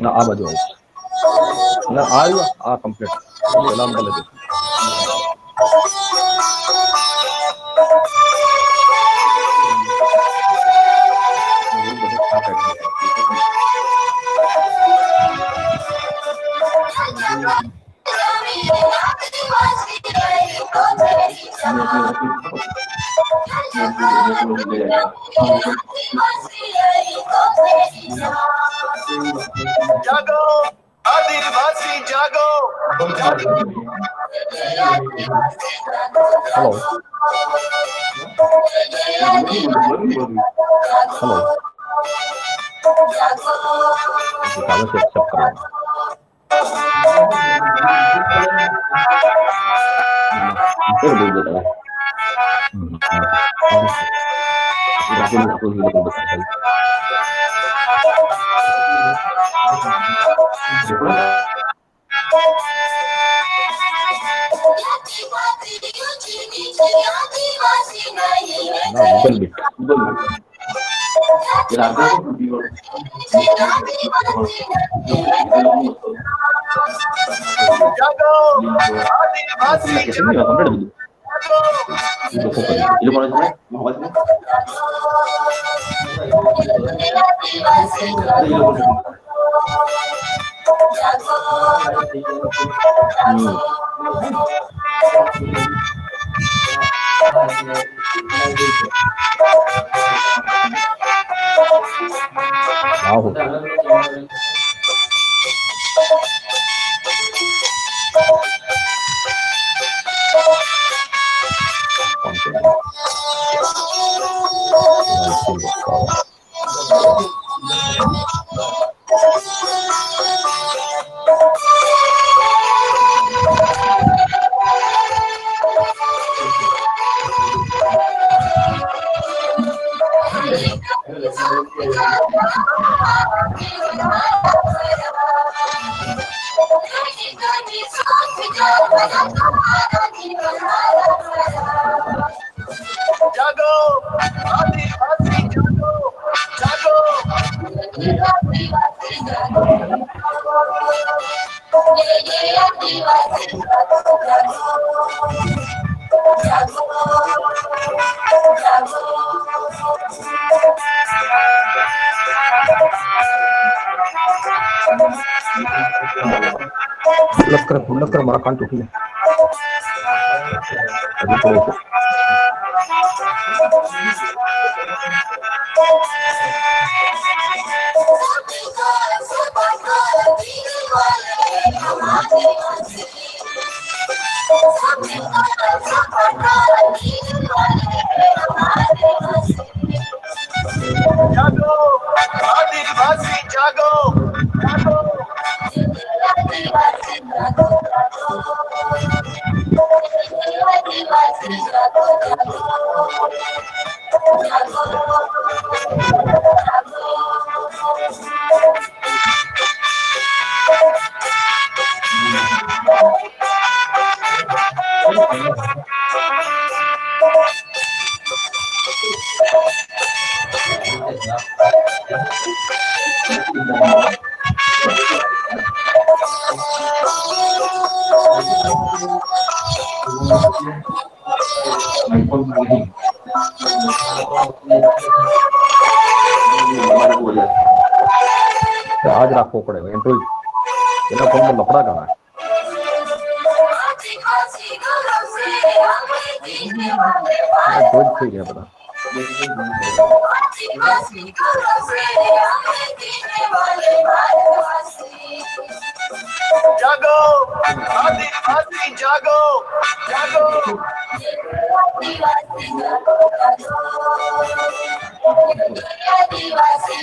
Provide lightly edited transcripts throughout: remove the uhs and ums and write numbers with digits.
ના આ બાજુ આવું ના આવ્યું આ કમ્પ્લીટ સલામ ભલે દે जागो आदिवासी जागो हेलो हेलो कागज से एक्सेप्ट कर लेना फिर भेज देता है गूगल बिट जागो आदिवासी जागो आदिवासी जागो जागो गुल्लक कर हमारा कान टूटी है अभी थोड़े से जागो आदिवासी जागो जागो રાખવો પડે એન્ડ્રોઈડ એના ફોનમાં લફડા ઘણા એન્ડ્રોઈડ થઈ ગયા બધા जागो आदिवासी जागो जागो जागो आदिवासी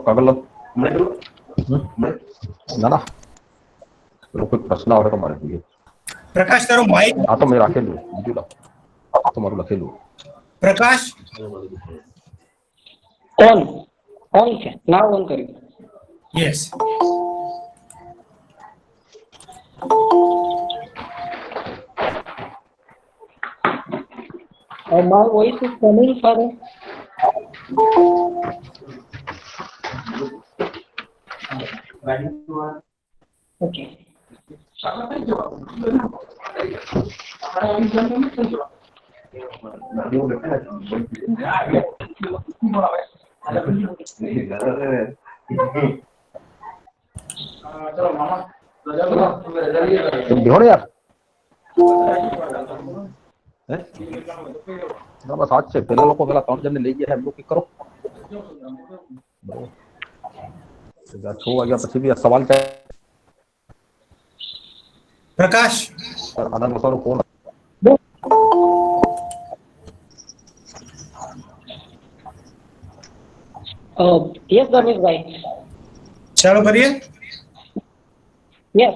કગલ ના ના કોઈ પ્રશ્ન આવે તો મારે જોઈએ પ્રકાશ તારો માઇક આ તો મેં રાખેલું બીજું આ તો મારું લખેલું પ્રકાશ ઓન છે નાવ ઓન કર્યું yes my voice is coming father okay देखो यार બસ આજ છે પેલા લોકો પેલા 3 જણને લઈ ગયા એમ લોકો કરો 6 વાગ્યા પછી બી સવાલ છે પ્રકાશ આનંદ મસાલો કોણ yes Dharmesh bhai ચાલો કરીએ yes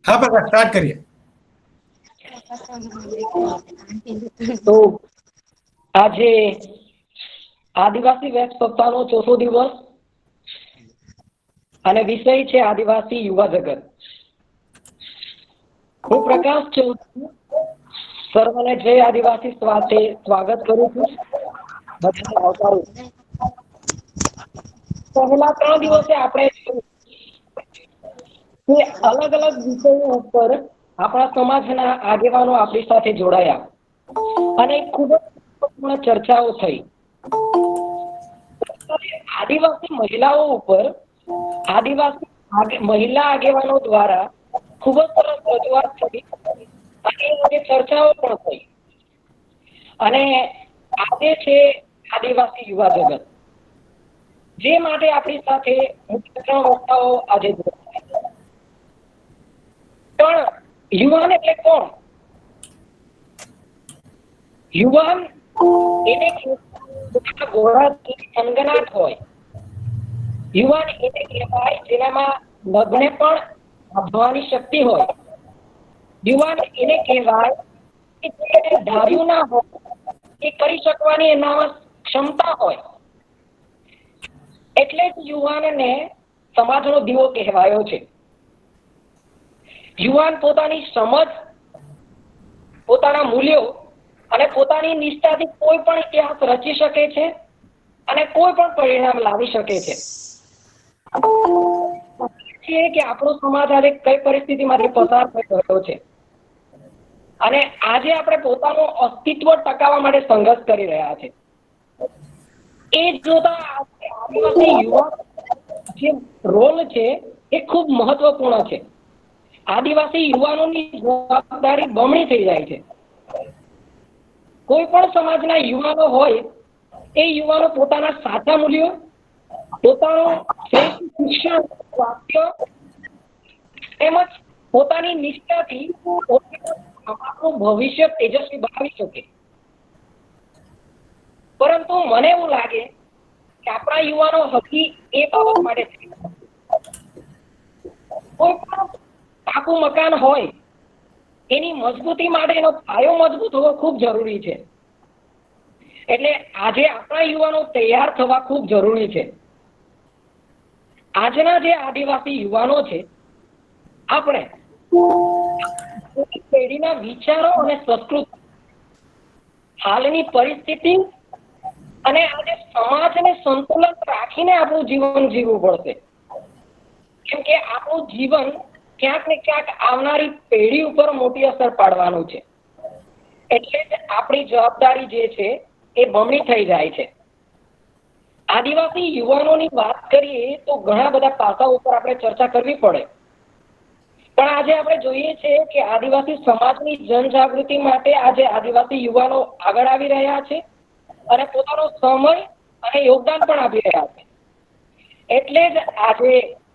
હા પ્રકાશ સ્ટાર્ટ કરીએ તો આજે આદિવાસી વેબ સપ્તાહનો 4થો દિવસ અને વિષય છે આદિવાસી યુવા જગત હું પ્રકાશ ચૌધરી સર્વને જય આદિવાસી સાથે સ્વાગત કરું છું બધાને આવકારું પહેલા 3 દિવસે આપણે કે અલગ અલગ વિષયો ઉપર આપણા સમાજના આગેવાનો આપણી સાથે જોડાયા અને ખૂબ જ મહત્વપૂર્ણ ચર્ચાઓ થઈ આદિવાસી મહિલાઓ ઉપર આદિવાસી મહિલા આગેવાનો દ્વારા ખૂબ જ સરસ રજૂઆત થઈ અને ચર્ચાઓ પણ થઈ અને આજે છે આદિવાસી યુવા જગત જે માટે આપણી સાથે મુખ્ય 3 વક્તાઓ આજે જોડાયા પણ યુવાન એટલે કોણ યુવાન એને ઘોડાથી થનગનાટ હોય યુવાન એને કહેવાય જેનામાં લગ્ને પણ આપવાની શક્તિ હોય. યુવાન એને કહેવાય કે જે ધાર્યું ના હોય એ કરી શકવાની એનામાં ક્ષમતા હોય. એટલે જ યુવાનને સમાજનો દીવો કહેવાયો છે. યુવાન પોતાની સમજ, પોતાના મૂલ્યો અને પોતાની નિષ્ઠાથી કોઈ પણ ઇતિહાસ રચી શકે છે અને કોઈ પણ પરિણામ લાવી શકે છે. કે આપણો સમાજ આજે કઈ પરિસ્થિતિમાંથી પસાર થઈ રહ્યો છે અને આજે આપણે પોતાનું અસ્તિત્વ ટકાવવા માટે સંઘર્ષ કરી રહ્યા છે. એ જોતા આદિવાસી યુવા જે રોલ છે એ ખૂબ મહત્વપૂર્ણ છે. આદિવાસી યુવાનોની જવાબદારી બમણી થઈ જાય છે. કોઈ પણ સમાજના યુવાનો હોય એ યુવાનો પોતાના સાચા મૂલ્યો, પોતાનું શ્રેષ્ઠ શિક્ષણ, સ્વાસ્થ્ય તેમજ પોતાની નિષ્ઠાથી પોતાનું ભવિષ્ય તેજસ્વી બનાવી શકે. પરંતુ મને એવું લાગે કે આપણા યુવાનો હજી એ બાબત માટે કોઈ પણ પાકું મકાન હોય એની મજબૂતી માટે એનો પાયો મજબૂત હોવો ખૂબ જરૂરી છે. એટલે આજે આપણા યુવાનો તૈયાર થવા ખૂબ જરૂરી છે. આજના જે આદિવાસી યુવાનો છે, આપણે પેઢીના વિચારો અને સંસ્કૃતિ, હાલની પરિસ્થિતિ અને આજે સમાજને સંતુલન રાખીને આપણું જીવન જીવવું પડશે. કેમ કે આપણું જીવન ક્યાંક ને ક્યાંક આવનારી પેઢી ઉપર મોટી અસર પાડવાનું છે. એટલે જ આપણી જવાબદારી જે છે એ બમણી થઈ જાય છે. આદિવાસી યુવાનોની વાત કરીએ તો ઘણા બધા પાસાઓ ઉપર આપણે ચર્ચા કરવી પડે. પણ આજે આપણે જોઈએ છીએ કે આદિવાસી સમાજની જનજાગૃતિ માટે આજે આદિવાસી યુવાનો આગળ આવી રહ્યા છે અને પોતાનો સમય અને યોગદાન પણ આપી રહ્યા છે. એટલે જ આજે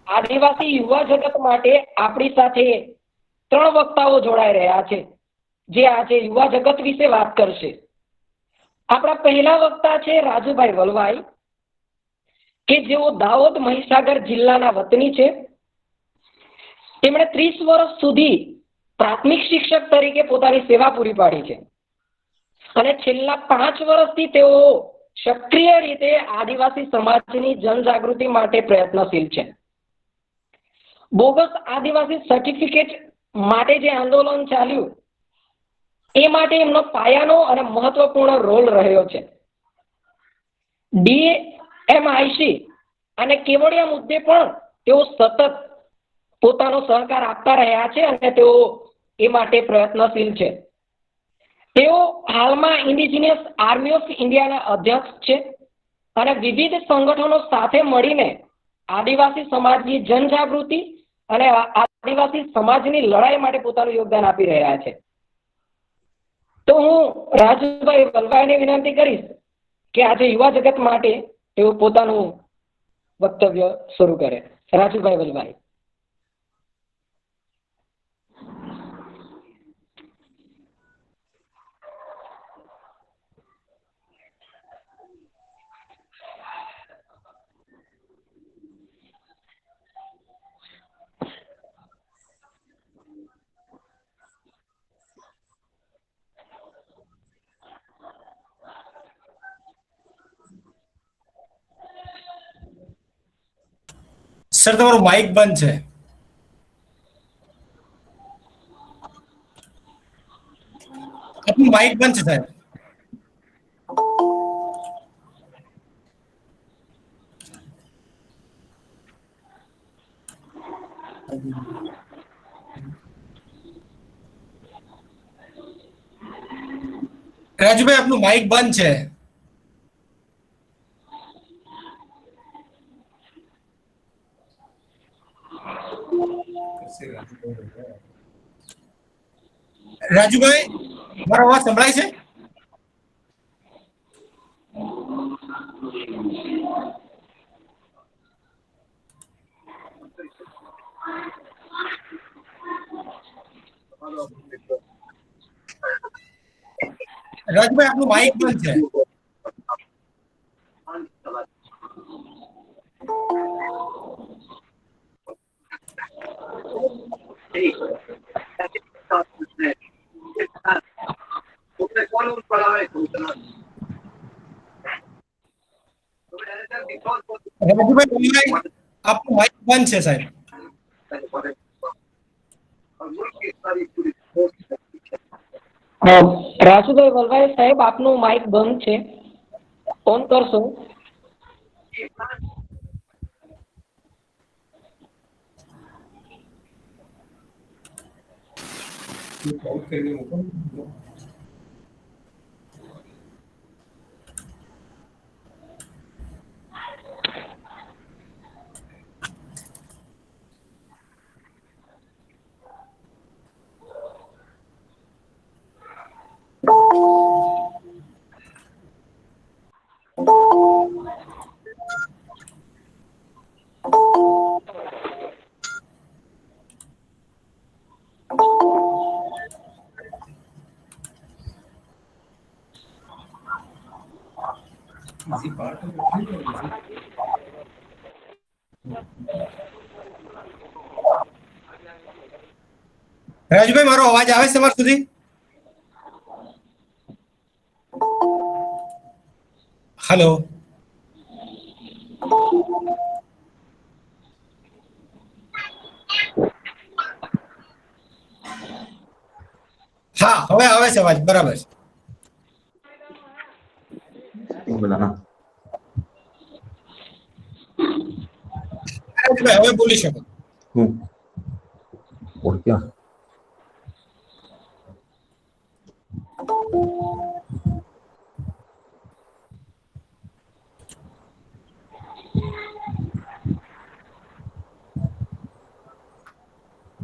આદિવાસી યુવા જગત માટે આપણી સાથે 3 વક્તાઓ જોડાઈ રહ્યા છે જે આજે યુવા જગત વિશે વાત કરશે. આપણા પહેલા વક્તા છે રાજુભાઈ વલવાઈ, કે જેઓ દાહોદ મહીસાગર જિલ્લાના વતની છે. તેમણે 30 વર્ષ સુધી પ્રાથમિક શિક્ષક તરીકે પોતાની સેવા પૂરી પાડી છે અને છેલ્લા 5 વર્ષથી તેઓ સક્રિય રીતે આદિવાસી સમાજની જનજાગૃતિ માટે પ્રયત્નશીલ છે. બોગસ આદિવાસી સર્ટિફિકેટ માટે જે આંદોલન ચાલ્યું એ માટે એમનો પાયાનો અને મહત્વપૂર્ણ રોલ રહ્યો છે. DMIC અને કેવડિયા મુદ્દે પણ તેઓ સતત પોતાનો સહકાર આપતા રહ્યા છે અને તેઓ એ માટે પ્રયત્નશીલ છે. તેઓ હાલમાં ઇન્ડિજિનિયસ આર્મી ઓફ ઇન્ડિયાના અધ્યક્ષ છે અને વિવિધ સંગઠનો સાથે મળીને આદિવાસી સમાજની જનજાગૃતિ અને આદિવાસી સમાજની લડાઈ માટે પોતાનું યોગદાન આપી રહ્યા છે. તો હું રાજુભાઈ વલવાઈને વિનંતી કરીશ કે આજે યુવા જગત માટે તેઓ પોતાનું વક્તવ્ય શરૂ કરે. રાજુભાઈ વલવાઈ. સર તમારું માઇક બંધ છે. આપનું માઇક બંધ છે સાહેબ. રાજુભાઈ આપનું માઇક બંધ છે. રાજુભાઈ મારો અવાજ સંભળાય છે? રાજુભાઈ આપનું માઇક બંધ છે. રાજુભાઈ વલવાઈ, આપનું માઇક બંધ છે સાહેબ. રાજુભાઈ વલવાઈ સાહેબ, આપનું માઇક બંધ છે, ઓન કરશો? રાજુભાઈ, મારો અવાજ આવે છે તમારા સુધી? હેલો. હા, હવે આવે છે અવાજ, બરાબર છે. બોલાના રાજુભાઈ, હવે બોલી શકો. और क्या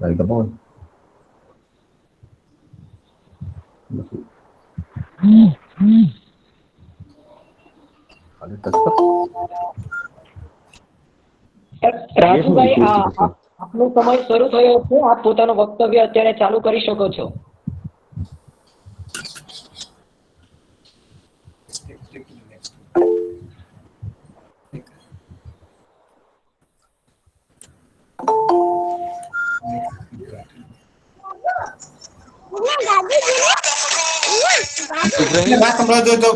like the ball. खाली टच कर રાજુભાઈ, આપનો સમય શરૂ થયો છે, આપ પોતાનું વક્તવ્ય અત્યારે ચાલુ કરી શકો છો. વાત સંભળાવજો તો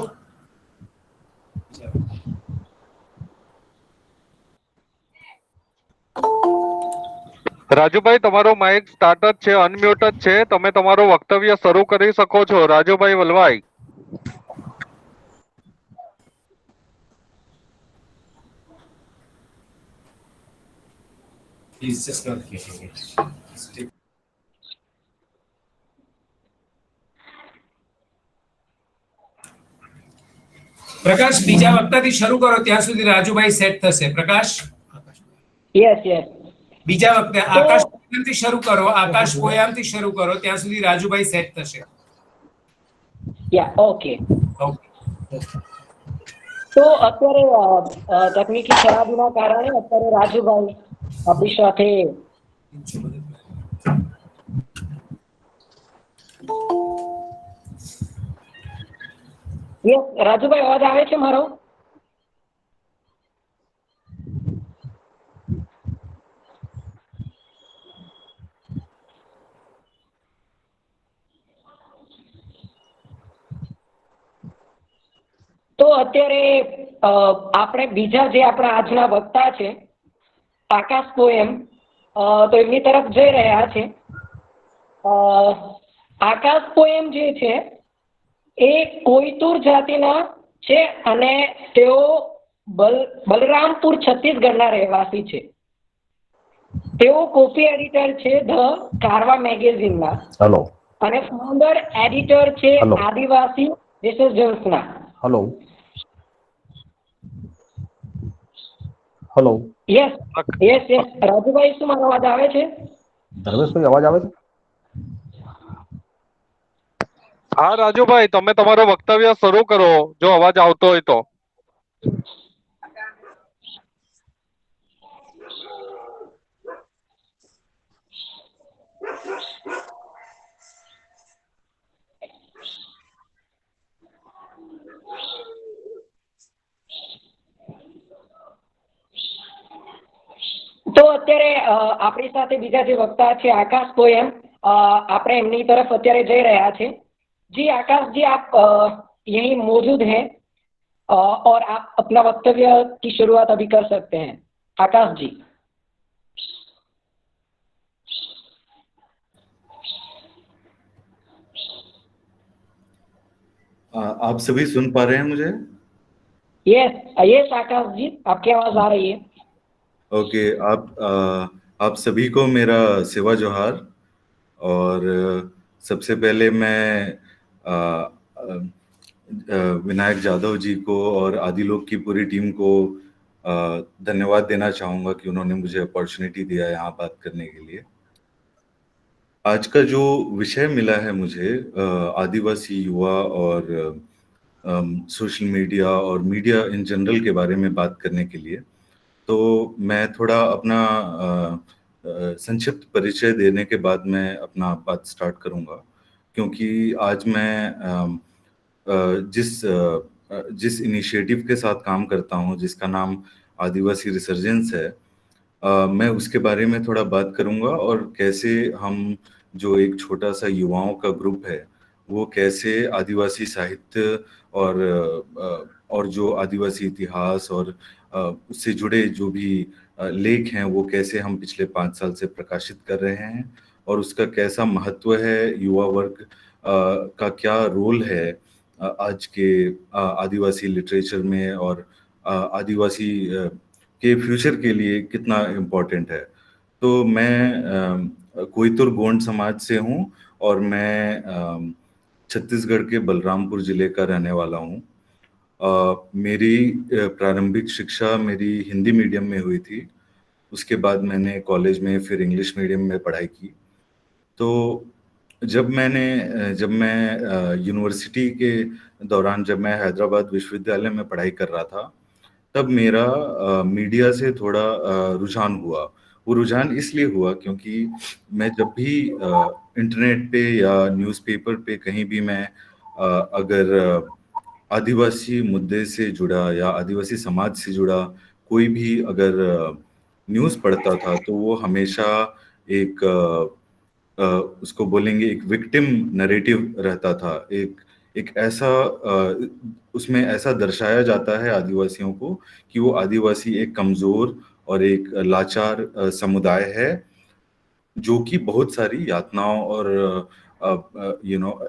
રાજુભાઈ, તમારો માઇક સ્ટાર્ટ જ છે, અનમ્યુટ જ છે, તમે તમારું વક્તવ્ય શરૂ કરી શકો છો. Rajubhai વલવાઈ. He's just not getting it. પ્રકાશ, બીજા વક્તાથી શરૂ કરો ત્યાં સુધી રાજુભાઈ સેટ થશે. પ્રકાશ, યસ યસ. બીજા વખતે આકાશ પોયામથી શરૂ કરો, આકાશ પોયામથી શરૂ કરો ત્યાં સુધી રાજુભાઈ સેટ થશે. યા, ઓકે. ઓકે. તો અત્યારે તકનીકી ખરાબીના કારણે અત્યારે રાજુભાઈ આપણી સાથે યસ. રાજુભાઈ, અવાજ આવે છે મારો? તો અત્યારે આપણે બીજા જે આપણા આજના વક્તા છે આકાશ પોએમ, તો એમની તરફ જઈ રહ્યા છે. આકાશ પોએમ જે છે એ કોઈતુર જાતિના છે અને તેઓ બલરામપુર છત્તીસગઢના રહેવાસી છે. તેઓ કોપી એડિટર છે ધ કારવા મેગેઝિનના. हेलो અને ફાઉન્ડર એડિટર છે આદિવાસી રિસર્જન્સના. Hello hello yes yes yes. Rajubhai, શું મારો અવાજ આવે છે? ધર્મેશ ભાઈ, અવાજ આવે છે? હા રાજુભાઈ, તમે તમારો વક્તવ્ય શરૂ કરો જો અવાજ આવતો હોય તો. તો અત્યારે આપણી સાથે બીજા જે વક્તા છે આકાશ પોયમ, આપણે એમની તરફ અત્યારે જઈ રહ્યા છે। जी आकाश जी, आप यहीं मौजूद हैं और आप अपना वक्तव्य की शुरुआत अभी कर सकते हैं। आकाश जी। आप सभी सुन पा रहे हैं मुझे? यस यस आकाश जी, आपकी आवाज आ रही है। ओके, आप सभी को मेरा सेवा जोहार। और सबसे पहले मैं विनायक जाधव जी को और आदिलोक की पूरी टीम को धन्यवाद देना चाहूँगा कि उन्होंने मुझे अपॉर्चुनिटी दिया है यहाँ बात करने के लिए। आज का जो विषय मिला है मुझे, आदिवासी युवा और सोशल मीडिया और मीडिया इन जनरल के बारे में बात करने के लिए, तो मैं थोड़ा अपना संक्षिप्त परिचय देने के बाद मैं अपना बात स्टार्ट करूँगा। क्योंकि आज मैं जिस इनिशिएटिव के साथ काम करता हूँ, जिसका नाम आदिवासी रिसर्जेंस है, मैं उसके बारे में थोड़ा बात करूँगा और कैसे हम जो एक छोटा सा युवाओं का ग्रुप है, वो कैसे आदिवासी साहित्य और जो आदिवासी इतिहास और उससे जुड़े जो भी लेख हैं, वो कैसे हम पिछले 5 साल से प्रकाशित कर रहे हैं और उसका कैसा महत्व है, युवा वर्ग का क्या रोल है आज के आदिवासी लिटरेचर में और आदिवासी के फ्यूचर के लिए कितना इम्पोर्टेंट है। तो मैं कोयतुर गोंड समाज से हूँ और मैं छत्तीसगढ़ के बलरामपुर जिले का रहने वाला हूँ। मेरी प्रारंभिक शिक्षा मेरी हिंदी मीडियम में हुई थी। उसके बाद मैंने कॉलेज में फिर इंग्लिश मीडियम में पढ़ाई की। तो जब मैं यूनिवर्सिटी के दौरान जब मैं हैदराबाद विश्वविद्यालय में पढ़ाई कर रहा था, तब मेरा मीडिया से थोड़ा रुझान हुआ। वो रुझान इसलिए हुआ क्योंकि मैं जब भी इंटरनेट पे या न्यूज़पेपर पे कहीं भी मैं अगर आदिवासी मुद्दे से जुड़ा या आदिवासी समाज से जुड़ा कोई भी अगर न्यूज़ पढ़ता था, तो वो हमेशा एक उसको बोलेंगे एक विक्टिम नैरेटिव रहता था। एक ऐसा उसमें ऐसा दर्शाया जाता है आदिवासियों को कि वो आदिवासी एक कमजोर और एक लाचार समुदाय है, जो कि बहुत सारी यातनाओं और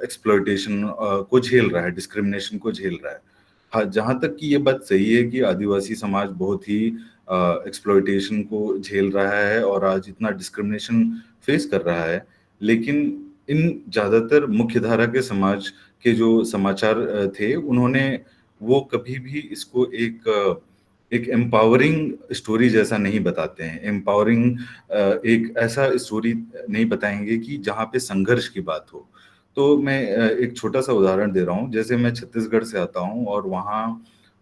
एक्सप्लॉयटेशन को झेल रहा है, डिस्क्रिमिनेशन को झेल रहा है। हाँ, जहाँ तक कि ये बात सही है कि आदिवासी समाज बहुत ही एक्सप्लॉयटेशन को झेल रहा है और आज इतना डिस्क्रिमिनेशन फेस कर रहा है, लेकिन इन ज़्यादातर मुख्यधारा के समाज के जो समाचार थे, उन्होंने वो कभी भी इसको एक एम्पावरिंग स्टोरी जैसा नहीं बताते हैं। एम्पावरिंग एक ऐसा स्टोरी नहीं बताएंगे कि जहाँ पे संघर्ष की बात हो। तो मैं एक छोटा सा उदाहरण दे रहा हूँ। जैसे मैं छत्तीसगढ़ से आता हूँ और वहाँ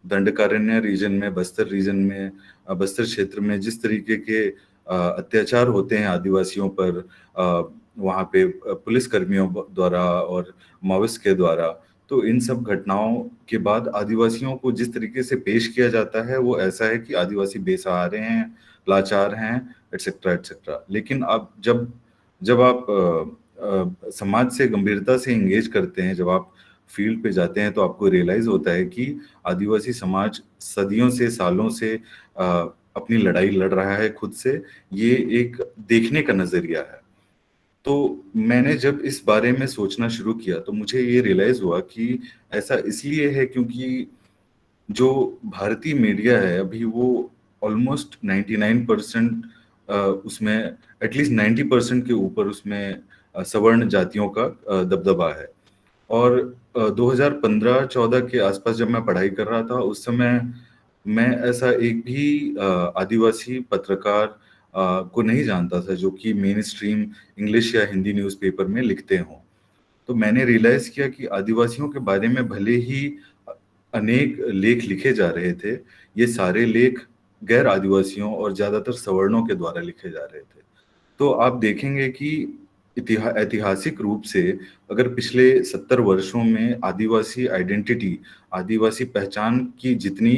दंडकारण्य रीजन में, बस्तर रीजन में, बस्तर क्षेत्र में जिस तरीके के अत्याचार होते हैं आदिवासियों पर वहाँ पे पुलिस कर्मियों द्वारा और माओइस्ट के द्वारा, तो इन सब घटनाओं के बाद आदिवासियों को जिस तरीके से पेश किया जाता है, वो ऐसा है कि आदिवासी बेसहारे हैं, लाचार हैं, एटसेट्रा एटसेट्रा। लेकिन आप जब आप समाज से गंभीरता से एंगेज करते हैं, जब आप फील्ड पे जाते हैं, तो आपको रियलाइज होता है कि आदिवासी समाज सदियों से, सालों से अपनी लड़ाई लड़ रहा है खुद से। ये एक देखने का नजरिया है। तो मैंने जब इस बारे में सोचना शुरू किया, तो मुझे ये रियलाइज हुआ कि ऐसा इसलिए है क्योंकि जो भारतीय मीडिया है अभी वो ऑलमोस्ट 99% उसमें एटलीस्ट 90% के ऊपर उसमें सवर्ण जातियों का दबदबा है। और 2015-14 के आसपास जब मैं पढ़ाई कर रहा था, उस समय मैं ऐसा एक भी आदिवासी पत्रकार को नहीं जानता था जो कि मेन स्ट्रीम इंग्लिश या हिंदी न्यूज़पेपर में लिखते हों। तो मैंने रियलाइज किया कि आदिवासियों के बारे में भले ही अनेक लेख लिखे जा रहे थे, ये सारे लेख गैर आदिवासियों और ज्यादातर सवर्णों के द्वारा लिखे जा रहे थे। तो आप देखेंगे कि ऐतिहासिक रूप से अगर पिछले 70 वर्षों में आदिवासी आइडेंटिटी, आदिवासी पहचान की जितने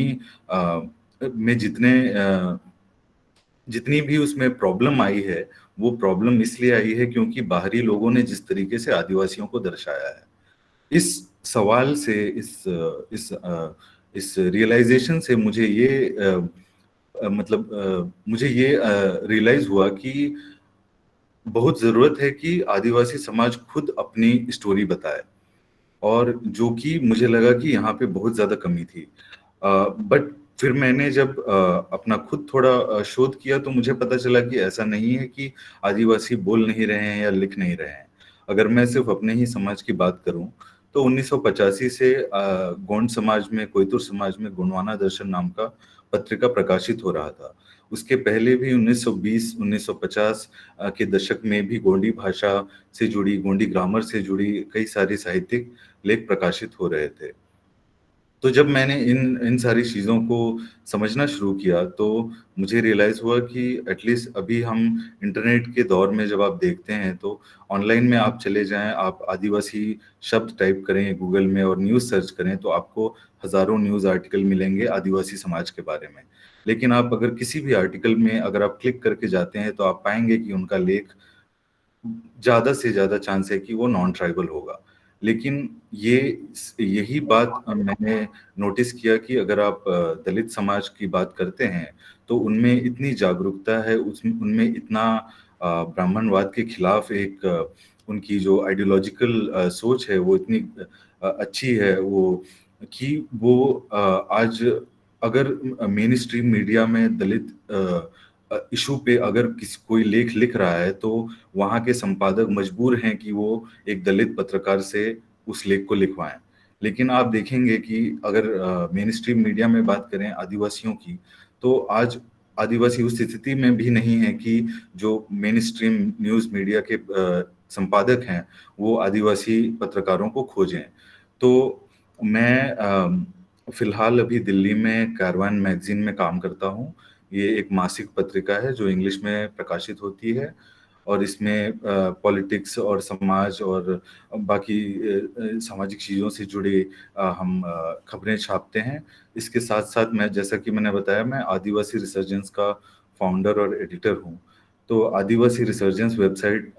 जितनी भी उसमें प्रॉब्लम आई है वो प्रॉब्लम इसलिए आई है क्योंकि बाहरी लोगों ने जिस तरीके से आदिवासियों को दर्शाया है। इस सवाल से इस रियलाइजेशन से मुझे ये मुझे ये रियलाइज हुआ कि बहुत जरूरत है कि आदिवासी समाज खुद अपनी स्टोरी बताए, और जो कि मुझे लगा कि यहाँ पे बहुत ज्यादा कमी थी। बट फिर मैंने जब अपना खुद थोड़ा शोध किया तो मुझे पता चला कि ऐसा नहीं है कि आदिवासी बोल नहीं रहे हैं या लिख नहीं रहे हैं। अगर मैं सिर्फ अपने ही समाज की बात करूं तो 1985 से गोंड समाज में, कोयतुर समाज में गोंडवाना दर्शन नाम का पत्रिका प्रकाशित हो रहा था। उसके पहले भी 1920 1950 के दशक में भी गोंडी भाषा से जुड़ी, गोंडी ग्रामर से जुड़ी कई सारी साहित्यिक लेख प्रकाशित हो रहे थे। तो जब मैंने इन सारी चीज़ों को समझना शुरू किया तो मुझे रियलाइज़ हुआ कि एटलीस्ट अभी हम इंटरनेट के दौर में जब आप देखते हैं तो ऑनलाइन में आप चले जाएं, आप आदिवासी शब्द टाइप करें गूगल में और न्यूज़ सर्च करें तो आपको हज़ारों न्यूज़ आर्टिकल मिलेंगे आदिवासी समाज के बारे में। लेकिन आप अगर किसी भी आर्टिकल में अगर आप क्लिक करके जाते हैं तो आप पाएंगे कि उनका लेख ज़्यादा से ज़्यादा चांस है कि वो नॉन ट्राइबल होगा। लेकिन यही बात मैंने नोटिस किया कि अगर आप दलित समाज की बात करते हैं तो उनमें इतनी जागरूकता है, उनमें इतना ब्राह्मणवाद के खिलाफ एक उनकी जो आइडियोलॉजिकल सोच है वो इतनी अच्छी है वो कि वो आज अगर मेन स्ट्रीम मीडिया में दलित इशू पे अगर कोई लेख लिख रहा है तो वहाँ के संपादक मजबूर हैं कि वो एक दलित पत्रकार से उस लेख को लिखवाएं। लेकिन आप देखेंगे कि अगर मेन स्ट्रीम मीडिया में बात करें आदिवासियों की तो आज आदिवासी उस स्थिति में भी नहीं है कि जो मेन स्ट्रीम न्यूज़ मीडिया के संपादक हैं वो आदिवासी पत्रकारों को खोजें। तो मैं फिलहाल अभी दिल्ली में कारवान मैगजीन में काम करता हूँ। ये एक मासिक पत्रिका है जो इंग्लिश में प्रकाशित होती है और इसमें पॉलिटिक्स और समाज और बाकी सामाजिक चीज़ों से जुड़े हम खबरें छापते हैं। इसके साथ साथ मैं, जैसा कि मैंने बताया, मैं आदिवासी रिसर्जेंस का फाउंडर और एडिटर हूँ। तो आदिवासी रिसर्जेंस वेबसाइट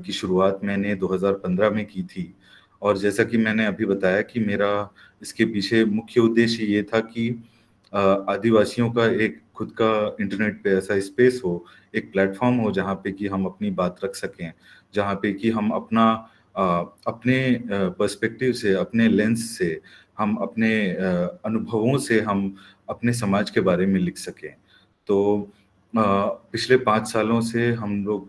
की शुरुआत मैंने 2015 में की थी और जैसा कि मैंने अभी बताया कि मेरा इसके पीछे मुख्य उद्देश्य ये था कि आदिवासियों का एक खुद का इंटरनेट पे ऐसा स्पेस हो, एक प्लेटफॉर्म हो जहाँ पे कि हम अपनी बात रख सकें, जहाँ पे कि हम अपने पर्सपेक्टिव से, अपने लेंस से, हम अपने अनुभवों से हम अपने समाज के बारे में लिख सकें। तो पिछले 5 सालों से हम लोग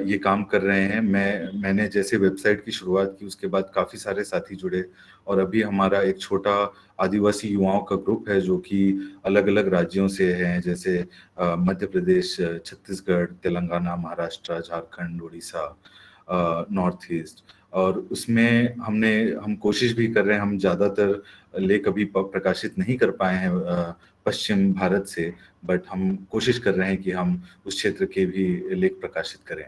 ये काम कर रहे हैं। मैंने जैसे वेबसाइट की शुरुआत की उसके बाद काफ़ी सारे साथी जुड़े और अभी हमारा एक छोटा आदिवासी युवाओं का ग्रुप है जो कि अलग अलग राज्यों से हैं, जैसे मध्य प्रदेश, छत्तीसगढ़, तेलंगाना, महाराष्ट्र, झारखंड, उड़ीसा, नॉर्थ ईस्ट। और उसमें हम कोशिश भी कर रहे हैं, हम ज़्यादातर लेख अभी प्रकाशित नहीं कर पाए हैं पश्चिम भारत से, बट हम कोशिश कर रहे हैं कि हम उस क्षेत्र के भी लेख प्रकाशित करें।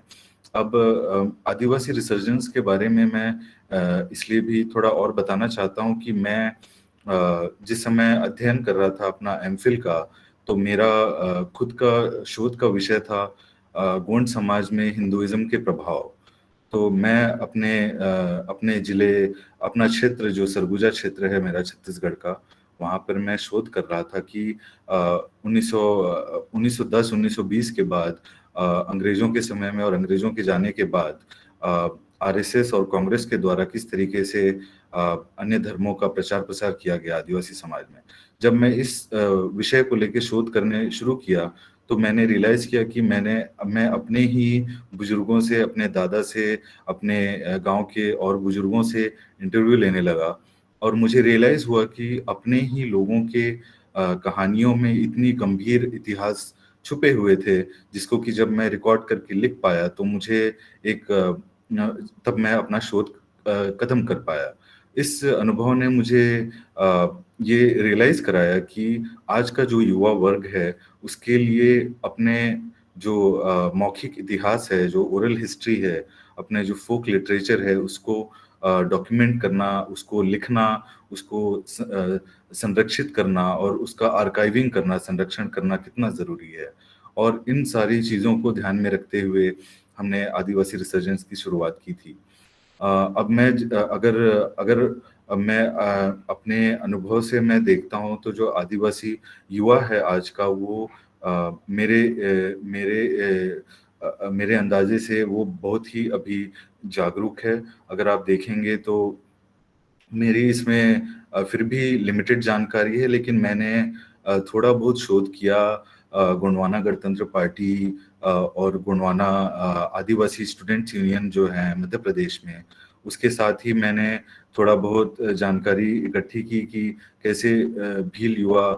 अब आदिवासी रिसर्जेंस के बारे में मैं इसलिए भी थोड़ा और बताना चाहता हूँ कि मैं जिस समय अध्ययन कर रहा था अपना एमफिल का, तो मेरा खुद का शोध का विषय था गोंड समाज में हिंदुइज्म के प्रभाव। तो मैं अपने जिले, अपना क्षेत्र जो सरगुजा क्षेत्र है मेरा छत्तीसगढ़ का, वहाँ पर मैं शोध कर रहा था कि 1910-1920 के बाद अंग्रेजों के समय में और अंग्रेजों के जाने के बाद आरएसएस और कांग्रेस के द्वारा किस तरीके से अन्य धर्मों का प्रचार प्रसार किया गया आदिवासी समाज में। जब मैं इस विषय को लेकर शोध करने शुरू किया तो मैंने रियलाइज किया कि मैं अपने ही बुजुर्गों से, अपने दादा से, अपने गांव के और बुजुर्गों से इंटरव्यू लेने लगा और मुझे रियलाइज हुआ कि अपने ही लोगों के कहानियों में इतनी गंभीर इतिहास छुपे हुए थे जिसको कि जब मैं रिकॉर्ड करके लिख पाया तो मुझे तब मैं अपना शोध खत्म कर पाया। इस अनुभव ने मुझे ये रियलाइज कराया कि आज का जो युवा वर्ग है उसके लिए अपने जो मौखिक इतिहास है, जो ओरल हिस्ट्री है, अपने जो फोक लिटरेचर है, उसको डॉक्यूमेंट करना, उसको लिखना, उसको संरक्षित करना और उसका आर्काइविंग करना, संरक्षण करना कितना ज़रूरी है। और इन सारी चीज़ों को ध्यान में रखते हुए हमने आदिवासी रिसर्जेंस की शुरुआत की थी। अब मैं अगर अगर मैं अपने अनुभव से मैं देखता हूँ तो जो आदिवासी युवा है आज का वो मेरे अंदाजे से वो बहुत ही अभी जागरूक है। अगर आप देखेंगे तो मेरी इसमें फिर भी लिमिटेड जानकारी है, लेकिन मैंने थोड़ा बहुत शोध किया गोंडवाना गणतंत्र पार्टी और गोंडवाना आदिवासी स्टूडेंट्स यूनियन जो है मध्य प्रदेश में, उसके साथ ही मैंने थोड़ा बहुत जानकारी इकट्ठी की कि कैसे भील युवा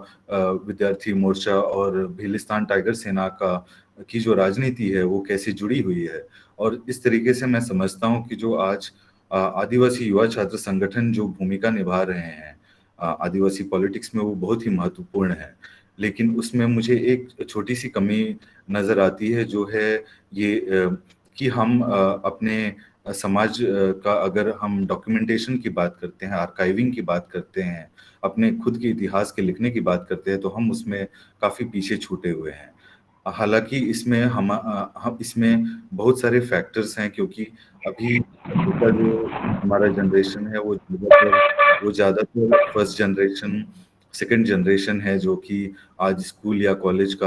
विद्यार्थी मोर्चा और भीलिस्तान टाइगर सेना की जो राजनीति है वो कैसे जुड़ी हुई है। और इस तरीके से मैं समझता हूँ कि जो आज आदिवासी युवा छात्र संगठन जो भूमिका निभा रहे हैं आदिवासी पॉलिटिक्स में, वो बहुत ही महत्वपूर्ण है। लेकिन उसमें मुझे एक छोटी सी कमी नजर आती है, जो है ये कि हम अपने समाज का अगर हम डॉक्यूमेंटेशन की बात करते हैं, आर्काइविंग की बात करते हैं, अपने खुद के इतिहास के लिखने की बात करते हैं, तो हम उसमें काफी पीछे छूटे हुए हैं। हालांकि हम इसमें बहुत सारे फैक्टर्स हैं, क्योंकि अभी का जो हमारा जनरेशन है वो ज़्यादातर फर्स्ट जनरेशन, सेकंड जनरेशन है, जो कि आज स्कूल या कॉलेज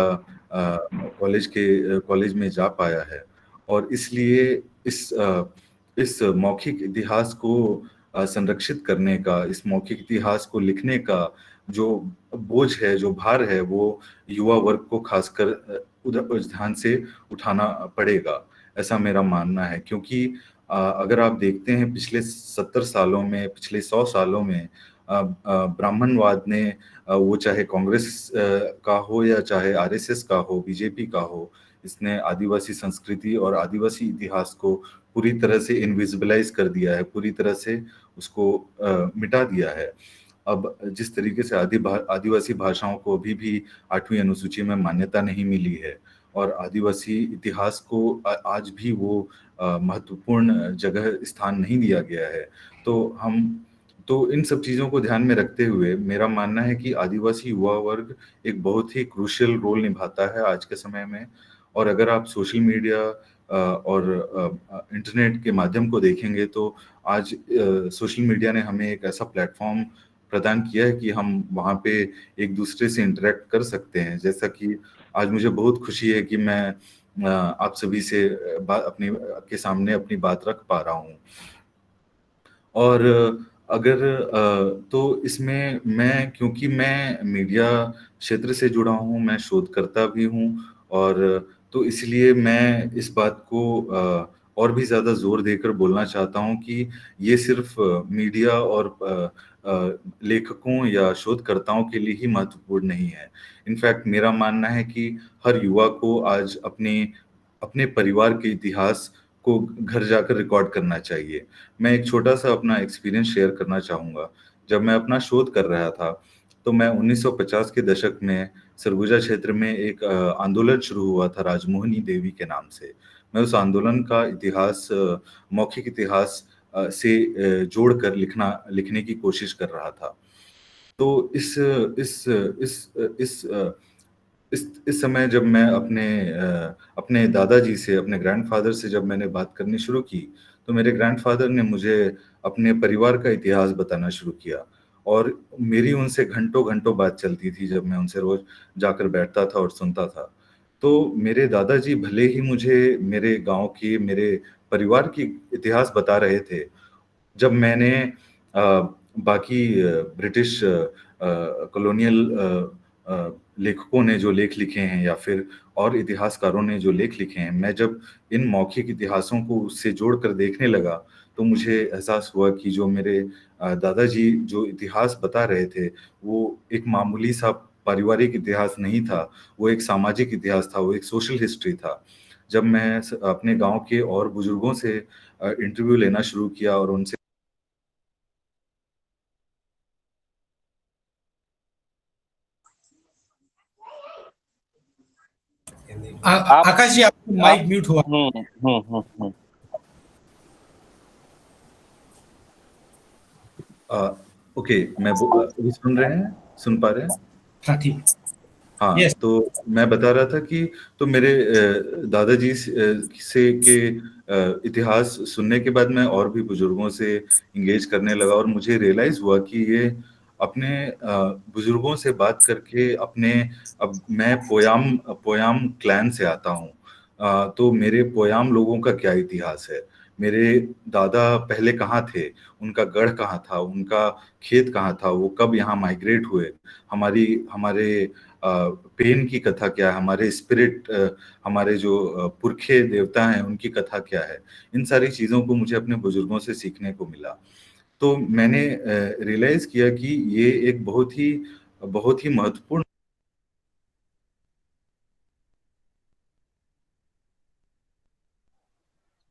में जा पाया है। और इसलिए इस मौखिक इतिहास को संरक्षित करने का, इस मौखिक इतिहास को लिखने का जो बोझ है, जो भार है, वो युवा वर्ग को खासकर उधर ध्यान से उठाना पड़ेगा, ऐसा मेरा मानना है। क्योंकि अगर आप देखते हैं पिछले 70 सालों में, पिछले 100 सालों में ब्राह्मणवाद ने वो चाहे कांग्रेस का हो या चाहे आरएसएस का हो, बीजेपी का हो, इसने आदिवासी संस्कृति और आदिवासी इतिहास को पूरी तरह से इनविजिबलाइज कर दिया है, पूरी तरह से उसको मिटा दिया है। अब जिस तरीके से आदिवासी भाषाओं को अभी भी 8वीं अनुसूची में मान्यता नहीं मिली है, और आदिवासी इतिहास को आज भी वो महत्वपूर्ण जगह स्थान नहीं दिया गया है, तो इन सब चीज़ों को ध्यान में रखते हुए मेरा मानना है कि आदिवासी युवा वर्ग एक बहुत ही क्रूशियल रोल निभाता है आज के समय में। और अगर आप सोशल मीडिया और इंटरनेट के माध्यम को देखेंगे, तो आज सोशल मीडिया ने हमें एक ऐसा प्लेटफॉर्म प्रदान किया है कि हम वहाँ पे एक दूसरे से इंटरेक्ट कर सकते हैं। जैसा कि आज मुझे बहुत खुशी है कि मैं आप सभी से अपने के सामने अपनी बात रख पा रहा हूँ। और अगर तो इसमें क्योंकि मैं मीडिया क्षेत्र से जुड़ा हूँ, मैं शोधकर्ता भी हूँ, और तो इसलिए मैं इस बात को और भी ज़्यादा जोर देकर बोलना चाहता हूँ कि ये सिर्फ मीडिया और लेखकों या शोधकर्ताओं के लिए ही महत्वपूर्ण नहीं है। इनफैक्ट मेरा मानना है कि हर युवा को आज अपने परिवार के इतिहास को घर जाकर रिकॉर्ड करना चाहिए। मैं एक छोटा सा अपना एक्सपीरियंस शेयर करना चाहूँगा। जब मैं अपना शोध कर रहा था, तो मैं 1950 के दशक में सरगुजा क्षेत्र में एक आंदोलन शुरू हुआ था राजमोहनी देवी के नाम से। मैं उस आंदोलन का इतिहास, मौखिक इतिहास से जोड़कर लिखने की कोशिश कर रहा था। तो इस समय जब मैं अपने दादाजी से, अपने ग्रैंडफादर से जब मैंने बात करनी शुरू की, तो मेरे ग्रैंडफादर ने मुझे अपने परिवार का इतिहास बताना शुरू किया, और मेरी उनसे घंटों घंटों बात चलती थी जब मैं उनसे रोज जाकर बैठता था और सुनता था। तो मेरे दादाजी भले ही मुझे मेरे गांव की, मेरे परिवार की इतिहास बता रहे थे, जब मैंने बाकी ब्रिटिश कॉलोनियल लेखकों ने जो लेख लिखे हैं या फिर और इतिहासकारों ने जो लेख लिखे हैं, मैं जब इन मौखिक इतिहासों को उससे जोड़कर देखने लगा, तो मुझे एहसास हुआ कि जो मेरे दादाजी जो इतिहास बता रहे थे, वो एक मामूली सा पारिवारिक इतिहास नहीं था, वो एक सामाजिक इतिहास था, वो एक सोशल हिस्ट्री था। जब मैं अपने गांव के और बुजुर्गों से इंटरव्यू लेना शुरू किया और उनसे आकाश जी, आपका माइक म्यूट हुआ। ओके, मैं अभी सुन रहे हैं, सुन पा रहे हैं? हाँ, ठीक। हाँ, Yes. तो मैं बता रहा था कि तो मेरे दादाजी से के इतिहास सुनने के बाद मैं और भी बुजुर्गों से इंगेज करने लगा और मुझे रियलाइज हुआ कि ये अपने बुजुर्गों से बात करके अपने अब मैं पोयाम पोयाम क्लैन से आता हूँ। तो मेरे पोयाम लोगों का क्या इतिहास है, मेरे दादा पहले कहाँ थे, उनका गढ़ कहाँ था, उनका खेत कहाँ था, वो कब यहाँ माइग्रेट हुए, हमारी हमारे पेन की कथा क्या है, हमारे स्पिरिट हमारे जो पुरखे देवता हैं उनकी कथा क्या है। इन सारी चीज़ों को मुझे अपने बुजुर्गों से सीखने को मिला। तो मैंने रियलाइज किया कि ये एक बहुत ही महत्वपूर्ण।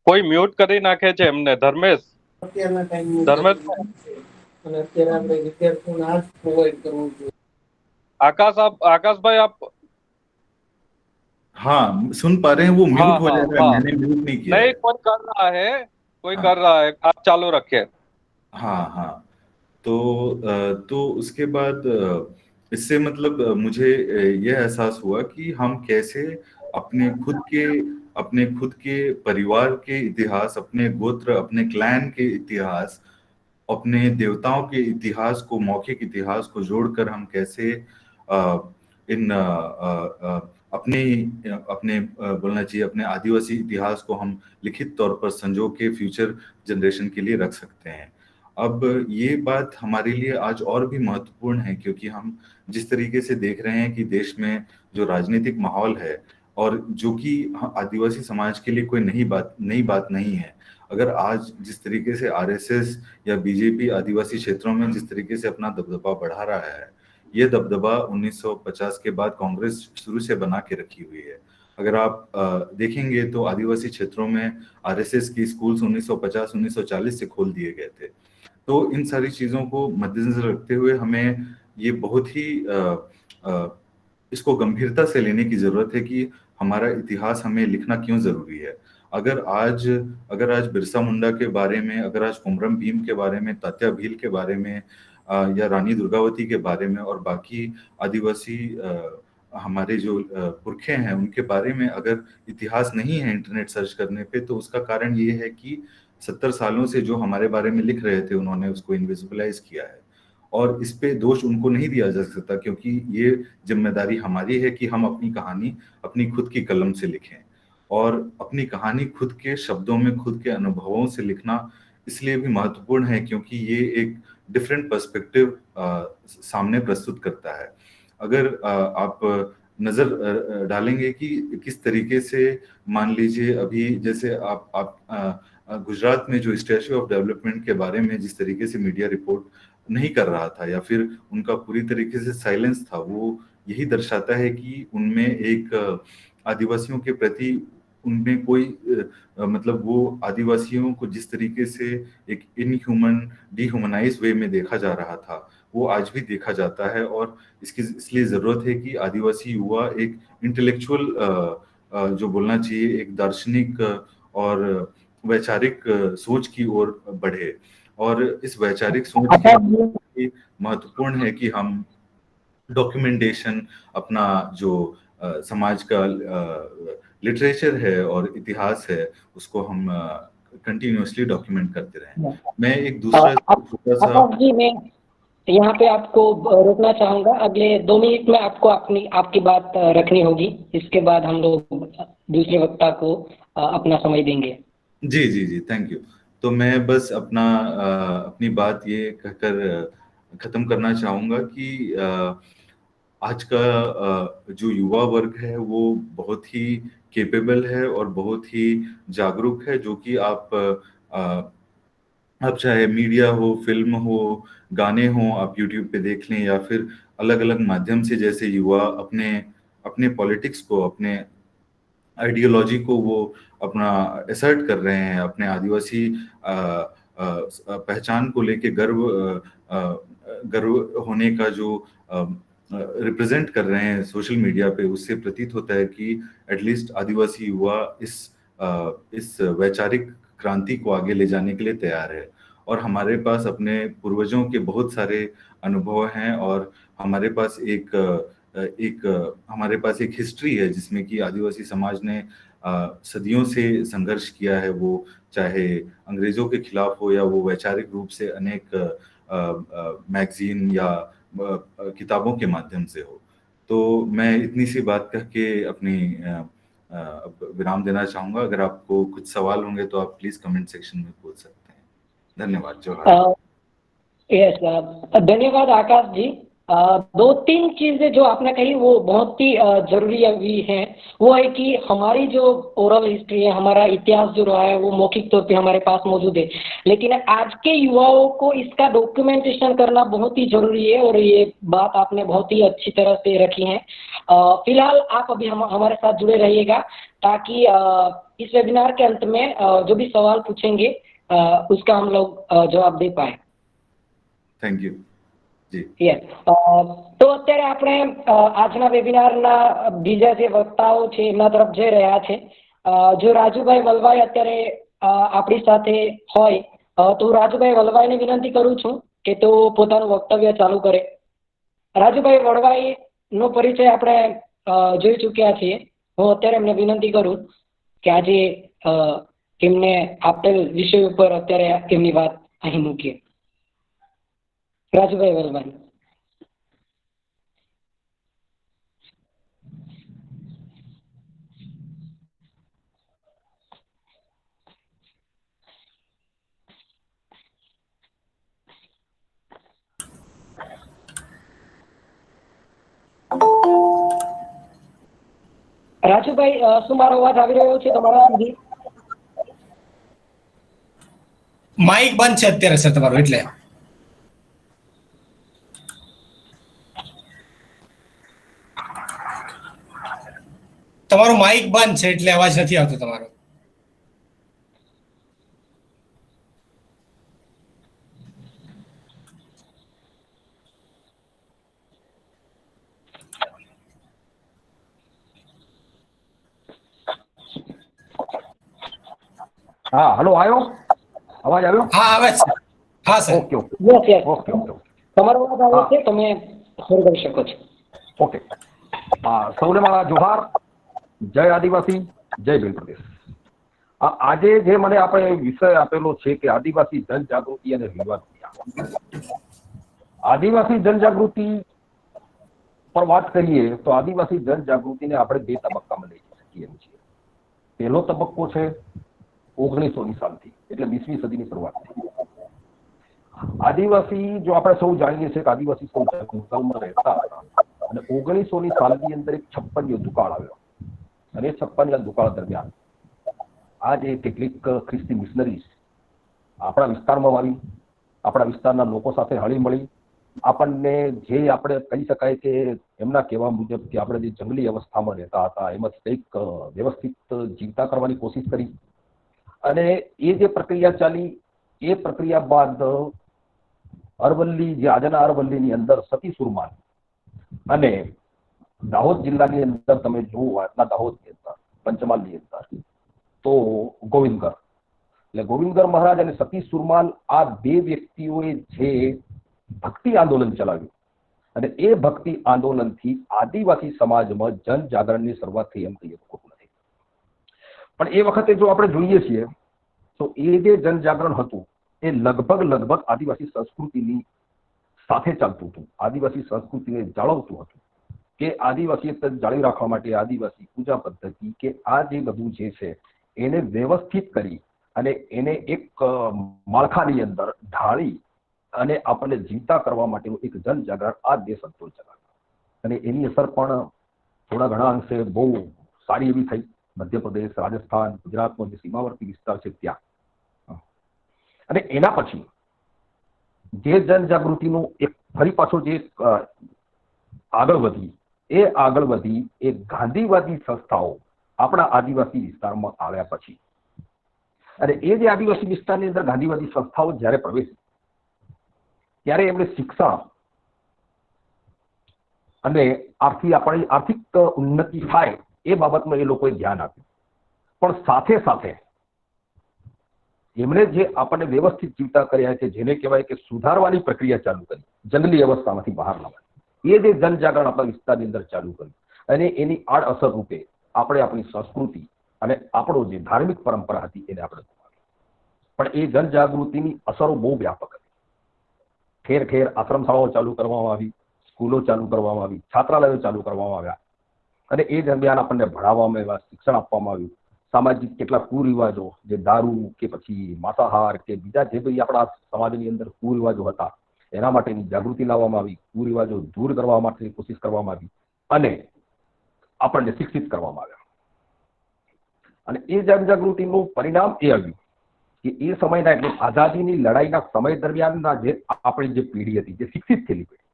કોઈ મ્યુટ કરી નાખે છે એમને, ધર્મેશ. અત્યારના ટાઈમ ધર્મેશ, અને અત્યારે આપણે વિદ્યાર્થીઓને આ જ પ્રોવાઈડ કરવું જોઈએ. આકાશભાઈ આપ. हाँ, सुन पा रहे हैं, वो हाँ म्यूट हो हाँ जा रहा है, हाँ, मैंने म्यूट नहीं किया नहीं है। कोई कर रहा है, कोई हाँ कर रहा है, आप चालू रखिए. हाँ हाँ, तो उसके बाद इससे मतलब मुझे यह एहसास हुआ कि हम कैसे अपने खुद के अपने खुद के परिवार के इतिहास, अपने गोत्र, अपने क्लैन के इतिहास, अपने देवताओं के इतिहास को, मौखिक इतिहास को जोड़कर हम कैसे इन अपने अपने बोलना चाहिए अपने आदिवासी इतिहास को हम लिखित तौर पर संजो के फ्यूचर जनरेशन के लिए रख सकते हैं। अब ये बात हमारे लिए आज और भी महत्वपूर्ण है क्योंकि हम जिस तरीके से देख रहे हैं कि देश में जो राजनीतिक माहौल है और जो कि आदिवासी समाज के लिए कोई नई बात नहीं है। अगर आज जिस तरीके से आरएसएस या बीजेपी आदिवासी क्षेत्रों में जिस तरीके से अपना दबदबा बढ़ा रहा है, ये दबदबा 1950 के बाद कांग्रेस शुरू से बना के रखी हुई है। अगर आप देखेंगे तो आदिवासी क्षेत्रों में आरएसएस की स्कूल्स 1950-1940 से खोल दिए गए थे। तो इन सारी चीजों को मद्देनजर रखते हुए हमें ये बहुत ही इसको गंभीरता से लेने की जरूरत है कि हमारा इतिहास हमें लिखना क्यों जरूरी है। अगर आज बिरसा मुंडा के बारे में, अगर आज कुमरम भीम के बारे में, तात्या भील के बारे में या रानी दुर्गावती के बारे में और बाकी आदिवासी हमारे जो पुरखे हैं उनके बारे में अगर इतिहास नहीं है इंटरनेट सर्च करने पे, तो उसका कारण ये है कि 70 सालों से जो हमारे बारे में लिख रहे थे उन्होंने उसको इनविजिबलाइज किया है और इस पे दोष उनको नहीं दिया जा सकता क्योंकि ये जिम्मेदारी हमारी है कि हम अपनी कहानी अपनी खुद की कलम से लिखें और अपनी कहानी खुद के शब्दों में, खुद के अनुभवों से लिखना इसलिए भी महत्वपूर्ण है क्योंकि ये एक डिफरेंट पर्सपेक्टिव सामने प्रस्तुत करता है। अगर आप नजर डालेंगे कि किस तरीके से, मान लीजिए अभी जैसे आप गुजरात में जो स्टैच्यू ऑफ डेवलपमेंट के बारे में जिस तरीके से मीडिया रिपोर्ट नहीं कर रहा था या फिर उनका पूरी तरीके से साइलेंस था, वो यही दर्शाता है कि उनमें एक आदिवासियों के प्रति उनमें कोई मतलब वो आदिवासियों को जिस तरीके से एक इनह्यूमन, डिह्यूमनाइज वे में देखा जा रहा था वो आज भी देखा जाता है और इसकी इसलिए जरूरत है कि आदिवासी युवा एक इंटेलेक्चुअल जो बोलना चाहिए एक दार्शनिक और वैचारिक सोच की ओर बढ़े और इस वैचारिक सोच की महत्वपूर्ण है कि हम डॉक्यूमेंटेशन अपना जो समाज का लिटरेचर है और इतिहास है उसको हम कंटिन्यूअसली डॉक्यूमेंट करते रहें। मैं एक दूसरा छोटा सा जी मैं यहाँ पे आपको रोकना चाहूंगा। अगले 2 मिनट में आपको आपकी बात रखनी होगी, इसके बाद हम लोग दूसरे वक्ता को अपना समय देंगे। जी जी जी, थैंक यू। तो मैं बस अपनी बात ये कहकर खत्म करना चाहूंगा कि आज का जो युवा वर्ग है वो बहुत ही केपेबल है और बहुत ही जागरूक है, जो कि आप चाहे मीडिया हो, फिल्म हो, गाने हो, आप यूट्यूब पे देख लें या फिर अलग अलग माध्यम से जैसे युवा अपने अपने पॉलिटिक्स को, अपने आइडियोलॉजी को वो अपना असर्ट कर रहे हैं, अपने आदिवासी पहचान को लेके गर्व होने का जो रिप्रेजेंट कर रहे हैं सोशल मीडिया पे, उससे प्रतीत होता है कि एटलीस्ट आदिवासी युवा इस वैचारिक क्रांति को आगे ले जाने के लिए तैयार है और हमारे पास अपने पूर्वजों के बहुत सारे अनुभव हैं और हमारे पास एक हमारे पास एक हिस्ट्री है जिसमें कि आदिवासी समाज ने सदियों से संघर्ष किया है, वो चाहे अंग्रेजों के खिलाफ हो या वो वैचारिक रूप से अनेक मैगजीन या किताबों के माध्यम से हो। तो मैं इतनी सी बात कह के अपनी विराम देना चाहूंगा। अगर आपको कुछ सवाल होंगे तो आप प्लीज कमेंट सेक्शन में पूछ सकते हैं। धन्यवाद। जोहार। यस, धन्यवाद आकाश जी। दो तीन चीजें जो आपने कही वो बहुत ही जरूरी अभी है। वो है कि हमारी जो ओरल हिस्ट्री है, हमारा इतिहास जो रहा है वो मौखिक तौर पे हमारे पास मौजूद है, लेकिन आज के युवाओं को इसका डॉक्यूमेंटेशन करना बहुत ही जरूरी है, और ये बात आपने बहुत ही अच्छी तरह से रखी है। फिलहाल आप अभी हमारे साथ जुड़े रहिएगा, ताकि इस वेबिनार के अंत में जो भी सवाल पूछेंगे उसका हम लोग जवाब दे पाए। Thank you ji. યસ, તો અત્યારે આપણે આજના વેબિનારના બીજા જે વક્તાઓ છે એમના તરફ જઈ રહ્યા છે। જો રાજુભાઈ વલવાઈ અત્યારે આપણી સાથે હોય તો રાજુભાઈ વલવાઈને વિનંતી કરું છું કે તો પોતાનું વક્તવ્ય ચાલુ કરે। રાજુભાઈ વલવાઈ નો પરિચય આપણે જોઈ ચૂક્યા છીએ। હું અત્યારે એમને વિનંતી કરું કે આજે એમને આપેલ વિષય ઉપર અત્યારે એમની વાત અહીં મૂકીએ। રાજુભાઈ વલવાઈ। રાજુભાઈ, શું મારો અવાજ આવી રહ્યો છે તમારા સુધી? માઇક બંધ છે અત્યારે સર તમારું, એટલે તમારું માઇક બંધ છે એટલે અવાજ નથી આવતો તમારો। હા, હલો, આવ્યો અવાજ? આવ્યો? હા, આવે છે। હા sir. Okay okay yes yes, okay okay તમારો અવાજ આવે છે, તમે શરૂ કરી શકો છો। ઓકે। સૌને મારા જોહાર। જય આદિવાસી, જય ભીલ પ્રદેશ। આજે જે મને આપણે વિષય આપેલો છે કે આદિવાસી જનજાગૃતિ અને વિવાદ। આદિવાસી જનજાગૃતિ પર વાત કરીએ તો આદિવાસી જનજાગૃતિને આપણે બે તબક્કામાં લઈ શકીએ છીએ। પહેલો તબક્કો છે 1900ની સાલથી, એટલે 20મી સદીની શરૂઆતથી। આદિવાસી, જો આપણે સૌ જાણીએ છીએ કે આદિવાસી સૌ જંગલમાં રહેતા હતા, અને 1900ની સાલની અંદર એક 56 દુકાળ આવ્યો, અને એ 56 દુકાળ દરમિયાન આ જે કેટલીક ખ્રિસ્તી મિશનરીઝ આપણા વિસ્તારમાં આવી, આપણા વિસ્તારના લોકો સાથે હળી મળી આપણને જે આપણે કહી શકાય કે એમના કહેવા મુજબ કે આપણે જે જંગલી અવસ્થામાં રહેતા હતા એમાંથી કંઈક વ્યવસ્થિત જીવતા કરવાની કોશિશ કરી। અને એ જે પ્રક્રિયા ચાલી, એ પ્રક્રિયા બાદ અરવલ્લી, જે આજના અરવલ્લીની અંદર સતી સુરમાન અને દાહોદ જિલ્લાની અંદર તમે જુઓ, આજના દાહોદની અંદર, પંચમહાલની અંદર તો ગોવિંદગર, એટલે ગોવિંદગર મહારાજ અને સતી સુરમાન, આ બે વ્યક્તિઓએ જે ભક્તિ આંદોલન ચલાવ્યું, અને એ ભક્તિ આંદોલનથી આદિવાસી સમાજમાં જન જાગરણની શરૂઆત થઈ એમ કહીએ તો ખોટું નથી। પણ એ વખતે જો આપણે જોઈએ છીએ તો એ જે જનજાગરણ હતું એ લગભગ આદિવાસી સંસ્કૃતિની સાથે ચાલતું હતું, આદિવાસી સંસ્કૃતિને જાળવતું હતું કે આદિવાસીયત જાળવી રાખવા માટે આદિવાસી પૂજા પદ્ધતિ કે આ જે બધું જે છે એને વ્યવસ્થિત કરી અને એને એક માળખાની અંદર ઢાળી અને આપણને જીવતા કરવા માટેનું એક જનજાગરણ આ દેશ હતો જગાડ્યું। અને એની અસર પણ થોડા ઘણા અંશે બહુ સારી એવી થઈ। મધ્યપ્રદેશ, રાજસ્થાન, ગુજરાતનો જે સીમાવર્તી વિસ્તાર છે ત્યાં। અને એના પછી જે જનજાગૃતિનું એક ફરી પાછો જે આગળ વધી એ ગાંધીવાદી સંસ્થાઓ આપણા આદિવાસી વિસ્તારમાં આવ્યા પછી, અને એ જે આદિવાસી વિસ્તારની અંદર ગાંધીવાદી સંસ્થાઓ જ્યારે પ્રવેશી ત્યારે એમણે શિક્ષણ અને આર્થિક ઉન્નતિ થાય એ બાબતમાં એ લોકોએ ધ્યાન આપ્યું, પણ સાથે સાથે એમણે જે આપણને વ્યવસ્થિત જીવતા કર્યા છે, જેને કહેવાય કે સુધારવાની પ્રક્રિયા ચાલુ કરી, જંગલી અવસ્થામાંથી બહાર લાવવાની। એ જે જનજાગરણ આપણા વિસ્તારની અંદર ચાલુ કર્યું અને એની આડઅસર રૂપે આપણે આપણી સંસ્કૃતિ અને આપણો જે ધાર્મિક પરંપરા હતી એને આપણે ગુમાવી. પણ એ જનજાગૃતિની અસરો બહુ વ્યાપક હતી. ઠેર ઠેર આશ્રમ શાળાઓ ચાલુ કરવામાં આવી, સ્કૂલો ચાલુ કરવામાં આવી, છાત્રાલયો ચાલુ કરવામાં આવ્યા અને એ દરમિયાન આપણને ભણાવવામાં આવ્યા, શિક્ષણ આપવામાં આવ્યું. સામાજિક કેટલાક કુરિવાજો, જે દારૂ કે પછી માંસાહાર કે બીજા જે બધી આપણા સમાજની અંદર કુરિવાજો હતા એના માટેની જાગૃતિ લાવવામાં આવી, કુરિવાજો દૂર કરવા માટેની કોશિશ કરવામાં આવી અને આપણને શિક્ષિત કરવામાં આવ્યા. અને એ જનજાગૃતિનું પરિણામ એ આવ્યું કે એ સમયના એટલે આઝાદીની લડાઈના સમય દરમિયાનના જે આપણી જે પેઢી હતી, જે શિક્ષિત થયેલી પેઢી,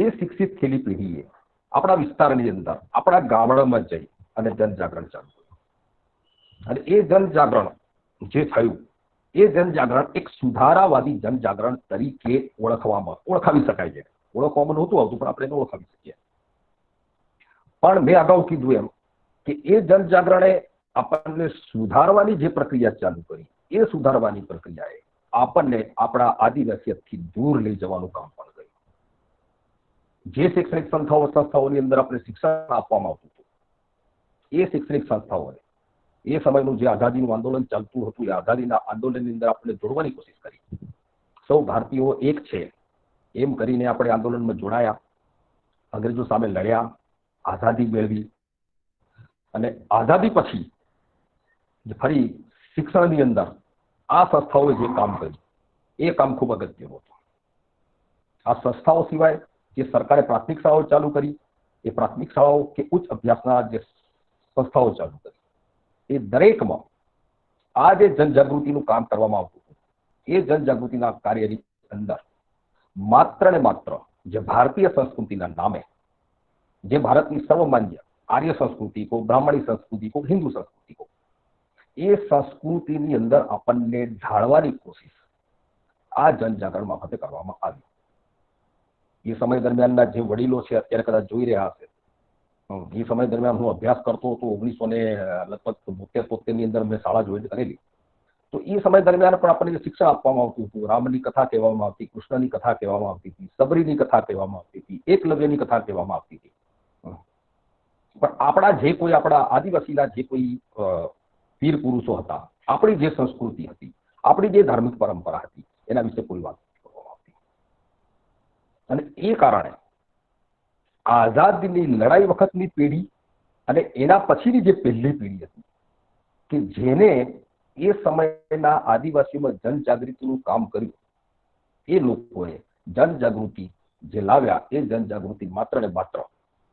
એ શિક્ષિત થયેલી પેઢીએ આપણા વિસ્તારની અંદર, આપણા ગામડામાં જઈ અને જનજાગરણ ચાલુ કર્યું. અને એ જનજાગરણ જે થયું એ જનજાગરણ એક સુધારાવાદી જનજાગરણ તરીકે ઓળખાવી શકાય છે. ઓળખવામાં નહોતું આવતું પણ આપણે એને ઓળખાવી શકીએ. પણ મેં અગાઉ કીધું એમ કે એ જનજાગરણે આપણને સુધારવાની જે પ્રક્રિયા ચાલુ કરી, એ સુધારવાની પ્રક્રિયાએ આપણને આપણા આદિવાસીથી દૂર લઈ જવાનું કામ પણ કર્યું. જે શૈક્ષણિક સંસ્થાઓની અંદર આપણે શિક્ષણ આપવામાં આવતું હતું, એ શૈક્ષણિક સંસ્થાઓને એ સમયનું જે આઝાદીનું આંદોલન ચાલતું હતું એ આઝાદીના આંદોલનની અંદર આપણે જોડવાની કોશિશ કરી. સૌ ભારતીયો એક છે એમ કરીને આપણે આંદોલનમાં જોડાયા, અંગ્રેજો સામે લડ્યા, આઝાદી મેળવી અને આઝાદી પછી ફરી શિક્ષણની અંદર આ સંસ્થાઓએ જે કામ કર્યું એ કામ ખૂબ અગત્યનું હતું. આ સંસ્થાઓ સિવાય જે સરકારે પ્રાથમિક શાળાઓ ચાલુ કરી, એ પ્રાથમિક શાળાઓ કે ઉચ્ચ અભ્યાસના જે સંસ્થાઓ ચાલુ કરી, એ દરેકમાં આ જે જનજાગૃતિનું કામ કરવામાં આવતું હતું, એ જનજાગૃતિના કાર્યની અંદર માત્ર ને માત્ર જે ભારતીય સંસ્કૃતિના નામે, જે ભારતની સર્વમાન્ય આર્ય સંસ્કૃતિ કો, બ્રાહ્મણી સંસ્કૃતિ કો, હિન્દુ સંસ્કૃતિ કો, એ સંસ્કૃતિની અંદર આપણને ઢાળવાની કોશિશ આ જનજાગરણ મારફતે કરવામાં આવી. એ સમય દરમિયાનના જે વડીલો છે અત્યારે કદાચ જોઈ રહ્યા હશે, એ સમય દરમિયાન હું અભ્યાસ કરતો હતો 1972 ની અંદર મેં શાળા જોઈન કરેલી. તો એ સમય દરમિયાન પણ આપણને શિક્ષણ આપવામાં આવતું હતું. રામની કથા કહેવામાં આવતી, કૃષ્ણની કથા કહેવામાં આવતી હતી, સબરીની કથા કહેવામાં આવતી હતી, એકલવ્યની કથા કહેવામાં આવતી હતી. પણ આપણા જે કોઈ આપણા આદિવાસીના જે કોઈ વીર પુરુષો હતા, આપણી જે સંસ્કૃતિ હતી, આપણી જે ધાર્મિક પરંપરા હતી, એના વિશે કોઈ વાત કરવામાં આવતી. અને એ કારણે આઝાદીની લડાઈ વખતની પેઢી અને એના પછીની જે પહેલી પેઢી હતી કે જેને એ સમયના આદિવાસીઓમાં જનજાગૃતિનું કામ કર્યું, એ લોકોએ જનજાગૃતિ જે લાવ્યા, એ જનજાગૃતિ માત્ર ને માત્ર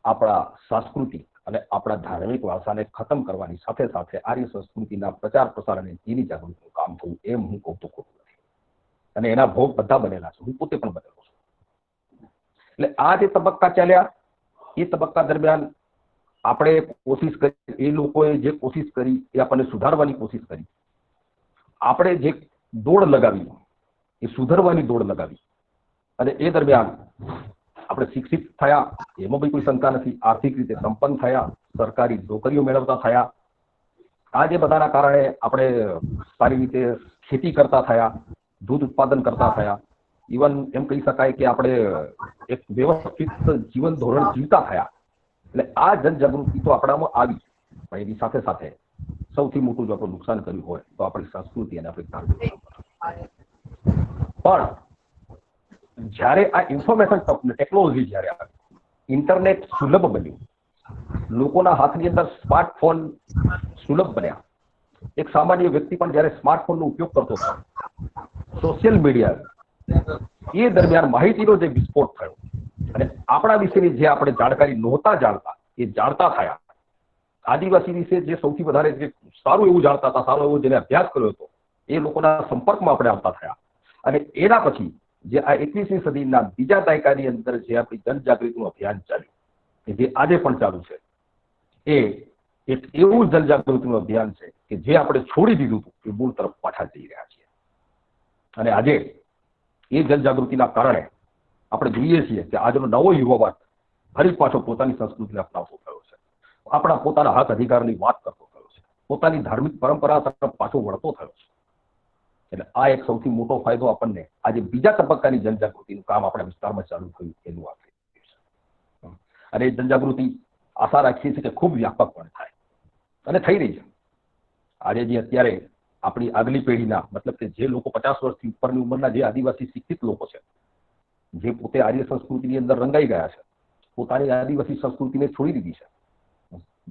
આપણા સાંસ્કૃતિક અને આપણા ધાર્મિક વારસાને ખતમ કરવાની સાથે સાથે આર્ય સંસ્કૃતિના પ્રચાર પ્રસાર અને તેની જાગૃતિનું કામ થયું, એમ હું કહું તો ખોટું નથી. અને એના ભોગ બધા બનેલા છે, હું પોતે પણ બનેલો છું. એટલે આ જે તબક્કા ચાલ્યા, એ તબક્કા દરમિયાન આપણે કોશિશ કરી, એ લોકોએ જે કોશિશ કરી એ આપણને સુધારવાની કોશિશ કરી. આપણે જે દોડ લગાવી એ સુધારવાની દોડ લગાવી અને એ દરમિયાન આપણે શિક્ષિત થયા, એમાં બી કોઈ શંકા નથી. આર્થિક રીતે સંપન્ન થયા, સરકારી નોકરીઓ મેળવતા થયા. આ જે બધાના કારણે આપણે સારી રીતે ખેતી કરતા થયા, દૂધ ઉત્પાદન કરતા થયા. ઇવન એમ કહી શકાય કે આપણે એક વ્યવસ્થિત જીવન ધોરણ જીવતા થયા. એટલે આ જનજાગૃતિ તો આપણામાં આવી, પણ એની સાથે સાથે સૌથી મોટું જો આપણે નુકસાન કર્યું હોય તો આપણી સંસ્કૃતિ અને આપણી ધાર્મિક પરંપરા. પણ જ્યારે આ ઇન્ફોર્મેશન ટેકનોલોજી જ્યારે આવી, ઇન્ટરનેટ સુલભ બન્યું, લોકોના હાથની અંદર સ્માર્ટફોન સુલભ બન્યા, એક સામાન્ય વ્યક્તિ પણ જ્યારે સ્માર્ટફોનનો ઉપયોગ કરતો હતો, સોશિયલ મીડિયા, એ દરમિયાન માહિતીનો જે વિસ્ફોટ થયો અને આપણા વિશેની જે આપણે જાણકારી નહોતા જાણતા એ જાણતા થયા. આદિવાસી વિશે જે સૌથી વધારે જે સારું એવું જાણતા હતા, સારો એવો જેને અભ્યાસ કર્યો હતો, એ લોકોના સંપર્કમાં આપણે આવતા થયા. અને એના પછી જે આ 21મી સદીના બીજા દાયકાની અંદર જે આપણી જનજાગૃતિનું અભિયાન ચાલ્યું, જે આજે પણ ચાલુ છે, એ એક એવું જનજાગૃતિનું અભિયાન છે કે જે આપણે છોડી દીધું હતું એ મૂળ તરફ પાછા જઈ રહ્યા છીએ. અને આજે એ જનજાગૃતિના કારણે આપણે જોઈએ છીએ કે આજનો નવો યુવા વર્ગ ફરી પાછો પોતાની સંસ્કૃતિને અપનાવતો થયો છે, આપણા પોતાના હક અધિકારની વાત કરતો થયો છે, પોતાની ધાર્મિક પરંપરા તરફ પાછો વળતો થયો છે. એટલે આ એક સૌથી મોટો ફાયદો આપણને આજે બીજા તબક્કાની જનજાગૃતિનું કામ આપણા વિસ્તારમાં ચાલુ થયું એનું આ અને એ જનજાગૃતિ આશા રાખીએ છીએ કે ખૂબ વ્યાપકપણે થાય અને થઈ રહી છે. આજે જે અત્યારે આપણી આગલી પેઢીના મતલબ કે જે લોકો 50 વર્ષથી ઉપરની ઉંમરના જે આદિવાસી શિક્ષિત લોકો છે, જે પોતે આર્ય સંસ્કૃતિની અંદર રંગાઈ ગયા છે, પોતાની આદિવાસી સંસ્કૃતિને છોડી દીધી છે,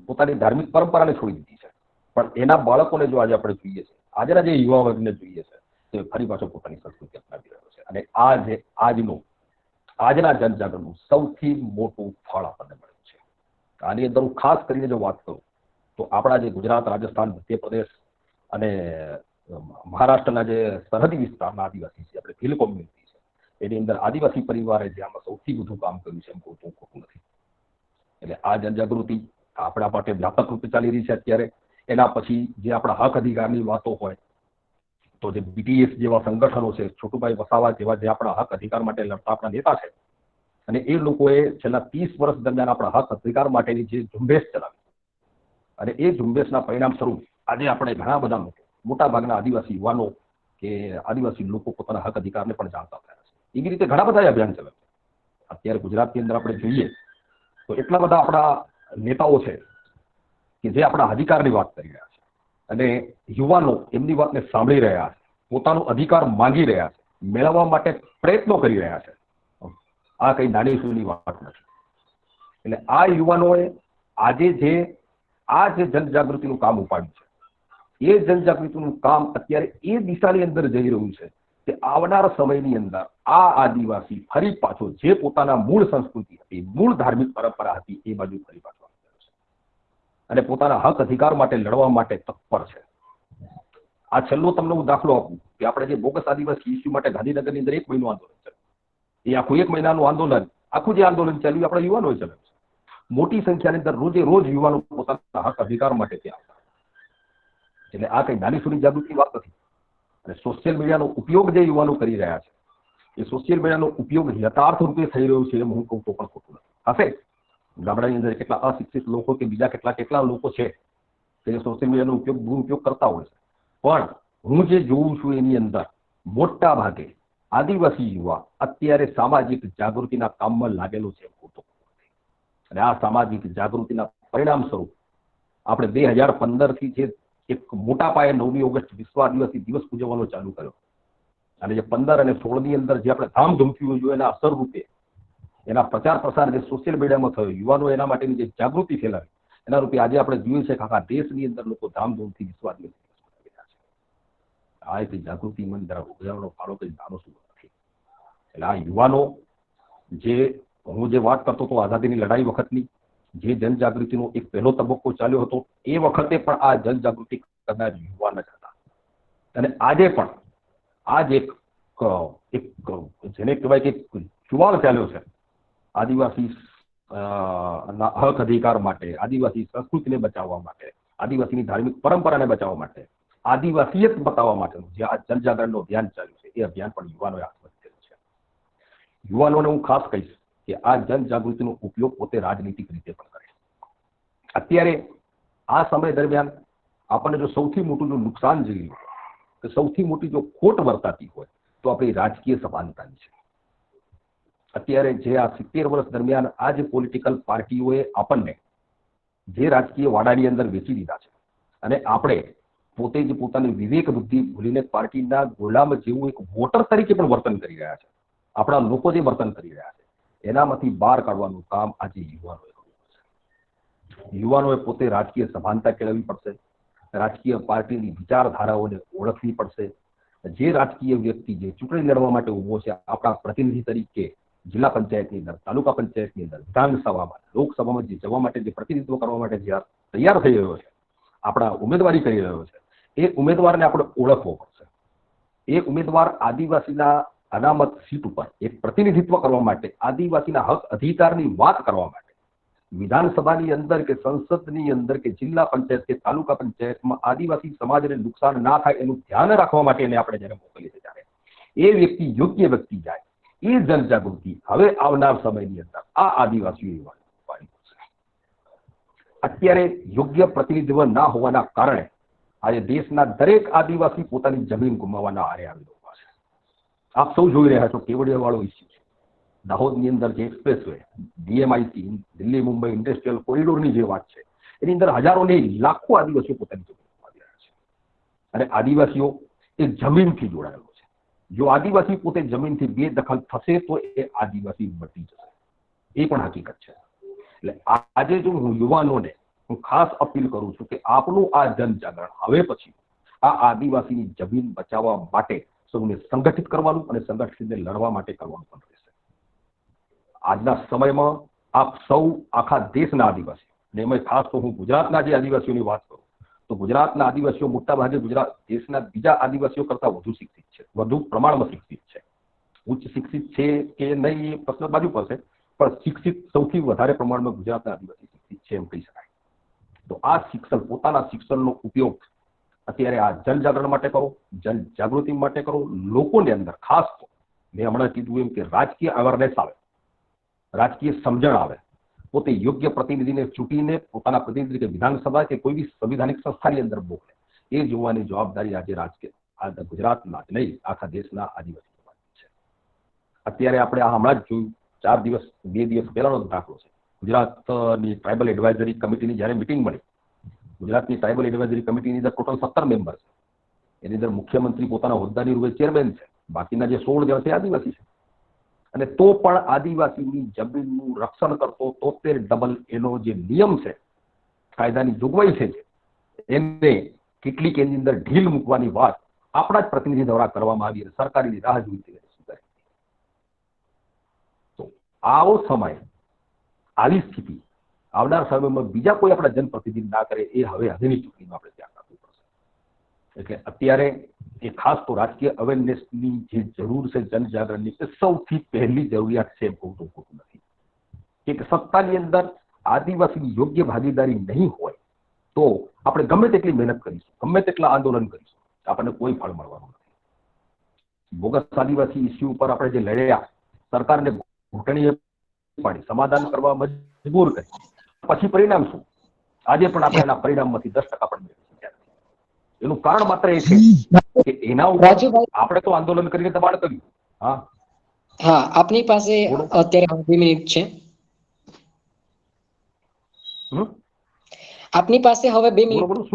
પોતાની ધાર્મિક પરંપરાને છોડી દીધી છે, પણ એના બાળકોને જો આજે આપણે જોઈએ છે, આજના જે યુવા વર્ગને જોઈએ છે, તો ફરી પાછો પોતાની સંસ્કૃતિ અપનાવી રહ્યો છે. અને આજના જનજાગરણનું સૌથી મોટું ફળ આપણને મળ્યું છે. આની અંદર હું ખાસ કરીને જો વાત કરું તો આપણા જે ગુજરાત, રાજસ્થાન, મધ્યપ્રદેશ અને મહારાષ્ટ્રના જે સરહદી વિસ્તારના આદિવાસી છે, આપણે ભીલ કોમ્યુનિટી છે, એની અંદર આદિવાસી પરિવારે જે આમાં સૌથી વધુ કામ કર્યું છે એમ કહું તો ખોટું નથી. એટલે આ જનજાગૃતિ આપણા માટે વ્યાપક રૂપે ચાલી રહી છે અત્યારે. એના પછી જે આપણા હક અધિકારની વાતો હોય તો જે BTS જેવા સંગઠનો છે, છોટુભાઈ વસાવા જેવા જે આપણા હક અધિકાર માટે લડતા આપણા નેતા છે, અને એ લોકોએ છેલ્લા 30 વર્ષ દરમિયાન આપણા હક અધિકાર માટેની જે ઝુંબેશ ચલાવી, અને એ ઝુંબેશના પરિણામ સ્વરૂપ આજે આપણે ઘણા બધા લોકો, મોટા ભાગના આદિવાસી યુવાનો કે આદિવાસી લોકો પોતાના હક અધિકારને પણ જાણતા થયા છે. એવી રીતે ઘણા બધા અભિયાન ચલાવે છે. અત્યારે ગુજરાતની અંદર આપણે જોઈએ તો એટલા બધા આપણા નેતાઓ છે કે જે આપણા અધિકારની વાત કરી રહ્યા છે, અને યુવાનો એમની વાતને સાંભળી રહ્યા છે, પોતાનો અધિકાર માંગી રહ્યા છે, મેળવવા માટે પ્રયત્નો કરી રહ્યા છે. આ કઈ નાની સૂની વાત નથી. એટલે આ યુવાનોએ આજે આ જે જનજાગૃતિનું કામ ઉપાડ્યું છે, એ જનજાગૃતિનું કામ અત્યારે એ દિશાની અંદર જઈ રહ્યું છે કે આવનારા સમયની અંદર આ આદિવાસી ફરી પાછો જે પોતાના મૂળ સંસ્કૃતિ હતી, મૂળ ધાર્મિક પરંપરા હતી, એ બાજુ ફરી પાછો આવી રહ્યો છે અને પોતાના હક અધિકાર માટે લડવા માટે તત્પર છે. આ છેલ્લો તમને હું દાખલો આપું કે આપણે જે બોગસ આદિવાસી ઇસ્યુ માટે ગાંધીનગરની અંદર 1 મહિનો આંદોલન ચાલ્યું. એ આખું 1 મહિનાનું આંદોલન, આખું જે આંદોલન ચાલ્યું આપણા યુવાનોએ ચલાવ્યું છે. મોટી સંખ્યાની અંદર રોજે રોજ યુવાનો પોતાના હક અધિકાર માટે ત્યાં આવતા. એટલે આ કઈ નાની સૂની જાગૃતિની વાત નથી. અને સોશિયલ મીડિયાનો ઉપયોગ જે યુવાનો કરી રહ્યા છે, એ સોશિયલ મીડિયાનો ઉપયોગ યથાર્થ રૂપે થઈ રહ્યો છે એમ હું કહું તો પણ ખોટું નથી. હશે ગામડાની અંદર કેટલા અશિક્ષિત લોકો કે બીજા કેટલા લોકો છે કે જે સોશિયલ મીડિયાનો દુરુપયોગ કરતા હોય છે, પણ હું જે જોઉં છું એની અંદર મોટા ભાગે આદિવાસી યુવા અત્યારે સામાજિક જાગૃતિના કામમાં લાગેલો છે એમ કહું તો. અને આ સામાજિક જાગૃતિના પરિણામ સ્વરૂપ આપણે 2015 થી જે એક મોટા પાયે 9મી ઓગસ્ટ વિશ્વ આદિવાસી દિવસ ઉજવવાનો ચાલુ કર્યો, અને જે 15 અને 16 ની અંદર જે આપણે ધામધૂમથી ઉજવ્યું એના અસર રૂપે એના પ્રચાર પ્રસાર જે સોશિયલ મીડિયામાં થયો, યુવાનો એના માટેની જે જાગૃતિ ફેલાવી, એના રૂપે આજે આપણે જોયું છે કે આખા દેશની અંદર લોકો ધામધૂમથી વિશ્વ આદિવાસી દિવસ મનાવી રહ્યા છે. આ એક જાગૃતિ મન દ્વારા ઉજવવાનો ફાળો કઈ નાનો શું નથી. એટલે આ યુવાનો જે હું જે વાત કરતો હતો આઝાદીની લડાઈ વખતની જે જનજાગૃતિનો એક પહેલો તબક્કો ચાલ્યો હતો, એ વખતે પણ આ જનજાગૃતિ કરનાર યુવાન જ હતા. અને આજે પણ આ જ એક જેને કહેવાય કે જુવાળ ચાલ્યો છે આદિવાસી હક અધિકાર માટે, આદિવાસી સંસ્કૃતિને બચાવવા માટે, આદિવાસીની ધાર્મિક પરંપરાને બચાવવા માટે, આદિવાસીયત બતાવવા માટેનું જે આ જનજાગરણનું અભિયાન ચાલ્યું છે, એ અભિયાન પણ યુવાનોએ હાથમાં લીધેલું છે. યુવાનોને હું ખાસ કહીશ કે આ જનજાગૃતિનો ઉપયોગ પોતે રાજનીતિક રીતે પણ કરે. અત્યારે આ સમય દરમિયાન આપણને જો સૌથી મોટું જો નુકસાન જોયું કે સૌથી મોટી જો ખોટ વર્તાતી હોય તો આપણી રાજકીય સભાનતાની છે. અત્યારે જે આ 70 વર્ષ દરમિયાન આ જે પોલિટિકલ પાર્ટીઓએ આપણને જે રાજકીય વાડાની અંદર વેચી દીધા છે, અને આપણે પોતે જ પોતાની વિવેક બુદ્ધિ ભૂલીને પાર્ટીના ગુલામ જેવું એક વોટર તરીકે પણ વર્તન કરી રહ્યા છે. આપણા લોકો જે વર્તન કરી રહ્યા છે એનામાંથી બહાર કાઢવાનું કામ આજે યુવાનોએ કરવું પડશે. યુવાનોએ પોતે રાજકીય સભાનતા કેળવવી પડશે, રાજકીય પાર્ટીની વિચારધારાઓને ઓળખવી પડશે. જે રાજકીય વ્યક્તિ જે ચૂંટણી લડવા માટે ઉભો છે, આપણા પ્રતિનિધિ તરીકે જિલ્લા પંચાયતની અંદર, તાલુકા પંચાયતની અંદર, વિધાનસભામાં, લોકસભામાં જે જવા માટે, જે પ્રતિનિધિત્વ કરવા માટે જે તૈયાર થઈ રહ્યો છે, આપણા ઉમેદવારી કરી રહ્યો છે, એ ઉમેદવારને આપણે ઓળખવો પડશે. એ ઉમેદવાર આદિવાસીના અનામત સીટ ઉપર એક પ્રતિનિધિત્વ કરવા માટે, આદિવાસીના હક અધિકારની વાત કરવા માટે વિધાનસભાની અંદર કે સંસદની અંદર કે જિલ્લા પંચાયત કે તાલુકા પંચાયતમાં આદિવાસી સમાજને નુકસાન ના થાય એનું ધ્યાન રાખવા માટે એને આપણે જયારે મોકલીએ છીએ, ત્યારે એ વ્યક્તિ યોગ્ય વ્યક્તિ જાય. એ જનજાગૃતિ હવે આવનાર સમયની અંદર આ આદિવાસીઓ અત્યારે યોગ્ય પ્રતિનિધિત્વ ના હોવાના કારણે આજે દેશના દરેક આદિવાસી પોતાની જમીન ગુમાવવાના આરે આવી રહ્યા છે. આપ સૌ જોઈ રહ્યા છો કેવડિયા વાળો ઇસ્યુ છે. દાહોદની અંદર જે expressway, DMIC, Delhi Mumbai industrial કોરિડોરની જે વાત છે, એની અંદર હજારો નહીં લાખો આદિવાસીઓ પોતાની જમીન ગુમાવી રહ્યા છે. અને આદિવાસીઓ એ જમીનથી જોડાયેલો છે. જો આદિવાસી પોતે જમીનથી બેદખલ થશે તો એ આદિવાસી મટી જશે, એ પણ હકીકત છે. એટલે આજે જો હું યુવાનોને હું ખાસ અપીલ કરું છું કે આપનું આ જનજાગરણ હવે પછી આ આદિવાસીની જમીન બચાવવા માટે સૌને સંગઠિત કરવાનું અને સંગઠિતને લડવા માટે કરવાનું પણ રહેશે. આજના સમયમાં આપ સૌ આખા દેશના આદિવાસીઓ, અને એમાં ખાસ તો હું ગુજરાતના જે આદિવાસીઓની વાત કરું તો ગુજરાતના આદિવાસીઓ મોટા ભાગે ગુજરાત દેશના બીજા આદિવાસીઓ કરતા વધુ શિક્ષિત છે, વધુ પ્રમાણમાં શિક્ષિત છે. ઉચ્ચ શિક્ષિત છે કે નહીં એ પ્રશ્ન બાજુ પર છે, પણ શિક્ષિત સૌથી વધારે પ્રમાણમાં ગુજરાતના આદિવાસી શિક્ષિત છે એમ કહી શકાય. તો આ શિક્ષણ, પોતાના શિક્ષણનો ઉપયોગ અત્યારે આ જનજાગરણ માટે કરો, જન જાગૃતિ માટે કરો. લોકોની અંદર ખાસ તો મેં હમણાં કીધું એમ કે રાજકીય અવેરનેસ આવે, રાજકીય સમજણ આવે, પોતે યોગ્ય પ્રતિનિધિને ચૂંટીને પોતાના પ્રતિનિધિ કે વિધાનસભા કે કોઈ બી સંવિધાનિક સંસ્થાની અંદર મોકલે, એ જોવાની જવાબદારી આજે રાજકીય ગુજરાતના જ નહીં આખા દેશના આદિવાસી સમાજની છે. અત્યારે આપણે આ હમણાં જ જોયું, 2 દિવસ પહેલાનો દાખલો છે. ગુજરાતની ટ્રાઇબલ એડવાઇઝરી કમિટીની જ્યારે મિટિંગ મળી, ગુજરાતની ટ્રાઇબલ એડવાઇઝરી કમિટીની અંદર ટોટલ 17 મેમ્બર છે. એની અંદર મુખ્યમંત્રી પોતાના હોદ્દાની રૂપે ચેરમેન છે, બાકીના જે 16 જણ છે આદિવાસી છે. અને તો પણ આદિવાસીની જમીનનું રક્ષણ કરતો 73 એનો જે નિયમ છે, કાયદાની જોગવાઈ છે, એને કેટલીક એની અંદર ઢીલ મૂકવાની વાત આપણા જ પ્રતિનિધિ દ્વારા કરવામાં આવી અને સરકારની રાહ જોઈતી હતી. તો આવો સમય, આવી સ્થિતિ આવનાર સમયમાં બીજા કોઈ આપણા જનપ્રતિનિધિ ના કરે, એ હવે હવેની ચૂંટણીમાં આપણે ધ્યાન રાખવું પડશે. એટલે અત્યારે એ ખાસ તો રાજકીય અવેરનેસની જે જરૂર છે, જનજાગરણની, એ સૌથી પહેલી જરૂરિયાત છે. ખોટું નથી કે સત્તાની અંદર આદિવાસીની યોગ્ય ભાગીદારી નહીં હોય તો આપણે ગમે તેટલી મહેનત કરીશું, ગમે તેટલા આંદોલન કરીશું, આપણને કોઈ ફળ મળવાનું નથી. બોગસ આદિવાસી ઇસ્યુ ઉપર આપણે જે લડ્યા, સરકારને ઘૂંટણીએ પાડી, સમાધાન કરવા મજબૂર કરી, પછી પરિણામ શું? આજે પણ આપણે એના પરિણામમાંથી 10% પણ મેળવી શક્યા નથી. એનું કારણ માત્ર એ છે કે એના ઉપર આપણે તો આંદોલન કરીને દબાણ કર્યું. હા, આપની પાસે અત્યારે 2 મિનિટ છે. આપની પાસે હવે 2 મિનિટ.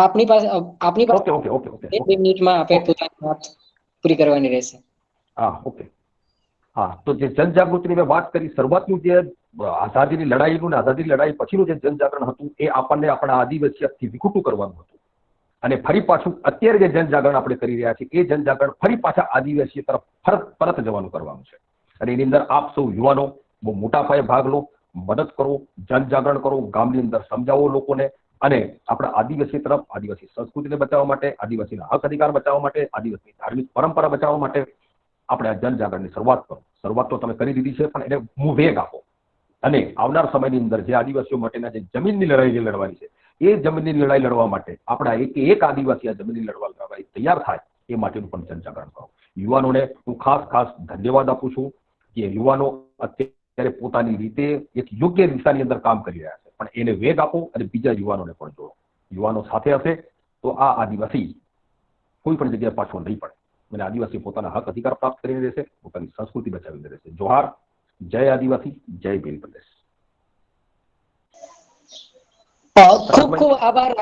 આપની પાસે 2 મિનિટમાં આપણે પોતાની વાત પૂરી કરવાની રહેશે. હા, ઓકે. હા, તો જે જનજાગૃતિની મેં વાત કરી, શરૂઆતનું જે આઝાદીની લડાઈનું ને આઝાદીની લડાઈ પછીનું જે જનજાગરણ હતું, એ આપણને આપણા આદિવાસીથી વિખૂટું કરવાનું હતું. અને ફરી પાછું અત્યારે જે જનજાગરણ આપણે કરી રહ્યા છીએ, એ જનજાગરણ ફરી પાછા આદિવાસી તરફ પરત જવાનું કરવાનું છે. અને એની અંદર આપ સૌ યુવાનો બહુ મોટા પાયે ભાગ લો, મદદ કરો, જનજાગરણ કરો, ગામની અંદર સમજાવો લોકોને, અને આપણા આદિવાસી તરફ, આદિવાસી સંસ્કૃતિને બચાવવા માટે, આદિવાસીના હક અધિકાર બચાવવા માટે, આદિવાસી ધાર્મિક પરંપરા બચાવવા માટે આપણે આ જનજાગરણની શરૂઆત કરો. શરૂઆત તો તમે કરી દીધી છે, પણ એને વેગ આપો. અને આવનાર સમયની અંદર જે આદિવાસીઓ માટેના જે જમીનની લડાઈ લડવાની છે, એ જમીનની લડાઈ લડવા માટે આપણા એક આદિવાસી આ જમીનની લડવા તૈયાર થાય, એ માટેનું પણ જનજાગરણ કરો. યુવાનોને હું ખાસ ધન્યવાદ આપું છું કે યુવાનો અત્યારે પોતાની રીતે એક યોગ્ય દિશાની અંદર કામ કરી રહ્યા છે, પણ એને વેગ આપો અને બીજા યુવાનોને પણ જોડો. યુવાનો સાથે હશે તો આ આદિવાસી કોઈ પણ જગ્યાએ પાછો નહીં પડે અને આદિવાસી પોતાના હક અધિકાર પ્રાપ્ત કરીને રહેશે, પોતાની સંસ્કૃતિ બચાવીને રહેશે. જોહાર, જય આદિવાસી, જય ભીલ પ્રદેશ. ખૂબ ખૂબ આભાર.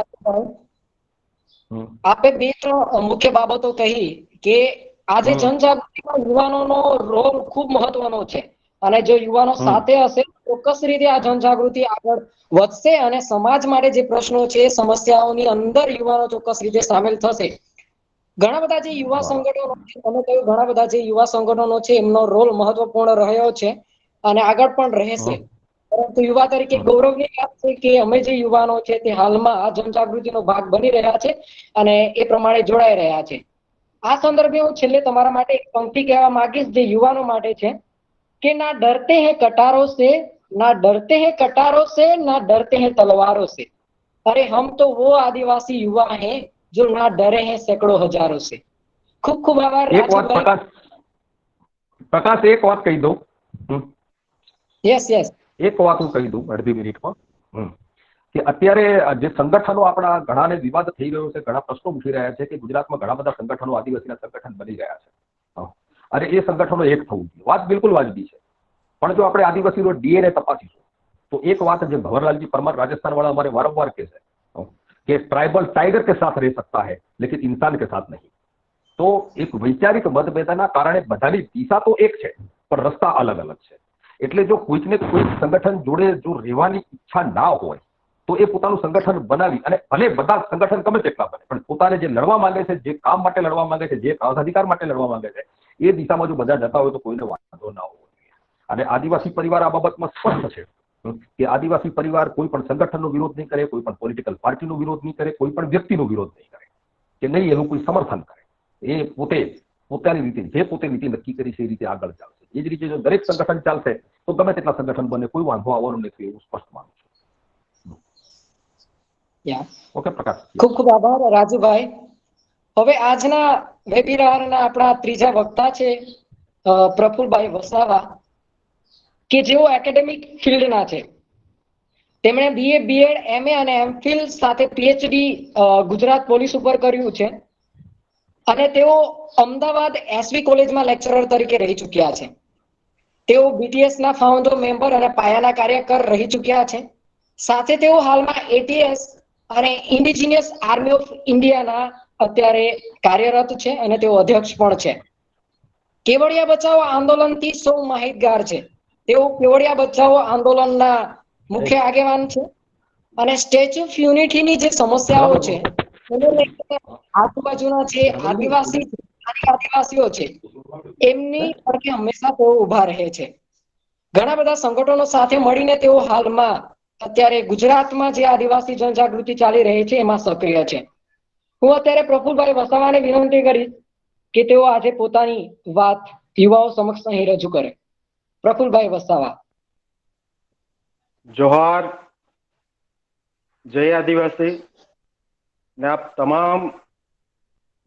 આપે 2-3 મુખ્ય બાબતો કહી કે આજે જનજાગૃતિમાં યુવાનોનો રોલ ખૂબ મહત્વનો છે, અને જો યુવાનો સાથે હશે ચોક્કસ રીતે આ જનજાગૃતિ આગળ વધશે અને સમાજ માટે જે પ્રશ્નો છે, સમસ્યાઓની અંદર યુવાનો ચોક્કસ રીતે સામેલ થશે. ઘણા બધા જે યુવા સંગઠનો છે, તમે કહ્યું ઘણા બધા જે યુવા સંગઠનો છે, એમનો રોલ મહત્વપૂર્ણ રહ્યો છે અને આગળ પણ રહેશે. પરંતુ યુવા તરીકે ગૌરવની વાત છે કે અમે જે યુવાનો છે તે હાલમાં આ જનજાગૃતિનો ભાગ બની રહ્યા છે અને એ પ્રમાણે જોડાઈ રહ્યા છે. આ સંદર્ભે હું છેલ્લે તમારા માટે એક પંક્તિ કહેવા માંગીશ જે યુવાનો માટે છે કે ના ડરતે હૈ કટારો સે, ના ડરતે હૈ કટારો સે, ના ડરતે હૈ તલવારો સે. અરે હમ તો वो आदिवासी युवा हैं जो ना डरे हैं सैकड़ों हजारों से. खूब खूब आभार. પ્રકાશ એક વાત કહી દઉં. યસ એક વાત હું કહી દઉં 2.5 મિનિટમાં કે અત્યારે જે સંગઠનો આપણા ઘણાને વિવાદ થઈ રહ્યો છે, ઘણા પ્રશ્નો ઉઠી રહ્યા છે કે ગુજરાતમાં ઘણા બધા સંગઠનો આદિવાસીના સંગઠન બની રહ્યા છે. અને એ સંગઠનો એક થવું જોઈએ. વાત બિલકુલ વાજબી છે. પણ જો આપણે આદિવાસીનો ડીએનએ તપાસીશું तो एक बात जो भंवर जी परमार राजस्थान वाला हमारे वारंवार कहते हैं कि ट्राइबल टाइगर के साथ रह सकता है लेकिन इंसान के साथ नहीं. तो एक वैचारिक मतभेदना कारणे बधानी दिशा तो एक है पर रस्ता अलग अलग है. એટલે જો કોઈકને કોઈ સંગઠન જોડે જો રહેવાની ઈચ્છા ના હોય તો એ પોતાનું સંગઠન બનાવી અને ભલે બધા સંગઠન ગમે તેટલા બને પણ પોતાને જે લડવા માંગે છે, જે કામ માટે લડવા માંગે છે, જે અધિકાર માટે લડવા માંગે છે એ દિશામાં જો બધા જતા હોય તો કોઈને વાંધો ના હોવો જોઈએ. અને આદિવાસી પરિવાર આ બાબતમાં સ્પષ્ટ છે કે આદિવાસી પરિવાર કોઈ પણ સંગઠનનો વિરોધ નહીં કરે, કોઈ પણ પોલિટિકલ પાર્ટીનો વિરોધ નહીં કરે, કોઈ પણ વ્યક્તિનો વિરોધ નહીં કરે કે નહીં એનું કોઈ સમર્થન કરે. એ પોતે પોતાની રીતે જે પોતે નીતિ નક્કી કરી છે એ રીતે આગળ ચાલશે. એ જ રીતે જો દરેક સંગઠન ચાલશે તો ગમે તેટલા સંગઠન બને કોઈ વાંધો આવવાનો નથી એવું સ્પષ્ટ માનું છું. ઓકે પ્રકાશ, ખૂબ ખૂબ આભાર રાજુભાઈ. હવે આજના વેબિનારના આપણા ત્રીજા વક્તા છે પ્રફુલભાઈ વસાવા કે જેઓ એકેડેમિક ફિલ્ડના છે. તેમણે બીએ, બીએડ, એમએ અને એમફિલ સાથે પીએચડી ગુજરાત પોલીસ ઉપર કર્યું છે અને તેઓ અમદાવાદ એસવી કોલેજમાં લેક્ચરર તરીકે રહી ચૂક્યા છે. તેઓ બીટીએસના ફાઉન્ડર મેમ્બર અને પાયાના કાર્યકર રહી ચૂક્યા છે. સાથે તેઓ હાલમાં એટીએસ અને ઇન્ડિજિનિયસ આર્મી ઓફ ઇન્ડિયાના અત્યારે કાર્યરત છે અને તેઓ અધ્યક્ષ પણ છે. કેવડિયા બચાવો આંદોલનથી સૌ માહિતગાર છે. તેઓ કેવડિયા બચાવો આંદોલનના મુખ્ય આગેવાન છે અને સ્ટેચ્યુ ઓફ યુનિટીની જે સમસ્યાઓ છે એને લઈને આજુબાજુના જે આદિવાસીઓ છે એમની પડખે હંમેશા તેઓ ઉભા રહે છે. ઘણા બધા સંગઠનો સાથે મળીને તેઓ હાલમાં અત્યારે ગુજરાતમાં જે આદિવાસી જનજાગૃતિ ચાલી રહી છે એમાં સક્રિય છે. હું અત્યારે પ્રફુલભાઈ વસાવાને વિનંતી કરીશ કે તેઓ આજે પોતાની વાત યુવાઓ સમક્ષ અહીં રજૂ કરે. પ્રફુલભાઈ વસાવા. જોહાર, જય આદિવાસી. ને આપ તમામ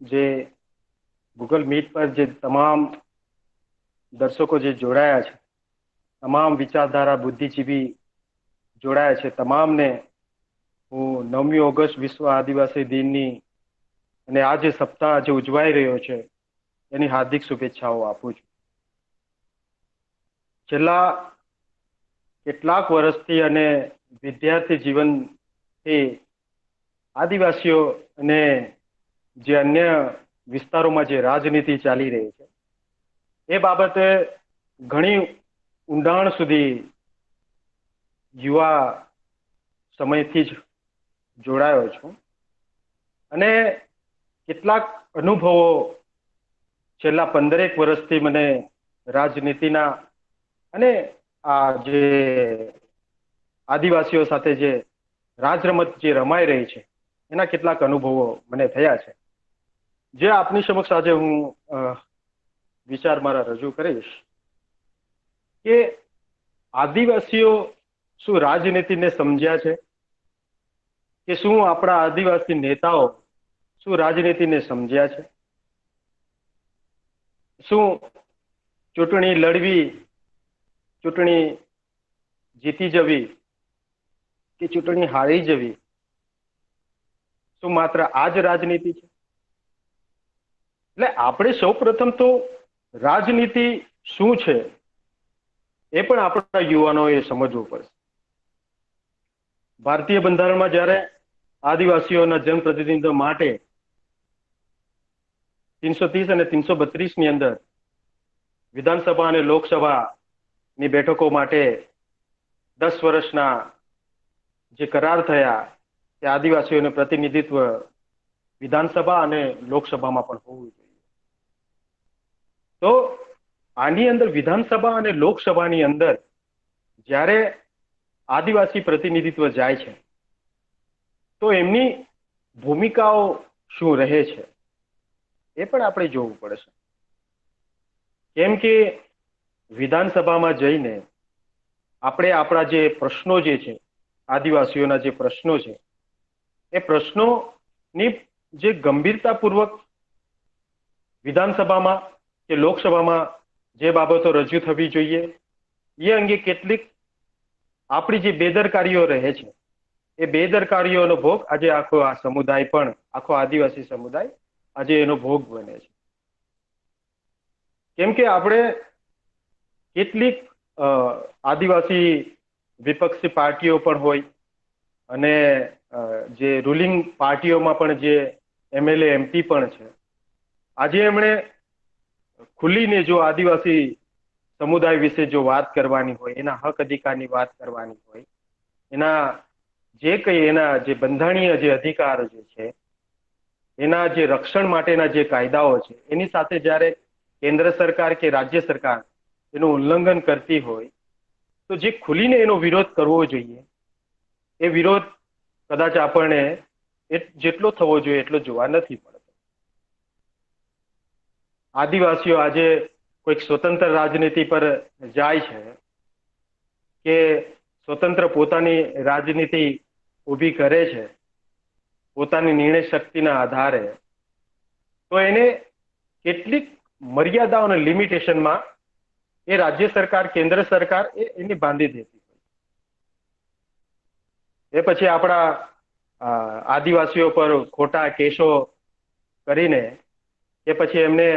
જે ગૂગલ મીટ પર જે તમામ દર્શકો જે જોડાયા છે, તમામ વિચારધારા બુદ્ધિજીવી જોડાયા છે, તમામને હું 9મી ઓગસ્ટ વિશ્વ આદિવાસી દિનની અને આ જે સપ્તાહ જે ઉજવાઈ રહ્યો છે એની હાર્દિક શુભેચ્છાઓ આપું છું. છેલ્લા કેટલાક વર્ષથી અને વિદ્યાર્થી જીવનથી આદિવાસીઓ અને જે અન્ય વિસ્તારોમાં જે રાજનીતિ ચાલી રહી છે એ બાબતે ઘણી ઊંડાણ સુધી યુવા સમયથી જ જોડાયો છું અને કેટલાક અનુભવો છેલ્લા 15 વર્ષથી મને રાજનીતિના અને આ જે આદિવાસીઓ સાથે જે રાજરમત જે રમાઈ રહી છે એના કેટલાક અનુભવો મને થયા છે, જે આપની સમક્ષ આજે હું વિચાર મારા રજૂ કરીશ કે આદિવાસીઓ શું રાજનીતિને સમજ્યા છે કે શું આપણા આદિવાસી નેતાઓ શું રાજનીતિને સમજ્યા છે? શું ચૂંટણી લડવી, ચૂંટણી જીતી જવી કે ચૂંટણી હારી જવી શું માત્ર આ જ રાજનીતિ છે? એટલે આપણે સૌ પ્રથમ તો રાજનીતિ શું છે એ પણ આપણા યુવાનોએ સમજવું પડશે. ભારતીય બંધારણમાં જ્યારે આદિવાસીઓના જનપ્રતિનિધિત્વ માટે 330 અને 332 ની અંદર વિધાનસભા અને લોકસભાની બેઠકો માટે 10 વર્ષના જે કરાર થયા તે આદિવાસીઓને પ્રતિનિધિત્વ વિધાનસભા અને લોકસભામાં પણ હોવું જોઈએ. તો આની અંદર વિધાનસભા અને લોકસભાની અંદર જ્યારે આદિવાસી પ્રતિનિધિત્વ જાય છે તો એમની ભૂમિકાઓ શું રહે છે એ પણ આપણે જોવું પડશે. કેમ કે વિધાનસભામાં જઈને આપણે આપણા જે પ્રશ્નો જે છે, આદિવાસીઓના જે પ્રશ્નો છે એ પ્રશ્નોની જે ગંભીરતાપૂર્વક વિધાનસભામાં કે લોકસભામાં જે બાબતો રજૂ થવી જોઈએ એ અંગે કેટલીક આપણી જે બેદરકારીઓ રહે છે એ બેદરકારીઓનો ભોગ આજે આખો આ સમુદાય પણ, આખો આદિવાસી સમુદાય આજે એનો ભોગ બને છે. કેમ કે આપણે કેટલીક આદિવાસી વિપક્ષી પાર્ટીઓ પણ હોય અને જે રૂલિંગ પાર્ટીઓમાં પણ જે MLA MP પણ છે. આજે એમણે ખુલીને જો આદિવાસી સમુદાય વિશે જો વાત કરવાની હોય, એના હક અધિકારની વાત કરવાની હોય, એના જે કંઈ એના જે બંધારણીય જે અધિકાર જે છે, એના જે રક્ષણ માટેના જે કાયદાઓ છે, એની સાથે જ્યારે કેન્દ્ર સરકાર કે રાજ્ય સરકાર એનું ઉલ્લંઘન કરતી હોય તો જે ખુલીને એનો વિરોધ કરવો જોઈએ, એ વિરોધ કદાચ આપણને જેટલો થવો જોઈએ એટલો જોવા નથી મળતો. આદિવાસીઓ આજે કોઈક સ્વતંત્ર રાજનીતિ પર જાય છે કે સ્વતંત્ર પોતાની રાજનીતિ ઊભી કરે છે પોતાની નિર્ણય શક્તિના આધારે, તો એને કેટલીક મર્યાદાઓ અને લિમિટેશનમાં એ રાજ્ય સરકાર, કેન્દ્ર સરકાર એને બાંધી દેતી હોય. એ પછી આપણા આદિવાસીઓ પર ખોટા કેસો કરીને કે પછી એમને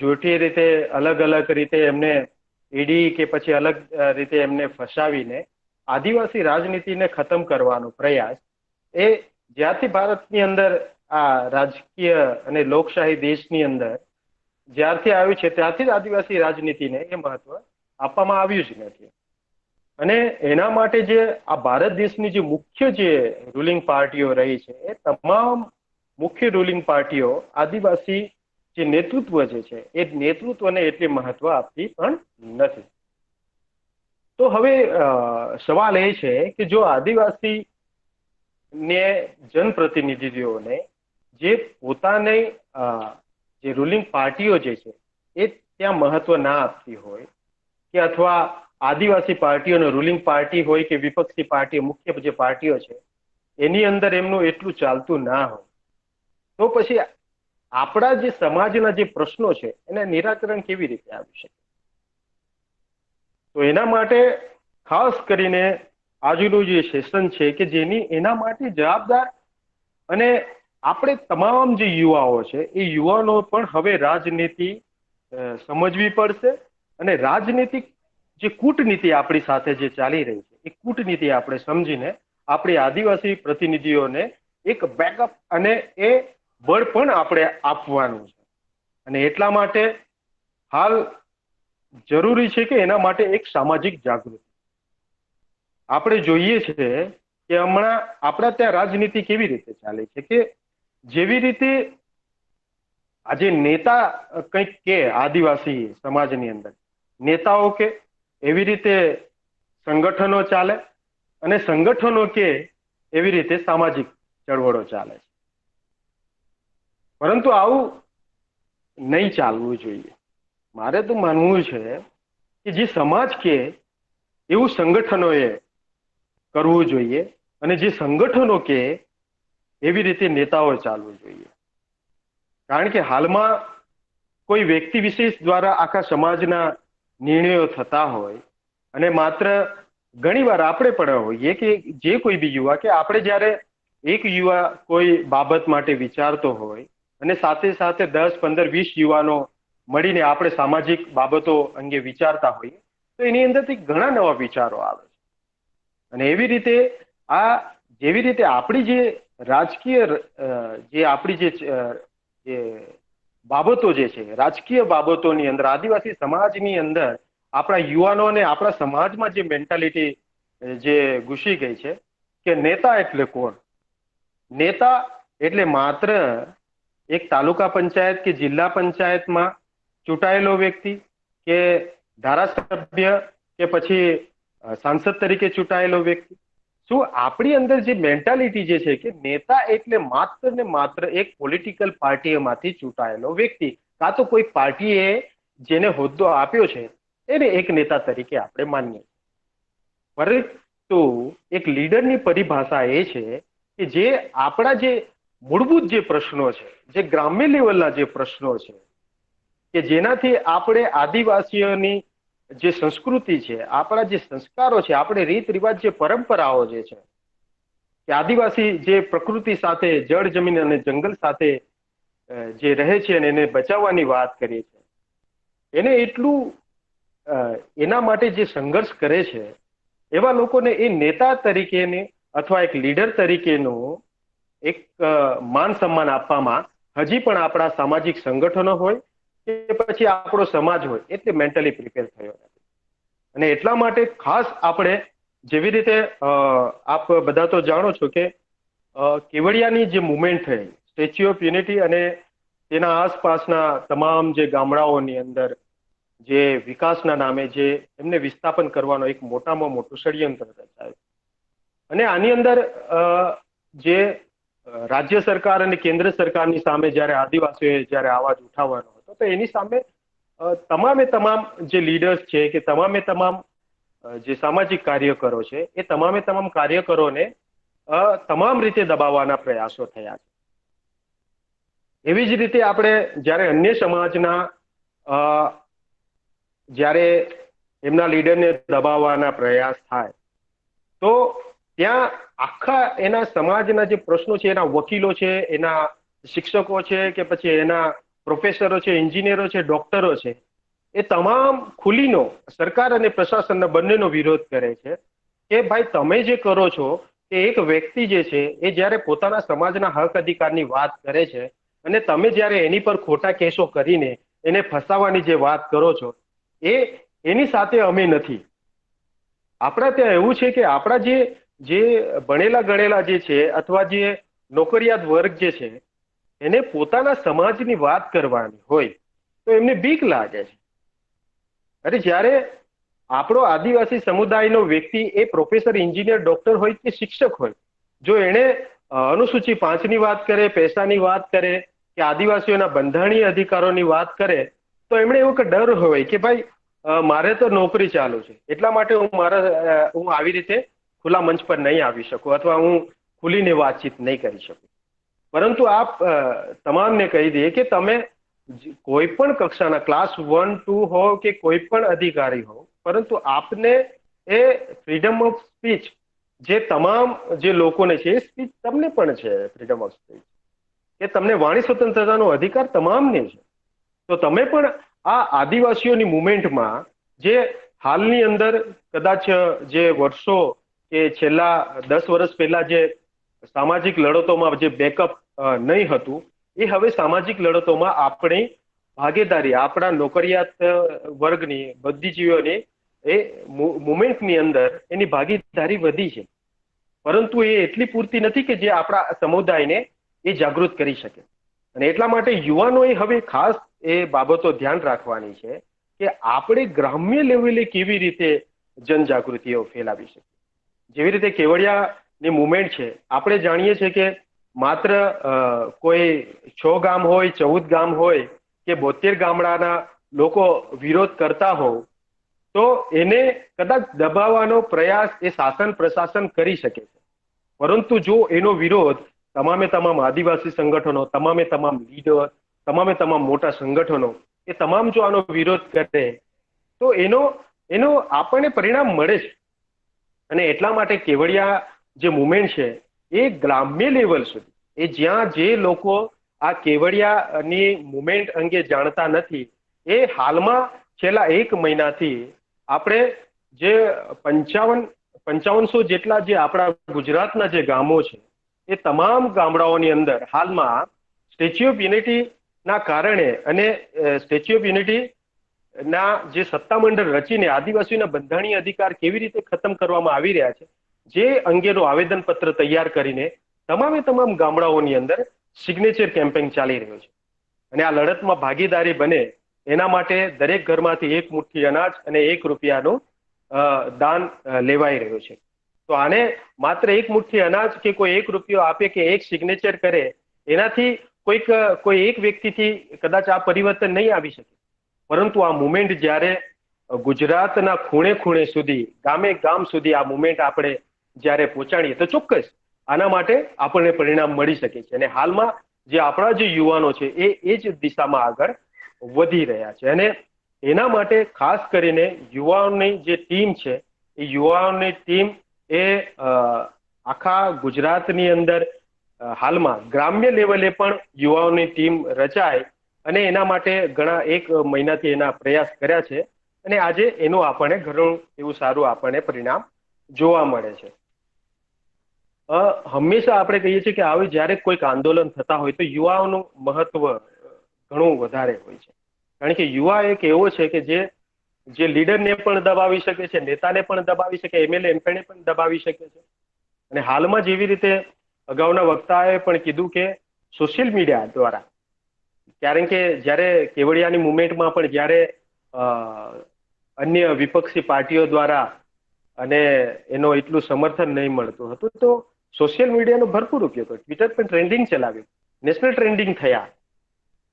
જૂઠી રીતે અલગ અલગ રીતે એમને ઈડી કે પછી અલગ રીતે એમને ફસાવીને આદિવાસી રાજનીતિને ખતમ કરવાનો પ્રયાસ એ જ્યારથી ભારતની અંદર આ રાજકીય અને લોકશાહી દેશની અંદર જ્યારથી આવ્યું છે ત્યારથી જ આદિવાસી રાજનીતિને એ મહત્વ આપવામાં આવ્યું જ નથી. અને એના માટે જે આ ભારત દેશની જે મુખ્ય જે રૂલિંગ પાર્ટીઓ રહી છે, એ તમામ મુખ્ય રૂલિંગ પાર્ટીઓ આદિવાસી જે નેતૃત્વ જે છે એ નેતૃત્વને એટલી મહત્વ આપતી પણ નથી. તો હવે સવાલ એ છે કે જો આદિવાસી ને જનપ્રતિનિધિઓને જે પોતાને જે રૂલિંગ પાર્ટીઓ જે છે એ ત્યાં મહત્વ ના આપતી હોય કે અથવા આદિવાસી પાર્ટીઓનો રૂલિંગ પાર્ટી હોય કે વિપક્ષી પાર્ટી મુખ્ય જે પાર્ટીઓ છે એની અંદર એમનું એટલું ચાલતું ના હોય, તો પછી આપણા જે સમાજના જે પ્રશ્નો છે એને નિરાકરણ કેવી રીતે આવી શકે? તો એના માટે ખાસ કરીને આજનું જે સેશન છે કે જેની એના માટે જવાબદાર અને આપણે તમામ જે યુવાઓ છે એ યુવાનો પણ હવે રાજનીતિ સમજવી પડશે અને રાજનીતિક જે કૂટનીતિ આપણી સાથે જે ચાલી રહી છે એ કૂટનીતિ આપણે સમજીને આપણી આદિવાસી પ્રતિનિધિઓને એક બેકઅપ અને એ બળ પણ આપણે આપવાનું છે. અને એટલા માટે હાલ જરૂરી છે કે એના માટે એક સામાજિક જાગૃતિ આપણે જોઈએ છે કે હમણાં આપણા ત્યાં રાજનીતિ કેવી રીતે ચાલે છે કે જેવી રીતે આજે નેતા કંઈક કે આદિવાસી સમાજની અંદર નેતાઓ કે એવી રીતે સંગઠનો ચાલે અને સંગઠનો કે એવી રીતે સામાજિક ચળવળો ચાલે છે. પરંતુ આવું નહીં ચાલવું જોઈએ. મારે તો માનવું છે કે જે સમાજ કે એવું સંગઠનોએ કરવું જોઈએ અને જે સંગઠનો કે એવી રીતે નેતાઓ ચાલવું જોઈએ. કારણ કે હાલમાં કોઈ વ્યક્તિ વિશેષ દ્વારા આખા સમાજના નિર્ણયો થતા હોય અને માત્ર ઘણીવાર આપણે પણ હોઈએ કે જે કોઈ બી યુવા કે આપણે જ્યારે એક યુવા કોઈ બાબત માટે વિચારતો હોય અને સાથે સાથે 10, 15, 20 યુવાનો મળીને આપણે સામાજિક બાબતો અંગે વિચારતા હોઈએ તો એની અંદરથી ઘણા નવા વિચારો આવે છે. અને એવી રીતે આ જેવી રીતે આપણી જે રાજકીય જે આપણી જે બાબતો જે છે રાજકીય બાબતોની અંદર આદિવાસી સમાજની અંદર આપણા યુવાનોને આપણા સમાજમાં જે મેન્ટાલિટી જે ઘૂસી ગઈ છે કે નેતા એટલે કોણ? નેતા એટલે માત્ર એક તાલુકા પંચાયત કે જિલ્લા પંચાયતમાં ચૂંટાયેલો વ્યક્તિ કે ધારાસભ્ય કે પછી સાંસદ તરીકે ચૂંટાયેલો વ્યક્તિ? શું આપણી અંદર જે મેન્ટાલિટી જે છે કે નેતા એટલે માત્ર ને માત્ર એક પોલિટિકલ પાર્ટીમાંથી ચૂંટાયેલો વ્યક્તિ કાં તો કોઈ પાર્ટીએ જેને હોદ્દો આપ્યો છે એને એક નેતા તરીકે આપણે માનીએ. પરંતુ એક લીડરની પરિભાષા એ છે કે જે આપણા જે મૂળભૂત જે પ્રશ્નો છે, જે ગ્રામ્ય લેવલના જે પ્રશ્નો છે કે જેનાથી આપણે આદિવાસીઓની જે સંસ્કૃતિ છે, આપણા જે સંસ્કારો છે, આપણે રીત રિવાજ જે પરંપરાઓ જે છે કે આદિવાસી જે પ્રકૃતિ સાથે જળ જમીન અને જંગલ સાથે જે રહે છે અને એને બચાવવાની વાત કરીએ છીએ એને એટલું એના માટે જે સંઘર્ષ કરે છે એવા લોકોને એ નેતા તરીકેને અથવા એક લીડર તરીકેનું એક માન સન્માન આપવામાં હજી પણ આપણા સામાજિક સંગઠનો હોય કે પછી આપણો સમાજ હોય એટલે મેન્ટલી પ્રિપેર થયો નથી. અને એટલા માટે ખાસ આપણે જેવી રીતે આપ બધા તો જાણો છો કે કેવડિયાની જે મુવમેન્ટ થઈ, સ્ટેચ્યુ ઓફ યુનિટી અને તેના આસપાસના તમામ જે ગામડાઓની અંદર જે વિકાસના નામે જે એમને વિસ્થાપન કરવાનો એક મોટામાં મોટું ષડયંત્ર રચાયું. અને આની અંદર જે રાજ્ય સરકાર અને કેન્દ્ર સરકારની સામે જ્યારે આદિવાસીઓએ જ્યારે અવાજ ઉઠાવવાનો હતો તો એની સામે તમામ જે લીડર્સ છે કે તમામ જે સામાજિક કાર્યકરો છે એ તમામ કાર્યકરોને તમામ રીતે દબાવવાના પ્રયાસો થયા છે. એવી જ રીતે આપણે જ્યારે અન્ય સમાજના જ્યારે એમના લીડરને દબાવવાના પ્રયાસ થાય તો ત્યાં આખા એના સમાજના જે પ્રશ્નો છે, એના વકીલો છે, એના શિક્ષકો છે કે પછી એના પ્રોફેસરો છે, એન્જિનિયરો છે, ડોક્ટરો છે, એ તમામ ખુલીનો સરકાર અને પ્રશાસનના બંનેનો વિરોધ કરે છે કે ભાઈ તમે જે કરો છો કે એક વ્યક્તિ જે છે એ જ્યારે પોતાના સમાજના હક અધિકારની વાત કરે છે અને તમે જ્યારે એની પર ખોટા કેસો કરીને એને ફસાવાની જે વાત કરો છો એની સાથે અમે નથી. આપણા ત્યાં એવું છે કે આપણા જે ભણેલા ગણેલા જે છે અથવા જે નોકરિયાત વર્ગ જે છે એને પોતાના સમાજની વાત કરવાની હોય તો એમને બીક લાગે છે. અરે જ્યારે આપણો આદિવાસી સમુદાયનો વ્યક્તિ એ પ્રોફેસર, એન્જિનિયર, ડોક્ટર હોય કે શિક્ષક હોય, જો એને અનુસૂચિ 5ની વાત કરે, પૈસાની વાત કરે કે આદિવાસીઓના બંધારણીય અધિકારોની વાત કરે તો એમણે એવો ડર હોય કે ભાઈ મારે તો નોકરી ચાલુ છે એટલા માટે હું આવી રીતે ખુલ્લા મંચ પર નહીં આવી શકું અથવા હું ખુલીને વાતચીત નહીં કરી શકું. પરંતુ આપ તમામને કહી દઈએ કે તમે કોઈ પણ કક્ષાના ક્લાસ 1, 2 હો કે કોઈ પણ અધિકારી હો, પરંતુ આપને એ ફ્રીડમ ઓફ સ્પીચ જે તમામ જે લોકોને છે એ સ્પીચ તમને પણ છે, ફ્રીડમ ઓફ સ્પીચ કે તમને વાણી સ્વતંત્રતાનો અધિકાર તમામને છે. તો તમે પણ આ આદિવાસીઓની મુવમેન્ટમાં જે હાલની અંદર કદાચ જે વર્ષો કે છેલ્લા 10 વર્ષ પહેલા જે સામાજિક લડતોમાં જે બેકઅપ નહીં હતું એ હવે સામાજિક લડતોમાં આપણી ભાગીદારી, આપણા નોકરિયાત વર્ગની બુદ્ધિજીવીઓની એ મુવમેન્ટની અંદર એની ભાગીદારી વધી છે. પરંતુ એ એટલી પૂરતી નથી કે જે આપણા સમુદાયને એ જાગૃત કરી શકે. અને એટલા માટે યુવાનોએ હવે ખાસ એ બાબતો ધ્યાન રાખવાની છે કે આપણે ગ્રામ્ય લેવલે કેવી રીતે જનજાગૃતિઓ ફેલાવી શકીએ. જેવી રીતે કેવડિયાની મુવમેન્ટ છે, આપણે જાણીએ છીએ કે માત્ર કોઈ 6 ગામ હોય, 14 ગામ હોય કે 72 ગામડાના લોકો વિરોધ કરતા હોય તો એને કદાચ દબાવવાનો પ્રયાસ એ શાસન પ્રશાસન કરી શકે છે. પરંતુ જો એનો વિરોધ તમામ આદિવાસી સંગઠનો, તમામ લીડર, તમામ મોટા સંગઠનો એ તમામ જો આનો વિરોધ કરે તો એનો આપણને પરિણામ મળે છે. અને એટલા માટે કેવડિયા જે મુવમેન્ટ છે એ ગ્રામ્ય લેવલ સુધી, એ જ્યાં જે લોકો આ કેવડિયાની મુવમેન્ટ અંગે જાણતા નથી, એ હાલમાં છેલ્લા 1 મહિનાથી આપણે જે 5500 જેટલા જે આપણા ગુજરાતના જે ગામો છે એ તમામ ગામડાઓની અંદર હાલમાં સ્ટેચ્યુ ઓફ યુનિટી ના કારણે અને સ્ટેચ્યુ ઓફ યુનિટી ના જે સત્તામંડળ રચીને આદિવાસીઓના બંધારણીય અધિકાર કેવી રીતે ખતમ કરવામાં આવી રહ્યા છે જે અંગેનું આવેદનપત્ર તૈયાર કરીને તમામ ગામડાઓની અંદર સિગ્નેચર કેમ્પેઇન ચાલી રહ્યો છે. અને આ લડતમાં ભાગીદારી બને એના માટે દરેક ઘરમાંથી 1 મુઠ્ઠી અનાજ અને 1 રૂપિયાનું દાન લેવાઈ રહ્યું છે. તો આને માત્ર 1 મુઠ્ઠી અનાજ કે કોઈ 1 રૂપિયો આપે કે 1 સિગ્નેચર કરે એનાથી કોઈ એક વ્યક્તિથી કદાચ આ પરિવર્તન નહીં આવી શકે. પરંતુ આ મુવમેન્ટ જ્યારે ગુજરાતના ખૂણે સુધી, ગામ સુધી આ મુવમેન્ટ આપણે જ્યારે પહોંચાડીએ તો ચોક્કસ આના માટે આપણને પરિણામ મળી શકે છે. અને હાલમાં જે આપણા જે યુવાનો છે એ જ દિશામાં આગળ વધી રહ્યા છે. અને એના માટે ખાસ કરીને યુવાઓની જે ટીમ છે એ યુવાઓની ટીમ એ આખા ગુજરાતની અંદર હાલમાં ગ્રામ્ય લેવલે પણ યુવાઓની ટીમ રચાય અને એના માટે ઘણા 1 મહિનાથી એના પ્રયાસ કર્યા છે અને આજે એનું આપણને ઘણું એવું સારું આપણને પરિણામ જોવા મળે છે. હંમેશા આપણે કહીએ છીએ કે આવી જ્યારે કોઈક આંદોલન થતા હોય તો યુવાઓનું મહત્વ ઘણું વધારે હોય છે, કારણ કે યુવા એક એવો છે કે જે લીડરને પણ દબાવી શકે છે, નેતાને પણ દબાવી શકે, એમએલએ એમપીને પણ દબાવી શકે છે. અને હાલમાં જેવી રીતે અગાઉના વક્તાએ પણ કીધું કે સોશિયલ મીડિયા દ્વારા, કારણ કે જ્યારે કેવડિયાની મુવમેન્ટમાં પણ જ્યારે અન્ય વિપક્ષી પાર્ટીઓ દ્વારા અને એનો એટલું સમર્થન નહીં મળતું હતું તો સોશિયલ મીડિયાનો ભરપૂર ઉપયોગ કર્યો, ટ્વિટર પર ટ્રેન્ડિંગ ચલાવ્યું, નેશનલ ટ્રેન્ડિંગ થયા.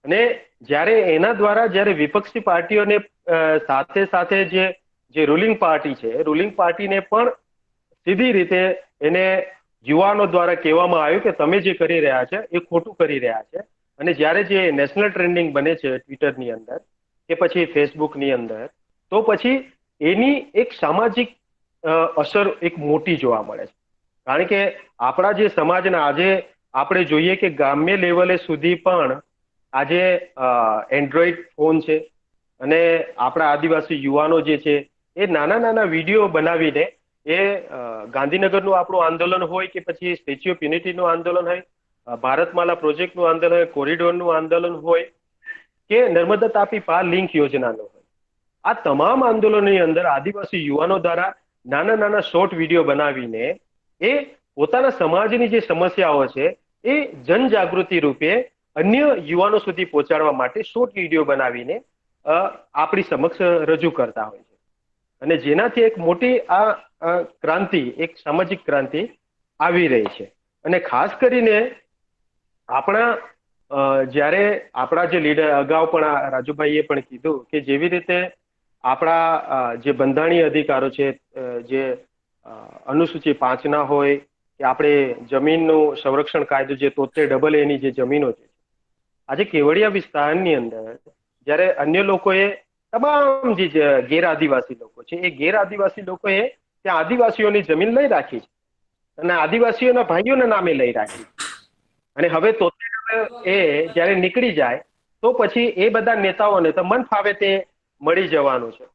અને જ્યારે એના દ્વારા જ્યારે વિપક્ષી પાર્ટીઓને સાથે સાથે જે રૂલિંગ પાર્ટી છે, રૂલિંગ પાર્ટીને પણ સીધી રીતે એને યુવાનો દ્વારા કહેવામાં આવ્યું કે તમે જે કરી રહ્યા છે એ ખોટું કરી રહ્યા છે. અને જ્યારે જે નેશનલ ટ્રેન્ડિંગ બને છે ટ્વિટરની અંદર કે પછી ફેસબુકની અંદર, તો પછી એની એક સામાજિક અસર એક મોટી જોવા મળે છે. કારણ કે આપણા જે સમાજના આજે આપણે જોઈએ કે ગ્રામ્ય લેવલે સુધી પણ આજે એન્ડ્રોઈડ ફોન છે અને આપણા આદિવાસી યુવાનો જે છે એ નાના નાના વિડીયો બનાવીને એ ગાંધીનગરનું આપણું આંદોલન હોય કે પછી સ્ટેચ્યુ ઓફ યુનિટીનું આંદોલન હોય, ભારતમાલા પ્રોજેક્ટનું આંદોલન હોય, કોરિડોરનું આંદોલન હોય કે નર્મદા તાપી પાર લિંક યોજનાનું હોય, આ તમામ આંદોલનની અંદર આદિવાસી યુવાનો દ્વારા નાના નાના શોર્ટ વિડીયો બનાવીને એ પોતાના સમાજની જે સમસ્યાઓ છે એ જનજાગૃતિ રૂપે અન્ય યુવાનો સુધી પહોંચાડવા માટે શોર્ટ વિડીયો બનાવીને આપણી સમક્ષ રજૂ કરતા હોય છે. અને જેનાથી એક મોટી આ ક્રાંતિ, એક સામાજિક ક્રાંતિ આવી રહી છે. અને ખાસ કરીને જ્યારે આપણા જે લીડર, અગાઉ પણ રાજુભાઈએ પણ કીધું કે જેવી રીતે આપણા જે બંધારણીય અધિકારો છે, જે અનુસૂચિ 5ના હોય કે આપણે જમીનનું સંરક્ષણ કાયદો જે 73AA ની જે જમીનો છે, આજે કેવડિયા વિસ્તારની અંદર જ્યારે અન્ય લોકોએ તમામ જે ગેર આદિવાસી લોકો છે એ ગેર આદિવાસી લોકોએ ત્યાં આદિવાસીઓની જમીન લઈ રાખી છે અને આદિવાસીઓના ભાઈઓના નામે લઈ રાખી છે. અને હવે 73 એ જ્યારે નીકળી જાય તો પછી એ બધા નેતાઓને તો મન ફાવે તે મળી જવાનું છે.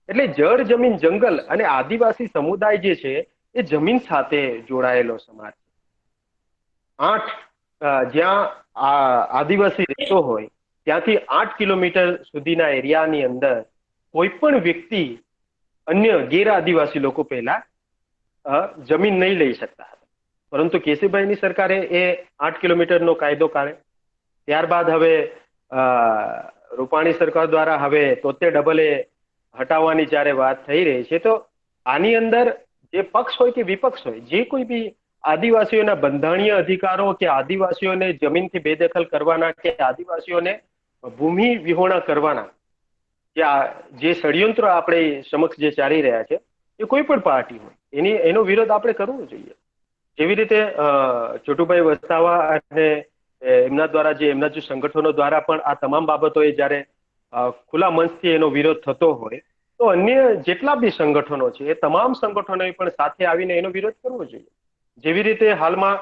એટલે જળ, જમીન, જંગલ અને આદિવાસી સમુદાય જે છે એ જમીન સાથે જોડાયેલો સમાજ છે. જ્યાં આદિવાસી રહેતો હોય ત્યાંથી 8 કિલોમીટર સુધીના એરિયાની અંદર કોઈ પણ વ્યક્તિ અન્ય ગેર આદિવાસી લોકો પહેલા જમીન નહીં લઈ શકતા હતા, પરંતુ કેશુભાઈની સરકારે એ 8 કિલોમીટરનો કાયદો કાઢે. ત્યારબાદ હવે રૂપાણી સરકાર દ્વારા હવે 73AA હટાવવાની જ્યારે વાત થઈ રહી છે, તો આની અંદર જે પક્ષ હોય કે વિપક્ષ હોય, જે કોઈ બી આદિવાસીઓના બંધારણીય અધિકારો કે આદિવાસીઓને જમીનથી બેદખલ કરવાના કે આદિવાસીઓને ભૂમિ વિહોણા કરવાના જે ષડયંત્રો આપણે સમક્ષ જે ચાલી રહ્યા છે એ કોઈ પણ પાર્ટી હોય એનો વિરોધ આપણે કરવો જોઈએ. જેવી રીતે ચોટુભાઈ વસાવા અને એમના દ્વારા એમના જે સંગઠનો દ્વારા પણ આ તમામ બાબતોએ જ્યારે ખુલ્લા મંચથી એનો વિરોધ થતો હોય તો અન્ય જેટલા બી સંગઠનો છે એ તમામ સંગઠનોએ પણ સાથે આવીને એનો વિરોધ કરવો જોઈએ. જેવી રીતે હાલમાં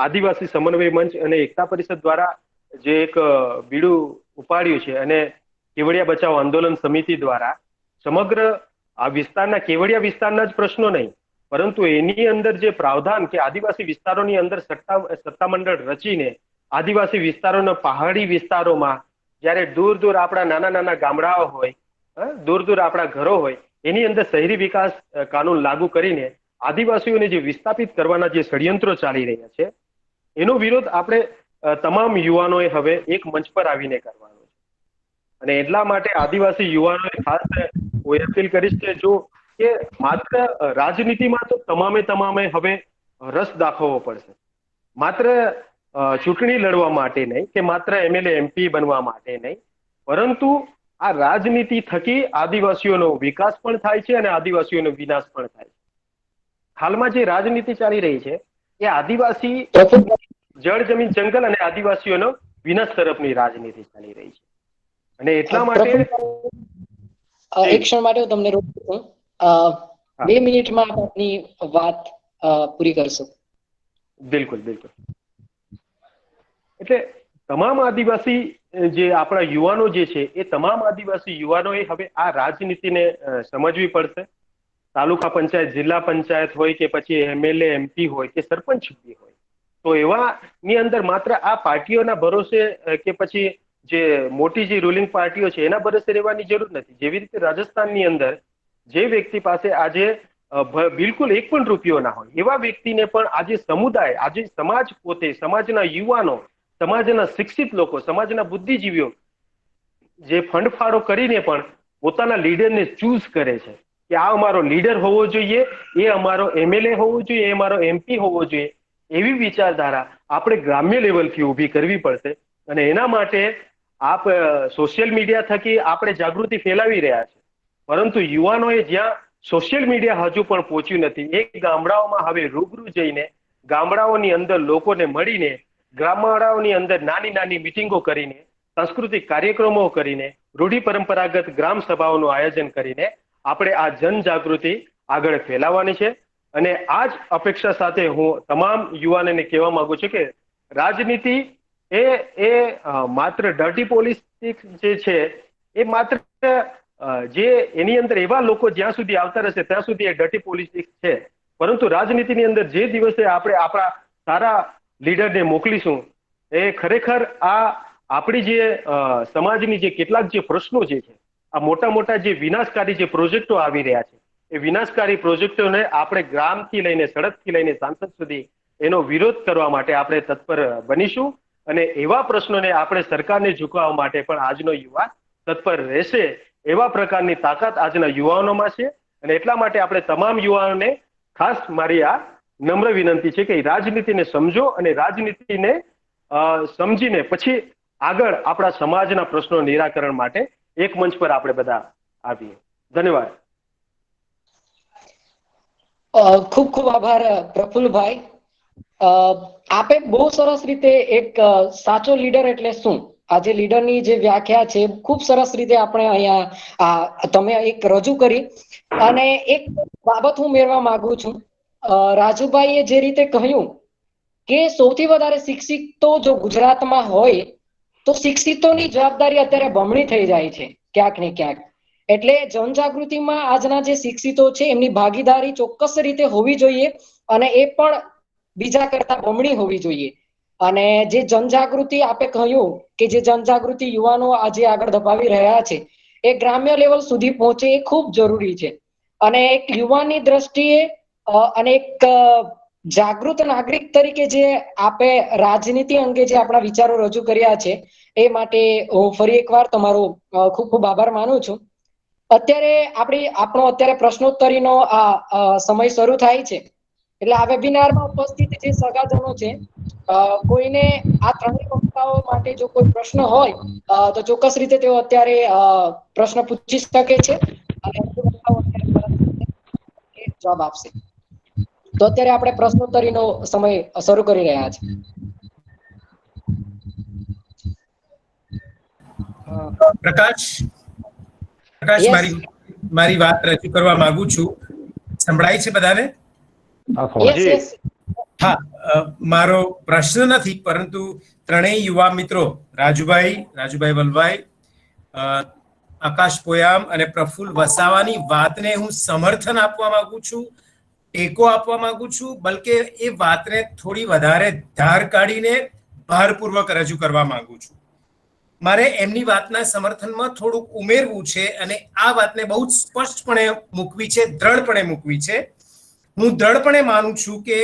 આદિવાસી સમન્વય મંચ અને એકતા પરિષદ દ્વારા જે એક બીડું ઉપાડ્યું છે અને કેવડિયા બચાવ આંદોલન સમિતિ દ્વારા સમગ્ર આ વિસ્તારના, કેવડિયા વિસ્તારના જ પ્રશ્નો નહીં પરંતુ એની અંદર જે પ્રાવધાન કે આદિવાસી વિસ્તારોની અંદર સત્તામંડળ રચીને આદિવાસી વિસ્તારોના પહાડી વિસ્તારોમાં જ્યારે દૂર દૂર આપણા નાના નાના ગામડાઓ હોય, દૂર દૂર આપણા ઘરો હોય, એની અંદર શહેરી વિકાસ કાનૂન લાગુ કરીને આદિવાસીઓને જે વિસ્થાપિત કરવાના જે ષડયંત્રો ચાલી રહ્યા છે એનો વિરોધ આપણે તમામ યુવાનોએ હવે એક મંચ પર આવીને કરવાનો છે. અને એટલા માટે આદિવાસી યુવાનોએ ખાસ હું અપીલ કરીશ કે જો કે માત્ર રાજનીતિમાં તો તમામે હવે રસ દાખવવો પડશે. માત્ર ચૂંટણી લડવા માટે નહીં કે માત્ર એમએલએ એમપી બનવા માટે નહીં, પરંતુ આ રાજનીતિ થકી આદિવાસીઓનો વિકાસ પણ થાય છે અને આદિવાસીઓનો વિનાશ પણ થાય છે. હાલમાં જે રાજનીતિ ચાલી રહી છે એ આદિવાસી જળ, જમીન, જંગલ અને આદિવાસીઓનો વિનાશ તરફની રાજનીતિ ચાલી રહી છે. અને એટલા માટે એક ક્ષણ માટે હું તમને રોકું છું. 2 મિનિટમાં આપની વાત પૂરી કરશો. બિલકુલ. એટલે તમામ આદિવાસી જે આપણા યુવાનો જે છે એ તમામ આદિવાસી યુવાનોએ હવે આ રાજનીતિને સમજવી પડશે. તાલુકા પંચાયત, જિલ્લા પંચાયત હોય કે પછી MLA, MP હોય કે સરપંચ હોય, તો એવાની અંદર માત્ર આ પાર્ટીઓના ભરોસે કે પછી જે મોટી જે રૂલિંગ પાર્ટીઓ છે એના ભરોસે રહેવાની જરૂર નથી. જેવી રીતે રાજસ્થાનની અંદર જે વ્યક્તિ પાસે આજે બિલકુલ એક પણ રૂપિયો ના હોય એવા વ્યક્તિને પણ આજે સમુદાય, આજે સમાજ પોતે, સમાજના યુવાનો, સમાજના શિક્ષિત લોકો, સમાજના બુદ્ધિજીવીઓ જે ફંડફાળો કરીને પણ પોતાના લીડરને ચૂઝ કરે છે કે આ અમારો લીડર હોવો જોઈએ, એ અમારો MLA હોવો જોઈએ, એ અમારો MP હોવો જોઈએ. એવી વિચારધારા આપણે ગ્રામ્ય લેવલથી ઊભી કરવી પડશે. અને એના માટે આપ સોશિયલ મીડિયા થકી આપણે જાગૃતિ ફેલાવી રહ્યા છે, પરંતુ યુવાનોએ જ્યાં સોશિયલ મીડિયા હજુ પણ પહોંચ્યું નથી, એ ગામડાઓમાં હવે રૂબરૂ જઈને ગામડાઓની અંદર લોકોને મળીને, ગામડાઓની અંદર નાની નાની મિટિંગો કરીને, સાંસ્કૃતિક કાર્યક્રમો કરીને, રૂઢિ પરંપરાગત ગ્રામ સભાઓનું આયોજન કરીને આપણે આ જનજાગૃતિ આગળ ફેલાવવાની છે. અને આ જ અપેક્ષા સાથે હું તમામ યુવાનોને કહેવા માંગુ છું કે રાજનીતિ એ માત્ર ડર્ટી પોલિટિક્સ જે છે એ માત્ર જે એની અંદર એવા લોકો જ્યાં સુધી આવતા રહેશે ત્યાં સુધી એ ડર્ટી પોલિટિક્સ છે, પરંતુ રાજનીતિની અંદર જે દિવસે આપણે આપણા સારા લીડરને મોકલીશું એ ખરેખર આ આપણી જે સમાજની જે કેટલાક જે પ્રશ્નો જે છે, આ મોટા મોટા જે વિનાશકારી જે પ્રોજેક્ટો આવી રહ્યા છે, એ વિનાશકારી પ્રોજેક્ટોને આપણે ગ્રામથી લઈને સડકથી લઈને સાંસદ સુધી એનો વિરોધ કરવા માટે આપણે તત્પર બનીશું. અને એવા પ્રશ્નોને આપણે સરકારને ઝુકાવવા માટે પણ આજનો યુવા તત્પર રહેશે. એવા પ્રકારની તાકાત આજના યુવાનોમાં છે. અને એટલા માટે આપણે તમામ યુવાનોને ખાસ મારી આ નમ્ર વિનંતી છે કે રાજનીતિને સમજો અને રાજનીતિને સમજીને પછી આગળ આપણા સમાજના પ્રશ્નો નિરાકરણ માટે એક મંચ પર આપણે બધા આવીએ. ધન્યવાદ. ખૂબ ખૂબ આભાર પ્રફુલ્લભાઈ. આપે બહુ સરસ રીતે એક સાચો લીડર એટલે શું, આજે લીડરની જે વ્યાખ્યા છે ખૂબ સરસ રીતે આપણે અહીંયા તમે એક રજૂ કરી. અને એક બાબત હું ઉમેરવા માંગુ છું, રાજુભાઈએ જે રીતે કહ્યું કે સૌથી વધારે શિક્ષિતો જો ગુજરાતમાં હોય તો શિક્ષિતોની જવાબદારી અત્યારે બમણી થઈ જાય છે ક્યાંક ને ક્યાંક. એટલે જનજાગૃતિમાં આજના જે શિક્ષિતો છે એમની ભાગીદારી ચોક્કસ રીતે હોવી જોઈએ, અને એ પણ બીજા કરતા બમણી હોવી જોઈએ. અને જે જનજાગૃતિ આપે કહ્યું કે જે જનજાગૃતિ યુવાનો આજે આગળ ધપાવી રહ્યા છે એ ગ્રામ્ય લેવલ સુધી પહોંચે એ ખૂબ જરૂરી છે. અને એક યુવાનની દ્રષ્ટિએ અને એક જાગૃત નાગરિક તરીકે જે આપે રાજનીતિ અંગે જે આપણા વિચારો રજૂ કર્યા છે એ માટે હું ફરી એકવાર તમારો ખૂબ ખૂબ આભાર માનું છું. અત્યારે આપણો અત્યારે પ્રશ્નોત્તરીનો આ સમય શરૂ થાય છે, એટલે આ વેબિનારમાં ઉપસ્થિત જે સગાજનો છે કોઈને આ ત્રણેય વક્તાઓ માટે જો કોઈ પ્રશ્ન હોય તો ચોક્કસ રીતે તેઓ અત્યારે પ્રશ્ન પૂછી શકે છે અને જવાબ આપશે. તો અત્યારે આપણે પ્રશ્નોત્તરીનો સમય શરૂ કરી રહ્યા છીએ. પ્રકાશ, મારી વાત રજૂ કરવા માંગુ છું. સંભળાય છે બધાને? હા, મારો પ્રશ્ન નથી, પરંતુ ત્રણેય યુવા મિત્રો રાજુભાઈ વલભાઈ, આકાશ પોયામ અને પ્રફુલ્લ વસાવાની વાતને હું સમર્થન આપવા માંગુ છું, ટેકો આપવા માંગુ છું, બલકે એ વાતને થોડી વધારે ધાર કાઢીને ભારપૂર્વક રજૂ કરવા માંગુ છું. મારે એમની વાતના સમર્થનમાં થોડુંક ઉમેરવું છે અને આ વાતને બહુ સ્પષ્ટપણે મૂકવી છે, દ્રઢપણે મૂકવી છે. હું દ્રઢપણે માનું છું કે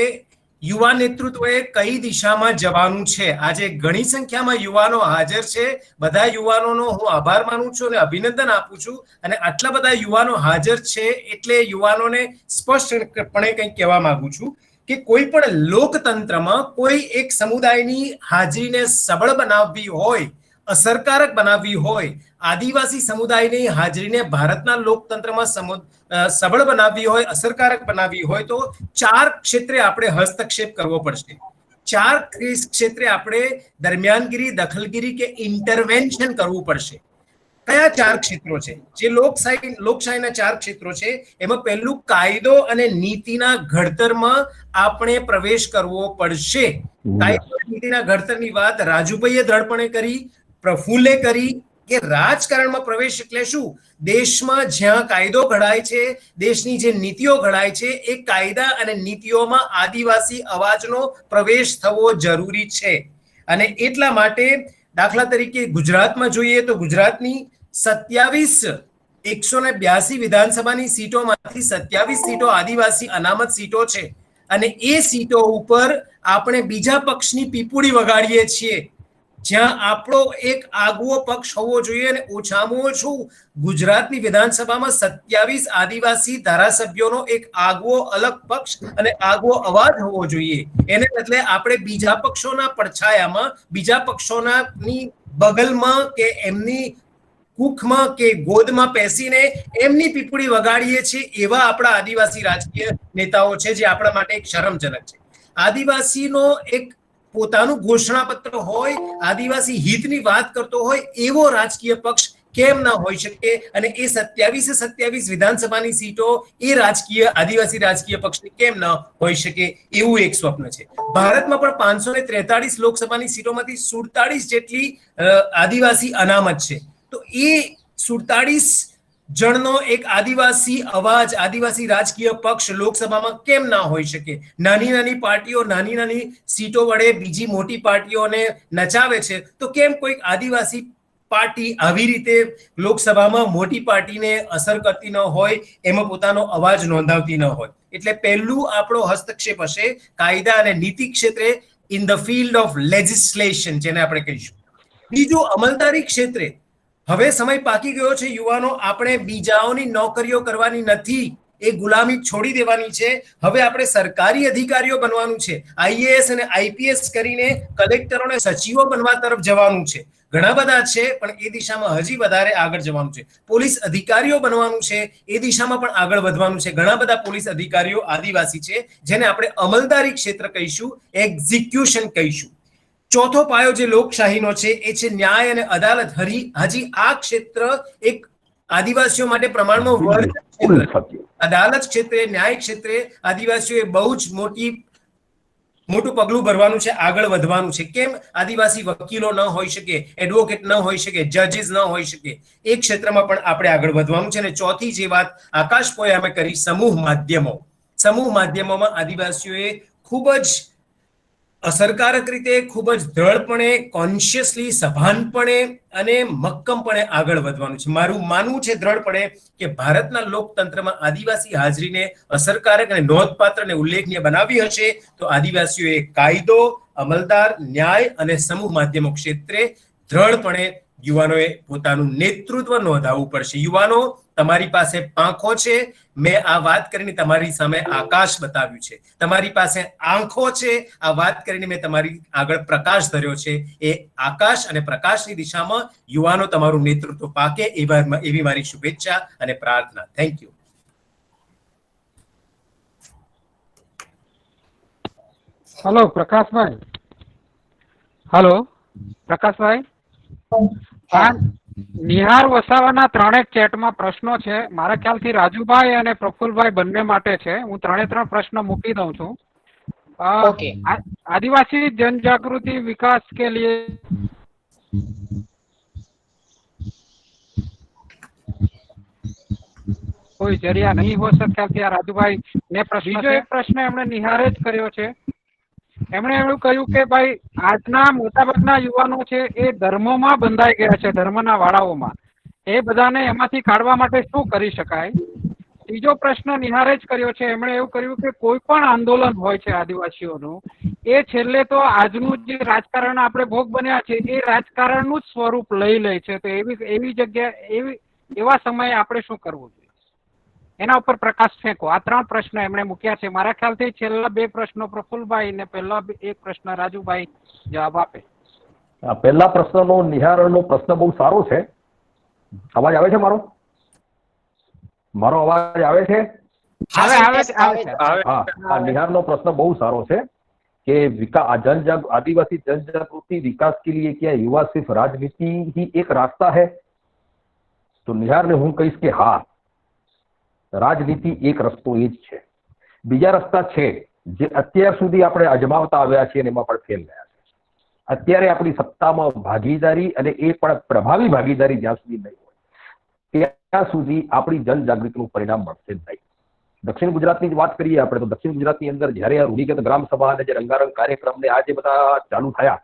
યુવા નેતૃત્વએ કઈ દિશામાં જવાનું છે. આજે ઘણી સંખ્યામાં યુવાનો હાજર છે. બધા યુવાનોનો હું આભાર માનું છું અને અભિનંદન આપું છું. અને આટલા બધા યુવાનો હાજર છે એટલે યુવાનોને સ્પષ્ટપણે કંઈક કહેવા માંગુ છું કે કોઈ પણ લોકતંત્રમાં કોઈ એક સમુદાયની હાજરીને સબળ બનાવવી હોય, અસરકારક બનાવવી હોય, આદિવાસી સમુદાયની હાજરીને ભારતના લોકતંત્રમાં સબળ બનાવવી હોય, અસરકારક બનાવવી હોય તો 4 ક્ષેત્રે આપણે હસ્તક્ષેપ કરવો પડશે. 4 ક્ષેત્રે આપણે દરમિયાનગીરી, દખલગીરી કે ઇન્ટરવેન્શન કરવું પડશે. કયા 4 ક્ષેત્રો છે? જે લોકશાહીના 4 ક્ષેત્રો છે એમાં પહેલું કાયદો અને નીતિના ઘડતરમાં આપણે પ્રવેશ કરવો પડશે. કાયદો અને નીતિના ઘડતરની વાત રાજુભાઈએ દ્રઢપણે કરી, પ્રફુલ્લે કરી કે રાજકારણમાં પ્રવેશ એટલે શું? દેશમાં જ્યાં કાયદો ઘડાય છે, દેશની જે નીતિઓ ઘડાય છે, એ કાયદા અને નીતિઓમાં આદિવાસી અવાજનો પ્રવેશ થવો જરૂરી છે. અને એટલા માટે દાખલા તરીકે ગુજરાતમાં જોઈએ તો ગુજરાતની 182 વિધાનસભાની સીટોમાંથી 27 સીટો આદિવાસી અનામત સીટો છે. અને એ સીટો ઉપર આપણે બીજા પક્ષની પીપુડી વગાડીએ છીએ, જ્યાં આપણો એક આગવો પક્ષ હોવો જોઈએ અને ઓછામાં ઓછું ગુજરાતની વિધાનસભામાં 27 આદિવાસી ધારાસભ્યોનો એક આગવો અલગ પક્ષ અને આગવો અવાજ હોવો જોઈએ. એને બદલે આપણે બીજા પક્ષોના પડછાયામાં, બીજા પક્ષોની બગલમાં કે એમની કુખમાં કે ગોદમાં બેસીને એમની પીપુડી વગાડીએ છીએ. એવા આપણા આદિવાસી રાજકીય નેતાઓ છે, જે આપણા માટે એક શરમજનક છે. આદિવાસીનો એક પોતાનું ઘોષણાપત્ર હોય, આદિવાસી હિતની વાત કરતો હોય, એવો રાજકીય પક્ષ કેમ ના હોઈ શકે? અને એ 27 વિધાનસભાની સીટો એ આદિવાસી રાજકીય પક્ષની કેમ ન હોઈ શકે? એવું એક સ્વપ્ન છે. ભારતમાં પણ 543 લોકસભાની સીટોમાંથી 47 જેટલી આદિવાસી અનામત છે. તો એ 47 જણનો એક આદિવાસી અવાજ, આદિવાસી રાજકીય પક્ષ લોકસભામાં કેમ ના હોઈ શકે? નાની નાની પાર્ટીઓ નાની નાની સીટો વડે બીજી મોટી પાર્ટીઓને નચાવે છે, તો કેમ કોઈક આદિવાસી પાર્ટી આવી રીતે લોકસભામાં મોટી પાર્ટીને અસર કરતી ન હોય, એમાં પોતાનો અવાજ નોંધાવતી ન હોય? એટલે પહેલું આપણો હસ્તક્ષેપ હશે કાયદા અને નીતિ ક્ષેત્રે, in the field of legislation, જેને આપણે કહીશું. બીજું, અમલદારી ક્ષેત્રે હવે સમય પાકી ગયો છે. યુવાનો, આપણે બીજાઓની નોકરીઓ કરવાની નથી, એ ગુલામી છોડી દેવાની છે. હવે આપણે સરકારી અધિકારીઓ બનવાનું છે. IAS અને IPS કરીને કલેક્ટરો અને સચિવો બનવા તરફ જવાનું છે. ઘણા બધા છે, પણ એ દિશામાં હજી વધારે આગળ જવાનું છે. પોલીસ અધિકારીઓ બનવાનું છે, એ દિશામાં પણ આગળ વધવાનું છે. ઘણા બધા પોલીસ અધિકારીઓ આદિવાસી છે, જેને આપણે અમલદારી ક્ષેત્ર કહીશું, એક્ઝિક્યુશન કહીશું. ચોથો પાયો જે લોકશાહીનો છે, એ છે ન્યાય અને અદાલત. હજી આ ક્ષેત્ર એક આદિવાસીઓ માટે પ્રમાણમાં વર્ગ અદાલત ક્ષેત્રે, ન્યાય ક્ષેત્રે આદિવાસીઓએ બહુ જ મોટું પગલું ભરવાનું છે, આગળ વધવાનું છે. કેમ આદિવાસી વકીલો ન હોઈ શકે, એડવોકેટ ન હોઈ શકે, જજીસ ન હોઈ શકે? એ ક્ષેત્રમાં પણ આપણે આગળ વધવાનું છે. અને ચોથી જે વાત આકાશ પોયામે કરી, સમૂહ માધ્યમોમાં આદિવાસીઓએ ખૂબ જ અસરકારક રીતે, ખૂબ જ દ્રઢપણે, કોન્શિયસલી, સભાનપણે અને મક્કમપણે આગળ વધવાનું છે. મારું માનવું છે દ્રઢપણે કે ભારતના લોકતંત્રમાં આદિવાસી હાજરીને અસરકારક અને નોંધપાત્ર અને ઉલ્લેખનીય બનાવી હશે તો આદિવાસીઓએ કાયદો, અમલદાર, ન્યાય અને સમૂહ માધ્યમો ક્ષેત્રે દ્રઢપણે યુવાનોએ પોતાનું નેતૃત્વ નોંધાવવું પડશે. યુવાનો, તમારી પાસે પાંખો છે. મેં આ વાત કરીને તમારી સામે આકાશ બતાવ્યું છે. તમારી પાસે આંખો છે. આ વાત કરીને મેં તમારી આગળ પ્રકાશ ધર્યો છે. એ આકાશ અને પ્રકાશની દિશામાં યુવાનો તમારું નેતૃત્વ પાકે, એવી મારી શુભેચ્છા અને પ્રાર્થના. Thank you. Hello Prakashbhai. Hello Prakashbhai. Nihar વસાવાના ત્રણેક ચેટમાં પ્રશ્નો છે. મારા ખ્યાલથી રાજુભાઈ અને પ્રફુલભાઈ બંને માટે છે. હું 3 પ્રશ્ન મૂકી દઉં છું. आदिवासी जनजागृति विकास के लिए कोई जरिया नहीं हो सकता क्या? राजूभाई ने प्रश्न एमणे निहारे ज कर्यो छे. एमणे एवुं कह्युं के भाई आजना मोटाभागना युवानो छे ए धर्मोमां बंधाई गया छे, धर्मना वाळाओमां. ए बधाने एमांथी काढवा माटे शुं करी शकाय? तीजो प्रश्न निहारे ज कर्यो छे. एमणे एवुं कर्युं के कोई पण आंदोलन होय छे आदिवासीओनुं, ए छेल्ले तो आजनुं जे राजकारण आपणे भोग बन्या छे ए राजकारणनुं ज स्वरूप लई લે છે. तो एवी जग्या एवा समये आपणे शुं करवुं જોઈએ? એના ઉપર પ્રકાશ ફેંકો. આ 3 પ્રશ્ન એમણે મૂક્યા છે. મારા ખ્યાલથી છેલ્લા 2 પ્રશ્નો પ્રફુલભાઈ ને પહેલા 1 પ્રશ્ન રાજુભાઈ જવાબ આપે. પહેલા પ્રશ્નનો નિહારનો પ્રશ્ન બહુ સારો છે. અવાજ આવે છે મારો? અવાજ આવે છે? હા, નિહારનો પ્રશ્ન બહુ સારો છે कि आदिवासी जनजागृति विकास के लिए क्या युवा सिर्फ राजनीति ही एक रास्ता है? तो निहार ने हूँ कहीश के हाँ, राजनीति एक रस्तो ए ज छे. बीजा रस्ता छे जे અત્યાર સુધી આપણે અજમાવતા આવ્યા છીએ અને એમાં પણ ફેલ ગયા છે. અત્યારે આપણી સત્તામાં ભાગીદારી અને એ પણ પ્રભાવી ભાગીદારી જ્યાં સુધી નહીં હોય ત્યાં સુધી આપણી જનજાગૃતિનું પરિણામ મળશે જ નહીં. દક્ષિણ ગુજરાતની જ વાત કરીએ આપણે તો દક્ષિણ ગુજરાતની અંદર જ્યારે આ રૂઢિગત ગ્રામ સભા અને જે રંગારંગ કાર્યક્રમને આ જે બધા ચાલુ થયા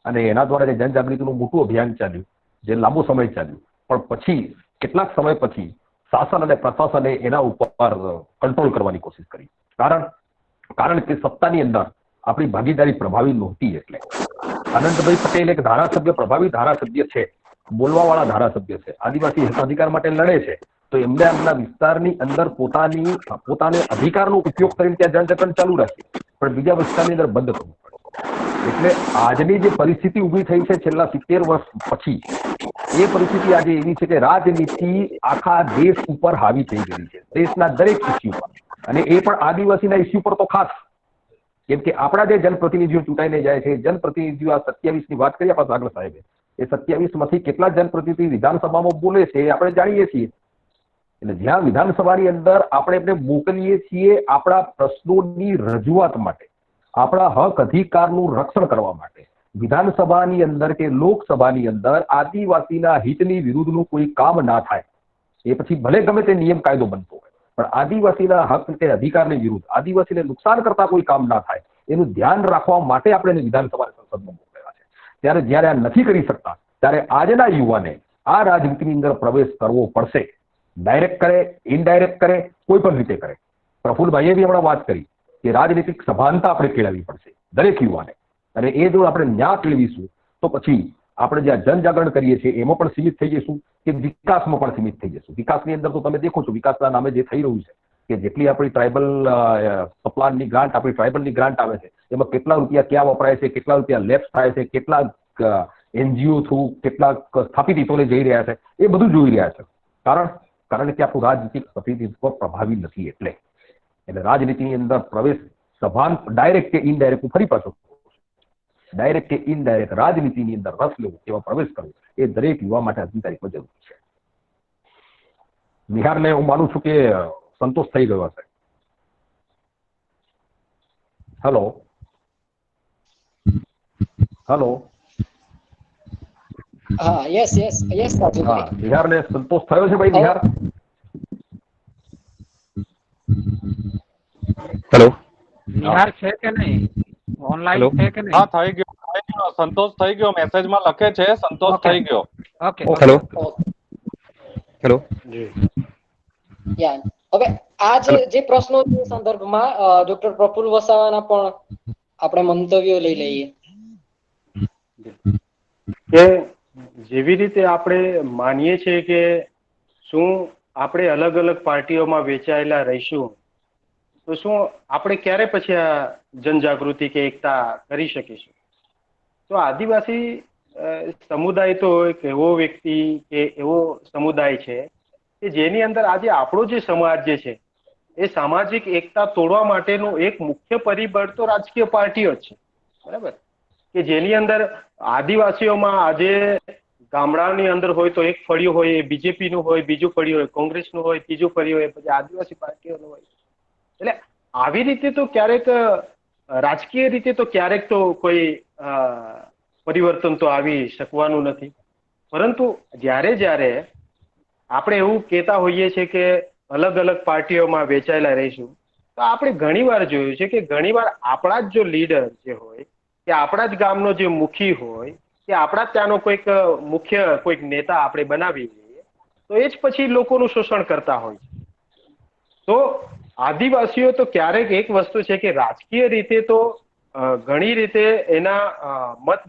અને એના દ્વારા જે જનજાગૃતિનું મોટું અભિયાન ચાલ્યું, જે લાંબો સમય ચાલ્યું, પણ પછી કેટલાક સમય પછી શાસન અને પ્રશાસને એના ઉપર કંટ્રોલ કરવાની કોશિશ કરી. કારણ કે સત્તાની અંદર આપણી ભાગીદારી પ્રભાવી નહોતી. એટલે આનંદભાઈ પટેલ એક ધારાસભ્ય, પ્રભાવી ધારાસભ્ય છે, બોલવાવાળા ધારાસભ્ય છે, આદિવાસી અધિકાર માટે લડે છે, તો એમને એમના વિસ્તારની અંદર પોતાને અધિકારનો ઉપયોગ કરીને ત્યાં જનજાગરણ ચાલુ રાખી, પણ બીજા વિસ્તારની અંદર બંધ કરવું પડે. એટલે આજની જે પરિસ્થિતિ ઊભી થઈ છે છેલ્લા 70 વર્ષ પછી, એ પરિસ્થિતિ આજે એવી છે કે રાજનીતિ આખા દેશ ઉપર હાવી થઈ ગઈ છે, દેશના દરેક ઇસ્યુ પર, અને એ પણ આદિવાસીના ઇસ્યુ પર તો ખાસ. કેમ કે આપણા જે જનપ્રતિનિધિઓ ચૂંટાઈને જાય છે, જનપ્રતિનિધિઓ આ 27 ની વાત કરીએ આપણા સાગર સાહેબે, એ 27 માંથી કેટલા જનપ્રતિનિધિ વિધાનસભામાં બોલે છે એ આપણે જાણીએ છીએ. એટલે જ્યાં વિધાનસભાની અંદર આપણે એમને મોકલીએ છીએ આપણા પ્રશ્નોની રજૂઆત માટે, આપણા હક અધિકારનું રક્ષણ કરવા માટે, વિધાનસભાની અંદર કે લોકસભાની અંદર આદિવાસીના હિતની વિરુદ્ધનું કોઈ કામ ના થાય, એ પછી ભલે ગમે તે નિયમ કાયદો બનતો હોય, પણ આદિવાસીના હક કે અધિકારની વિરુદ્ધ, આદિવાસીને નુકસાન કરતા કોઈ કામ ના થાય એનું ધ્યાન રાખવા માટે આપણે વિધાનસભા સંસદમાં મોકલેલા છે. ત્યારે જ્યારે આ નથી કરી શકતા ત્યારે આજના યુવાને આ રાજનીતિની અંદર પ્રવેશ કરવો પડશે. ડાયરેક્ટ કરે, ઇનડાયરેક્ટ કરે, કોઈ પણ રીતે કરે. પ્રફુલભાઈએ બી હમણાં વાત કરી કે રાજનીતિક સભાનતા આપણે કેળવવી પડશે દરેક યુવાને, અને એ જો આપણે ન્યા કેળવીશું તો પછી આપણે જ્યાં જનજાગરણ કરીએ છીએ એમાં પણ સીમિત થઈ જઈશું કે વિકાસમાં પણ સીમિત થઈ જઈશું. વિકાસની અંદર તો તમે દેખો છો વિકાસના નામે જે થઈ રહ્યું છે કે જેટલી આપણી ટ્રાઇબલ સપ્લાનની ગ્રાન્ટ, આપણી ટ્રાઇબલની ગ્રાન્ટ આવે છે એમાં કેટલા રૂપિયા ક્યાં વપરાય છે, કેટલા રૂપિયા લેપ્સ થાય છે, કેટલા NGO થ્રુ કેટલાક સ્થાપિત હિતોને જઈ રહ્યા છે, એ બધું જોઈ રહ્યા છે. કારણ કે આપણું રાજનીતિક પ્રતિનિધિત્વ પ્રભાવી નથી. એટલે રાજનીતિની અંદર પ્રવેશ સભાન, ડાયરેક્ટ કે ઇનડાયરેક્ટ, ફરી પાછો ડાયરેક્ટ કે ઇનડાયરેક્ટ રાજનીતિની અંદર રસ લેવો, એવા પ્રવેશ કરવો, એ દરેક યુવા માટે આજની તારીખમાં જરૂરી છે. બિહારને હું માનું છું કે સંતોષ થઈ ગયો હશે. હેલો હા, યસ રાજુભાઈ. બિહારને સંતોષ થયો છે ભાઈ? બિહાર બિહાર છે કે નહીં? ઓનલાઈન છે કે નહીં? હા, થઈ ગયો, સંતોષ થઈ ગયો. મેસેજમાં લખે છે સંતોષ થઈ ગયો. ઓકે. હેલો હવે આ જે પ્રશ્નો સંદર્ભમાં ડોક્ટર પ્રફુલ્લ વસાવાના પણ આપણે મંતવ્યો લઈ લઈએ. કે જેવી રીતે આપણે માનીએ છીએ કે શું આપણે અલગ અલગ પાર્ટીઓમાં વેચાયેલા રહીશું તો શું આપણે ક્યારે પછી આ જનજાગૃતિ કે એકતા કરી શકીશું? તો આદિવાસી સમુદાય તો એક એવો વ્યક્તિ કે એવો સમુદાય છે કે જેની અંદર આજે આપણો જે સમાજ જે છે એ સામાજિક એકતા તોડવા માટેનું એક મુખ્ય પરિબળ તો રાજકીય પાર્ટીઓ જ છે, બરાબર? કે જેની અંદર આદિવાસીઓમાં આજે ગામડાની અંદર હોય તો એક ફળિયું હોય એ BJP નું હોય, બીજું ફળિયું હોય કોંગ્રેસનું હોય, ત્રીજું ફળિયું હોય પછી આદિવાસી પાર્ટીઓનું હોય. એટલે આવી રીતે તો ક્યારેક રાજકીય રીતે તો ક્યારેક તો કોઈ પરિવર્તન તો આવી શકવાનું નથી. પરંતુ જ્યારે આપણે એવું કહેતા હોઈએ છીએ કે અલગ અલગ પાર્ટીઓમાં વેચાયેલા રહીશું, તો આપણે ઘણીવાર જોયું છે કે ઘણીવાર આપણા જ જો લીડર જે હોય કે આપણા જ ગામનો જે મુખી હોય કે આપણા ત્યાંનો કોઈક નેતા આપણે બનાવી લઈએ તો એ જ પછી લોકોનું શોષણ કરતા હોય છે. તો આદિવાસીઓ તો ક્યારેક એક વસ્તુ છે કે રાજકીય રીતે તો ઘણી રીતે એના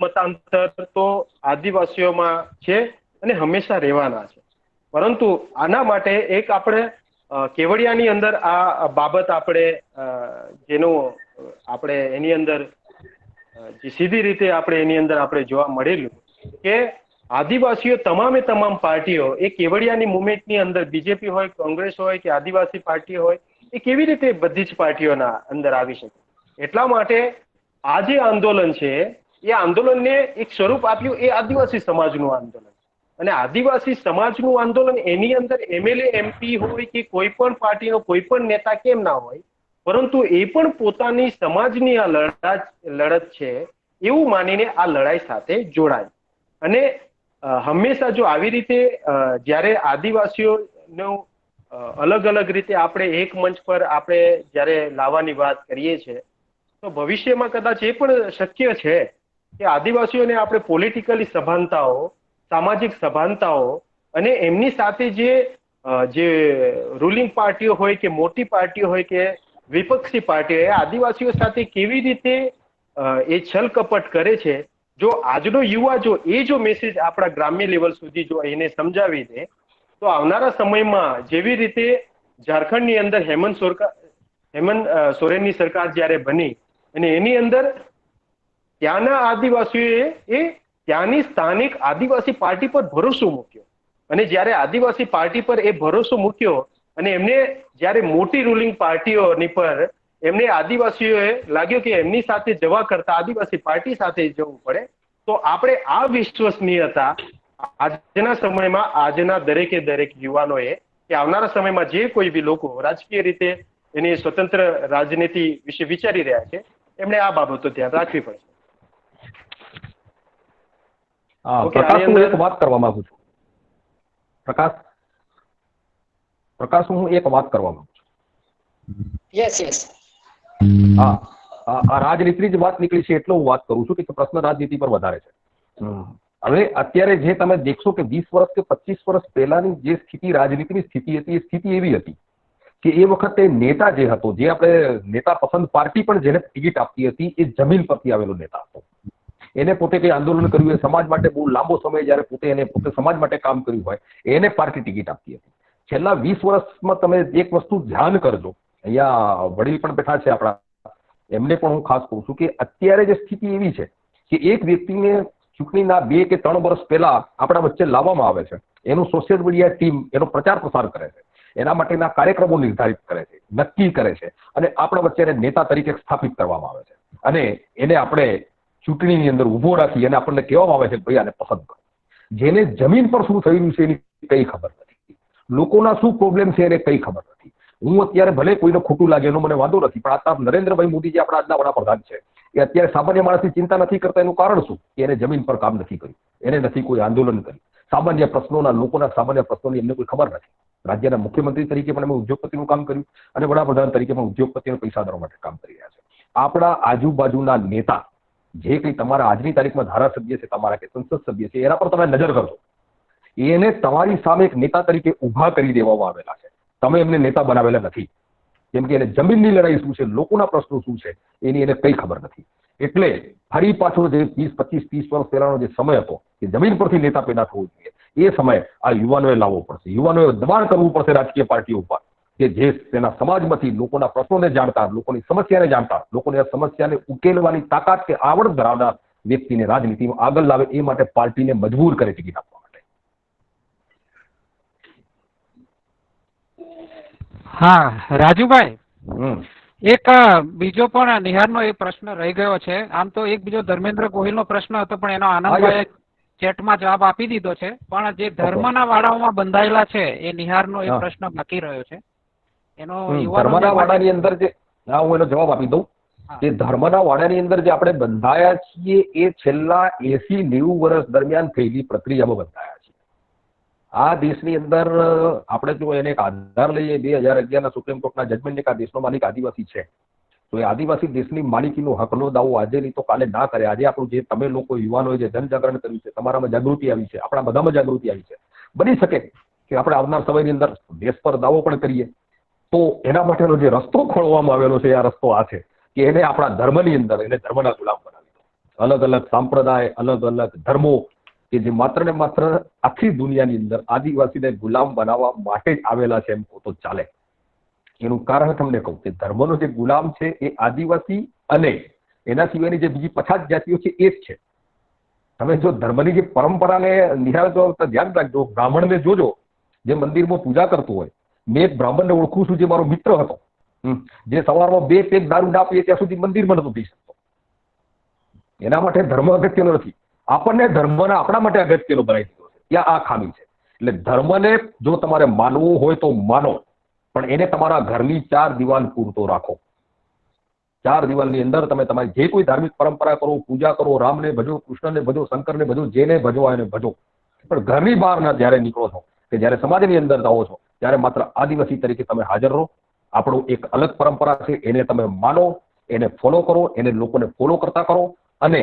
મતાંતર તો આદિવાસીઓમાં છે અને હંમેશા રહેવાના છે. પરંતુ આના માટે એક આપણે કેવડિયાની અંદર આ બાબત આપણે જેનું આપણે એની અંદર જે સીધી રીતે આપણે એની અંદર આપણે જોવા મળેલું કે આદિવાસીઓ તમામે તમામ પાર્ટીઓ એ કેવડિયાની મુવમેન્ટની અંદર BJP હોય, કોંગ્રેસ હોય કે આદિવાસી પાર્ટીઓ હોય એ કેવી રીતે બધી જ પાર્ટીઓના અંદર આવી શકે. એટલા માટે આ જે આંદોલન છે એ આંદોલનને એક સ્વરૂપ આપ્યું એ આદિવાસી સમાજનું આંદોલન. અને આદિવાસી સમાજનું આંદોલન એની અંદર MLA MP હોય કે કોઈ પણ પાર્ટીનો કોઈ પણ નેતા કેમ ના હોય, પરંતુ એ પણ પોતાની સમાજની આ લડત છે એવું માનીને આ લડાઈ સાથે જોડાય. અને હંમેશા જો આવી રીતે જ્યારે આદિવાસીઓનો અલગ અલગ રીતે આપણે એક મંચ પર આપણે જ્યારે લાવવાની વાત કરીએ છીએ, તો ભવિષ્યમાં કદાચ એ પણ શક્ય છે કે આદિવાસીઓને આપણે પોલિટિકલી સભાનતાઓ, સામાજિક સભાનતાઓ અને એમની સાથે જે રૂલિંગ પાર્ટીઓ હોય કે મોટી પાર્ટીઓ હોય કે વિપક્ષી પાર્ટીઓ, એ આદિવાસીઓ સાથે કેવી રીતે એ છલ કપટ કરે છે, જો આજનો યુવા જો મેસેજ આપણા ગ્રામ્ય લેવલ સુધી જો એને સમજાવી દે, તો આવનારા સમયમાં જેવી રીતે ઝારખંડની અંદર હેમંત સોરેનની સરકાર જ્યારે બની અને એની અંદર ત્યાંના આદિવાસીઓએ ત્યાંની સ્થાનિક આદિવાસી પાર્ટી પર ભરોસો મૂક્યો, અને જ્યારે આદિવાસી પાર્ટી પર એ ભરોસો મૂક્યો અને એમને જ્યારે મોટી રૂલિંગ પાર્ટીઓની પર એમને આદિવાસીઓએ લાગ્યો કે એમની સાથે જવા કરતા આદિવાસી પાર્ટી સાથે જવું પડે, તો આપણે આ વિશ્વસનીયતા આજના સમયમાં આજના દરેકે દરેક યુવાનોએ કે આવનારા સમયમાં જે કોઈ બી લોકો રાજકીય રીતે એની સ્વતંત્ર રાજનીતિ વિશે વિચારી રહ્યા છે, એમણે આ બાબતો ધ્યાન રાખવી પડશે. પ્રકાશ, હું એક વાત કરવા માંગુ છું. પ્રકાશ, હું એક વાત કરવા માંગુ છું. યસ. હા, આ રાજનીતિની જ વાત નીકળી છે એટલે હું વાત કરું છું કે પ્રશ્ન રાજનીતિ પર વધારે છે. હવે અત્યારે જે તમે દેખશો કે 20 વર્ષ કે 25 વર્ષ પહેલાની જે સ્થિતિ, રાજનીતિની સ્થિતિ હતી, એ સ્થિતિ એવી હતી કે એ વખતે નેતા જે હતો, જે આપણે નેતા પસંદ પાર્ટી પણ જેને ટિકિટ આપતી હતી, એ જમીન પરથી આવેલો નેતા હતો. એને પોતે કઈ આંદોલન કર્યું હોય, સમાજ માટે બહુ લાંબો સમય જયારે પોતે સમાજ માટે કામ કર્યું હોય, એને પાર્ટી ટિકિટ આપતી હતી. છેલ્લા 20 વર્ષમાં તમે એક વસ્તુ ધ્યાન કરજો, અહીંયા વડીલ પણ બેઠા છે આપણા, એમને પણ હું ખાસ કહું છું કે અત્યારે જે સ્થિતિ એવી છે કે એક વ્યક્તિને ચૂંટણીના 2 કે 3 વર્ષ પહેલા આપણા વચ્ચે લાવવામાં આવે છે, એનું સોશિયલ મીડિયા ટીમ એનો પ્રચાર પ્રસાર કરે છે, એના માટેના કાર્યક્રમો નિર્ધારિત કરે છે, નક્કી કરે છે, અને આપણા વચ્ચે એને નેતા તરીકે સ્થાપિત કરવામાં આવે છે, અને એને આપણે ચૂંટણીની અંદર ઉભો રાખી અને આપણને કહેવામાં આવે છે કે ભાઈ આને પસંદ કરો. જેને જમીન પર શું થઈ રહ્યું છે એની કઈ ખબર નથી, લોકોના શું પ્રોબ્લેમ છે એને કઈ ખબર નથી. હું અત્યારે ભલે કોઈને ખોટું લાગે એનો મને વાંધો નથી, પણ આ નરેન્દ્રભાઈ મોદી જે આપણા આજના વડાપ્રધાન છે, એ અત્યારે સામાન્ય માણસની ચિંતા નથી કરતા. એનું કારણ શું? કે એને જમીન પર કામ નથી કર્યું, એને નથી કોઈ આંદોલન કર્યું, સામાન્ય પ્રશ્નોના, લોકોના સામાન્ય પ્રશ્નોની એમને કોઈ ખબર નથી. રાજ્યના મુખ્યમંત્રી તરીકે પણ એમણે ઉદ્યોગપતિનું કામ કર્યું અને વડાપ્રધાન તરીકે પણ ઉદ્યોગપતિને પૈસા દેવા માટે કામ કરી રહ્યા છે. આપણા આજુબાજુના નેતા જે કંઈ તમારા આજની તારીખમાં ધારાસભ્ય છે, તમારા કે સંસદ સભ્ય છે, એના પર તમે નજર કરજો, એને તમારી સામે એક નેતા તરીકે ઉભા કરી દેવામાં આવેલા છે. તમે એમને નેતા બનાવેલા નથી, કેમ કે એને જમીનની લડાઈ શું છે, લોકોના પ્રશ્નો શું છે, એની એને કઈ ખબર નથી. એટલે ફરી પાછો જે 20, 25, 30 વર્ષ પહેલાનો જે સમય હતો કે જમીન પરથી નેતા પેદા થવો જોઈએ, એ સમય આ યુવાનોએ લાવવો પડશે. યુવાનોએ દબાણ કરવું પડશે રાજકીય પાર્ટીઓ ઉપર કે જે તેના સમાજમાંથી લોકોના પ્રશ્નોને જાણતા, લોકોની સમસ્યાને જાણતા, લોકોની સમસ્યાને ઉકેલવાની તાકાત કે આવડત ધરાવનાર વ્યક્તિને રાજનીતિમાં આગળ લાવે, એ માટે પાર્ટીને મજબૂર કરે ટિકિટ આપવા માટે. હા રાજુભાઈ, એક બીજો પણ નિહારનો એ પ્રશ્ન રહી ગયો છે. આમ તો એક બીજો ધર્મેન્દ્ર ગોહિલનો પ્રશ્ન હતો, પણ એનો આનંદભાઈએ ચેટમાં જવાબ આપી દીધો છે. પણ જે ધર્મના વાડાઓમાં બંધાયેલા છે, એ નિહારનો એ પ્રશ્ન બાકી રહ્યો છે. એનો ધર્મના વાડાની અંદર જે, હું એનો જવાબ આપી દઉં કે ધર્મના વાડાની અંદર જે આપણે બંધાયા છીએ, એ છેલ્લા 80-90 વર્ષ દરમિયાન થયેલી પ્રક્રિયામાં બંધાયા છીએ. આ દેશની અંદર આપણે જો એને એક આધાર લઈએ, 2011ના સુપ્રીમ કોર્ટના જજમેન્ટ, આ દેશનો માલિક આદિવાસી છે, તો એ આદિવાસી દેશની માલિકીનો હકનો દાવો આજે નહીં તો કાલે ના કરે. આજે આપણું જે તમે લોકો યુવાનોએ જે જનજાગરણ કર્યું છે, તમારામાં જાગૃતિ આવી છે, આપણા બધામાં જાગૃતિ આવી છે, બની શકે કે આપણે આવનાર સમયની અંદર દેશ પર દાવો પણ કરીએ. તો એના માટેનો જે રસ્તો ખોલવામાં આવેલો છે, આ રસ્તો આ છે કે એને આપણા ધર્મની અંદર એને ધર્મના ગુલામ બનાવી દો. અલગ અલગ સાંપ્રદાય, અલગ અલગ ધર્મો કે જે માત્ર ને માત્ર આખી દુનિયાની અંદર આદિવાસીને ગુલામ બનાવવા માટે જ આવેલા છે એમ કહો તો ચાલે. એનું કારણ તમને કહું કે ધર્મનો જે ગુલામ છે એ આદિવાસી અને એના સિવાયની જે બીજી પછાત જાતિઓ છે એ જ છે. તમે જો ધર્મની જે પરંપરાને નિહાળજો તો ધ્યાન રાખજો, બ્રાહ્મણને જોજો જે મંદિરમાં પૂજા કરતું હોય. મેં એક બ્રાહ્મણને ઓળખું છું જે મારો મિત્ર હતો, જે સવારમાં 2 પેગ દારૂ ના પીએ ત્યાં સુધી મંદિરમાં નતો પી શકતો. એના માટે ધર્મ અગત્યનો નથી, આપણને ધર્મને આપણા માટે અગત્યનો બનાવી દીધો છે. ત્યાં આ ખામી છે. એટલે ધર્મને જો તમારે માનવું હોય તો માનો, પણ એને તમારા ઘરની 4 દિવાલ પૂરતો રાખો. ચાર દિવાલની અંદર તમે તમારી જે કોઈ ધાર્મિક પરંપરા કરો, પૂજા કરો, રામને ભજો, કૃષ્ણને ભજો, શંકરને ભજો, જેને ભજવા એને ભજો, પણ ઘરની બહાર ના જયારે નીકળો છો કે જયારે સમાજની અંદર આવો છો ત્યારે માત્ર આદિવાસી તરીકે તમે હાજર રહો. આપણું એક અલગ પરંપરા છે, એને તમે માનો, એને ફોલો કરો, એને લોકોને ફોલો કરતા કરો, અને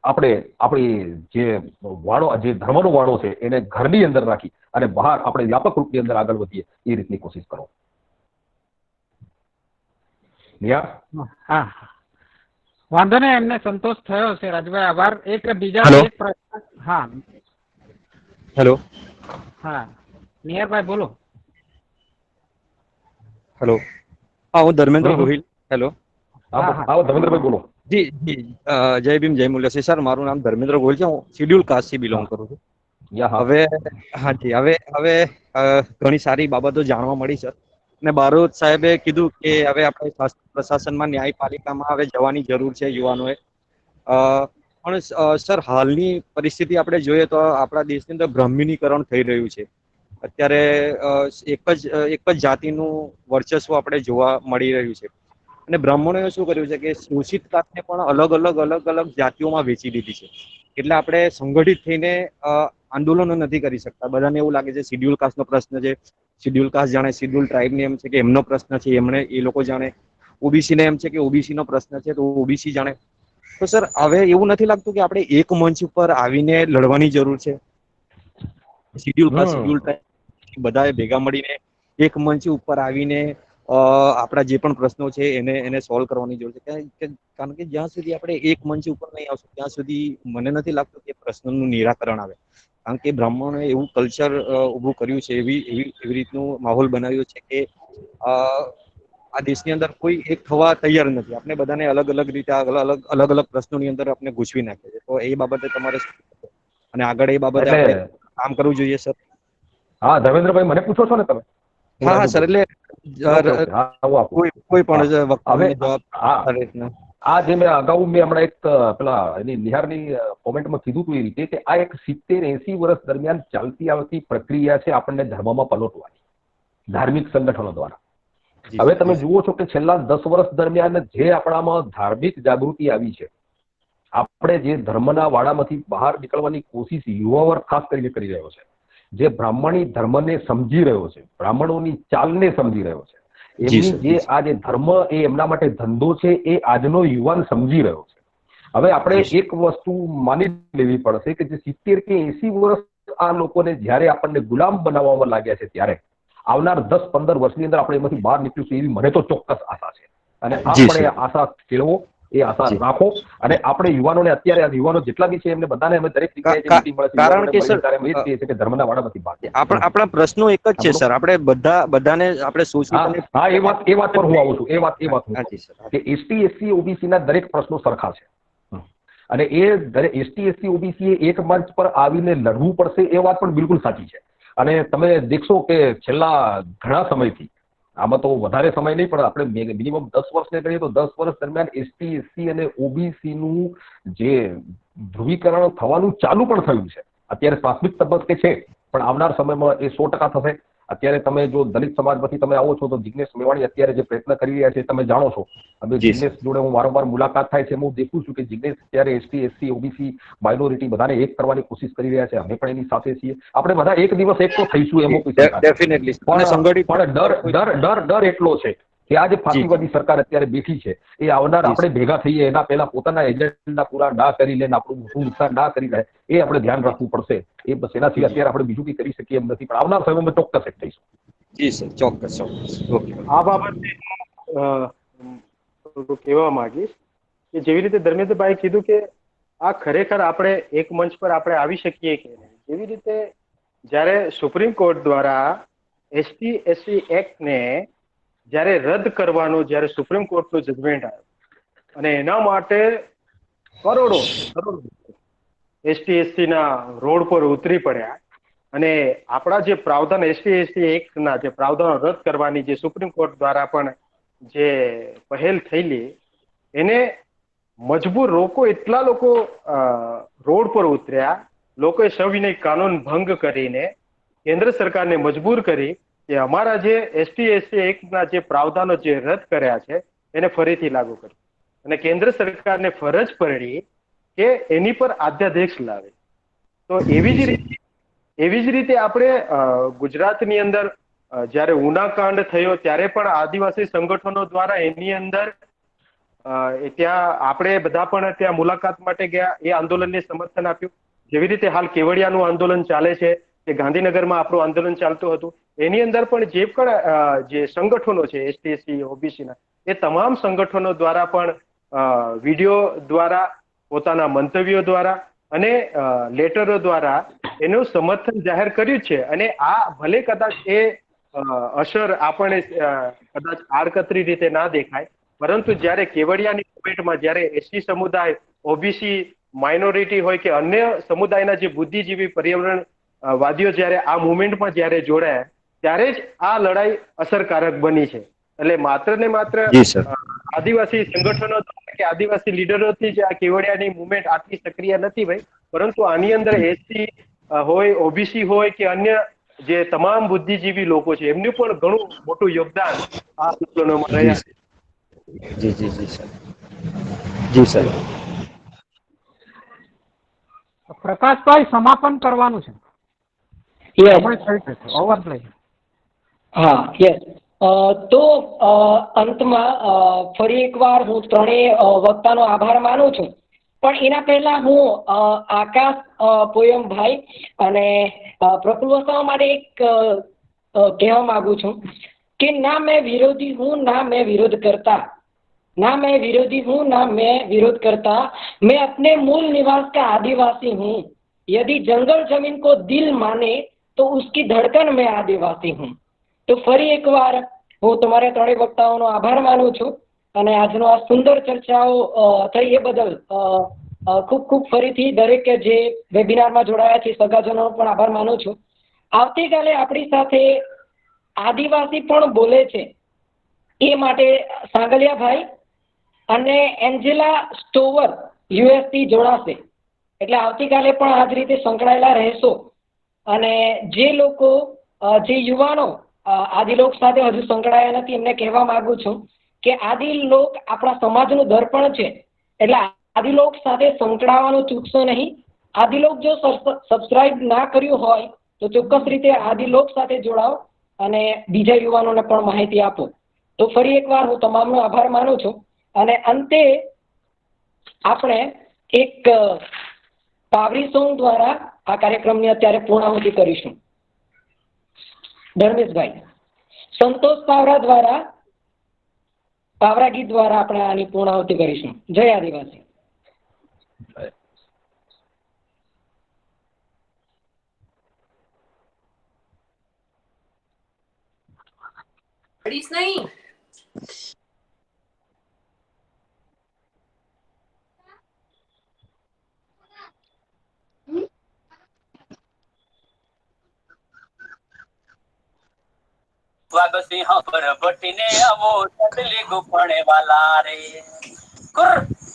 આપણે આપણી જે વાળો, જે ધર્મનો વાળો છે એને ઘરની અંદર રાખી અને બહાર આપણે વ્યાપક રૂપની અંદર આગળ વધીએ એ રીતની કોશિશ કરો. હા, વાંધો નહીં, એમને સંતોષ થયો છે રાજભાઈ, આભાર. એક બીજા એક પ્રશ્ન. હા, હેલો. હા, નિયરભાઈ બોલો. હેલો. હા, હું ધર્મેન્દ્ર ગોહિલ. હેલો. હા, ધર્મેન્દ્રભાઈ બોલો. જી જી, જય ભીમ, જય મૂલ્ય. સર, મારું નામ ધર્મેન્દ્ર ગોહિલ છે. હું શિડ્યુલ કાસ્ટથી બિલોંગ કરું છું. હવે હાજી, હવે ઘણી સારી બાબતો જાણવા મળી સર. અને બારોટ સાહેબે કીધું કે હવે આપણે શાસન પ્રશાસનમાં, ન્યાયપાલિકામાં હવે જવાની જરૂર છે યુવાનોએ. પણ સર, હાલની પરિસ્થિતિ આપણે જોઈએ તો આપણા દેશની અંદર બ્રાહ્મણીકરણ થઈ રહ્યું છે. અત્યારે એક જ જાતિનું વર્ચસ્વ આપણે જોવા મળી રહ્યું છે. અને બ્રાહ્મણોએ શું કર્યું છે કે શોષિત કાસ્ટને પણ અલગ અલગ જાતિઓમાં વેચી દીધી છે. એટલે આપણે સંગઠિત થઈને આંદોલનો નથી કરી શકતા. બધાને એવું લાગે છે શિડ્યુલ કાસ્ટનો પ્રશ્ન છે, શિડ્યુલ કાસ્ટ જાણે, શિડ્યુલ ટ્રાઇબને એમ છે કે એમનો પ્રશ્ન છે, એ લોકો જાણે. ઓબીસી ને એમ છે કે ઓબીસી નો પ્રશ્ન છે તો ઓબીસી જાણે. તો સર, હવે એવું નથી લાગતું કે આપણે એક મંચ ઉપર આવીને લડવાની જરૂર છે? શિડ્યુલ કાસ્ટ, શિડ્યુલ ટ્રાઇબ બધાએ ભેગા મળીને એક મંચ ઉપર આવીને આપણા જે પણ પ્રશ્નો છે એને સોલ્વ કરવાની જરૂર છે. કારણ કે જ્યાં સુધી આપણે એક મંચ ઉપર નહીં આવશું ત્યાં સુધી મને નથી લાગતું કે પ્રશ્નનું નિરાકરણ આવે. કારણ કે બ્રાહ્મણોએ એવું કલ્ચર ઊભું કર્યું છે, એવી રીતનું માહોલ બનાવ્યો છે કે આ દેશની અંદર કોઈ એક થવા તૈયાર નથી. આપણે બધાને અલગ અલગ રીતે અલગ અલગ પ્રશ્નોની અંદર આપણે ગૂંચવી નાખીએ છીએ. તો એ બાબતે તમારે અને આગળ એ બાબતે આપણે કામ કરવું જોઈએ સર. હા, ધર્મેન્દ્રભાઈ, મને પૂછો છો ને તમે? હા સર, એટલે કોઈ પણ જવાબ. આ જે મેં અગાઉ હમણાં એક પેલા એની નિહારની કોમેન્ટમાં કીધું હતું એ રીતે કે આ એક 70-80 વર્ષ દરમિયાન ચાલતી આવતી પ્રક્રિયા છે આપણને ધર્મમાં પલોટવાની, ધાર્મિક સંગઠનો દ્વારા. હવે તમે જુઓ છો કે છેલ્લા 10 વર્ષ દરમિયાન જે આપણામાં ધાર્મિક જાગૃતિ આવી છે, આપણે જે ધર્મના વાડામાંથી બહાર નીકળવાની કોશિશ યુવા વર્ગ ખાસ કરીને કરી રહ્યો છે, જે બ્રાહ્મણી ધર્મને સમજી રહ્યો છે, બ્રાહ્મણોની ચાલને સમજી રહ્યો છે, એમની જે આ જે ધર્મ એ એમના માટે ધંધો છે એ આજનો યુવાન સમજી રહ્યો છે. હવે આપણે એક વસ્તુ માની લેવી પડશે કે જે 70 કે 80 વર્ષ આ લોકોને જયારે આપણને ગુલામ બનાવવામાં લાગ્યા છે ત્યારે આવનાર 10-15 વર્ષની અંદર આપણે એમાંથી બહાર નીકળીશું એવી મને તો ચોક્કસ આશા છે. અને આપણે આશા કેળવો, એ આશા રાખો, અને આપણે યુવાનોને અત્યારે યુવાનો જેટલા બી છે એમને બધાને અમે દરેક કારણ કે સર કે ધર્મના વાડામાંથી બહાર આપણા પ્રશ્નો એક જ છે સર. આપણે બધાને આપણે સોચી. હા, એ વાત પર હું આવું છું. એ વાત કે એસટી એસસી ઓબીસી ના દરેક પ્રશ્નો સરખા છે અને એ દરેક એસટી એસસી ઓબીસી એક મંચ પર આવીને લડવું પડશે, એ વાત પણ બિલકુલ સાચી છે. અને તમે દેખશો કે છેલ્લા ઘણા સમયથી, આમાં તો વધારે સમય નહીં પણ આપણે મિનિમમ 10 વર્ષને ગણીએ તો 10 વર્ષ દરમિયાન એસટી એસસી અને ઓબીસી નું જે ધ્રુવીકરણ થવાનું ચાલુ પણ થયું છે. અત્યારે પ્રાથમિક તબક્કે છે પણ આવનાર સમયમાં એ 100% થશે. અત્યારે તમે જો દલિત સમાજમાંથી તમે આવો છો તો જિગ્નેશ મેવાણી અત્યારે જે પ્રયત્ન કરી રહ્યા છે તમે જાણો છો. હવે જિગ્નેશ જોડે હું વારંવાર મુલાકાત થાય છે, હું દેખું છું કે જિગ્નેશ અત્યારે એસટી એસસી ઓબીસી માઇનોરિટી બધાને એક કરવાની કોશિશ કરી રહ્યા છે. અમે પણ એની સાથે છીએ. આપણે બધા એક દિવસ એક તો થઈશું એમાં કોઈ ડેફિનેટલી. પણ ડર એટલો છે કે આ જે ફાંસીવાદી સરકાર અત્યારે બેઠી છે એ આવનાર આપણે ભેગા થઈએ એના પહેલા પોતાના એજન્ડા પૂરા ના કરી લે, આપણું મોટું નુકસાન ના કરી લે, એ આપણે ધ્યાન રાખવું પડશે. એ બસ એનાથી અત્યારે આપણે બીજું કંઈ કરી શકીએ એમ નથી, પણ આવનાર સમયમાં ચોક્કસ એક થઈશું. જી સર, ચોક્કસ. આ બાબતે કહેવા માંગીશ કે જેવી રીતે ધર્મેન્દ્રભાઈ કીધું કે આ ખરેખર આપણે એક મંચ પર આપણે આવી શકીએ કે નહીં. જેવી રીતે જ્યારે સુપ્રીમ કોર્ટ દ્વારા એસટી એસસી એક્ટ ને જ્યારે રદ કરવાનો જ્યારે સુપ્રીમ કોર્ટનો જજમેન્ટ આવ્યો અને એના માટે કરોડો એસટી એસસી ના રોડ પર ઉતરી પડ્યા અને આપણા જે પ્રાવધાન એસટી એસસી એક્ટ ના જે પ્રાવધાનો રદ કરવાની જે સુપ્રીમ કોર્ટ દ્વારા પણ જે પહેલ થયેલી એને મજબૂર એટલા લોકો રોડ પર ઉતર્યા, લોકોએ સવિનય કાનૂન ભંગ કરીને કેન્દ્ર સરકારને મજબૂર કરી કે અમારા જે એસટી એસસી એક્ટના જે પ્રાવધાનો જે રદ કર્યા છે એને ફરીથી લાગુ કરી. અને કેન્દ્ર સરકારને ફરજ પડી કે એની પર અધ્યાદેશ લાવે. તો એવી જ રીતે આપણે ગુજરાતની અંદર જ્યારે ઉનાકાંડ થયો ત્યારે પણ આદિવાસી સંગઠનો દ્વારા એની અંદર ત્યાં આપણે બધા પણ ત્યાં મુલાકાત માટે ગયા, એ આંદોલનને સમર્થન આપ્યું. જેવી રીતે હાલ કેવડિયાનું આંદોલન ચાલે છે કે ગાંધીનગરમાં આપણું આંદોલન ચાલતું હતું, એની અંદર પણ જે સંગઠનો છે ST/SC OBC ના, એ તમામ સંગઠનો દ્વારા પણ વિડીયો દ્વારા, પોતાના મંતવ્યો દ્વારા અને લેટરો દ્વારા એનું સમર્થન જાહેર કર્યું છે. અને આ ભલે કદાચ એ અસર આપણને કદાચ આડકતરી રીતે ના દેખાય, પરંતુ જ્યારે કેવડિયાની મુવમેન્ટમાં જ્યારે SC સમુદાય, OBC માઇનોરિટી હોય કે અન્ય સમુદાયના જે બુદ્ધિજીવી પર્યાવરણ વાદીઓ જ્યારે આ મુવમેન્ટમાં જ્યારે જોડાયા, ત્યારે જ આ લડાઈ અસરકારક બની છે. એટલે માત્ર ને માત્ર આદિવાસી સંગઠનો કે આદિવાસી લીડરોથી જ આ કેવડિયાની મુવમેન્ટ આટલી સક્રિય નથી ભાઈ, પરંતુ આની અંદર SC હોય, OBC હોય કે અન્ય જે તમામ બુદ્ધિજીવી લોકો છે, એમનું પણ ઘણું મોટું યોગદાન આ આંદોલનોમાં રહ્યા છે. જી સર. પ્રકાશભાઈ, સમાપન કરવાનું છે. હા, યસ. તો અંતમાં ફરી એકવાર હું ત્રણેય વક્તાનો આભાર માનું છું. પણ એના પહેલા હું આકાશ પોયમભાઈ અને પ્રફુલ્લ વસાવા માટે એક કહેવા માંગુ છું કે ના मैं विरोधी हूँ ना मैं विरोध करता, ना मैं विरोधी हूँ ना मैं विरोध करता, मैं अपने मूल निवास का आदिवासी हूँ. यदि जंगल जमीन को दिल माने तो उसकी धड़कन में आदिवासी हूँ. તો ફરી એકવાર હું તમારા ત્રણેય વક્તાઓનો આભાર માનું છું અને આજનો આ સુંદર ચર્ચાઓ થઈ એ બદલ ખૂબ ખૂબ ફરીથી દરેક જે વેબિનારમાં જોડાયા છે સગાજનો પણ આભાર માનું છું. આવતીકાલે આપણી સાથે આદિવાસી પણ બોલે છે એ માટે સાંગલિયાભાઈ અને એન્જેલા સ્ટોવર US થી જોડાશે. એટલે આવતીકાલે પણ આ જ રીતે સંકળાયેલા રહેશો. અને જે લોકો જે યુવાનો આદિલોક સાથે હજુ સંકળાયા નથી, એમને કહેવા માંગુ છું કે આદિલોક આપણા સમાજનું દર્પણ છે. એટલે આદિલોક સાથે સંકળાવાનું ચૂકશો નહીં. આદિલોક જો સબસ્ક્રાઇબ ના કર્યું હોય તો ચોક્કસ રીતે આદિલોક સાથે જોડાઓ અને બીજા યુવાનોને પણ માહિતી આપો. તો ફરી એકવાર હું તમામનો આભાર માનું છું. અને અંતે આપણે એક પાવરી સોંગ દ્વારા આ કાર્યક્રમની અત્યારે પૂર્ણાહુતિ કરીશું. ધર્મેશભાઈ, સંતોષ પાવરા દ્વારા પાવરા ગીત દ્વારા આપણે આની પૂર્ણાહુતિ કરીશું. જય આદિવાસી. નહીં વાગસિંહ પર ભટીને અમો તડલી ગુફણે વાલા રે કુર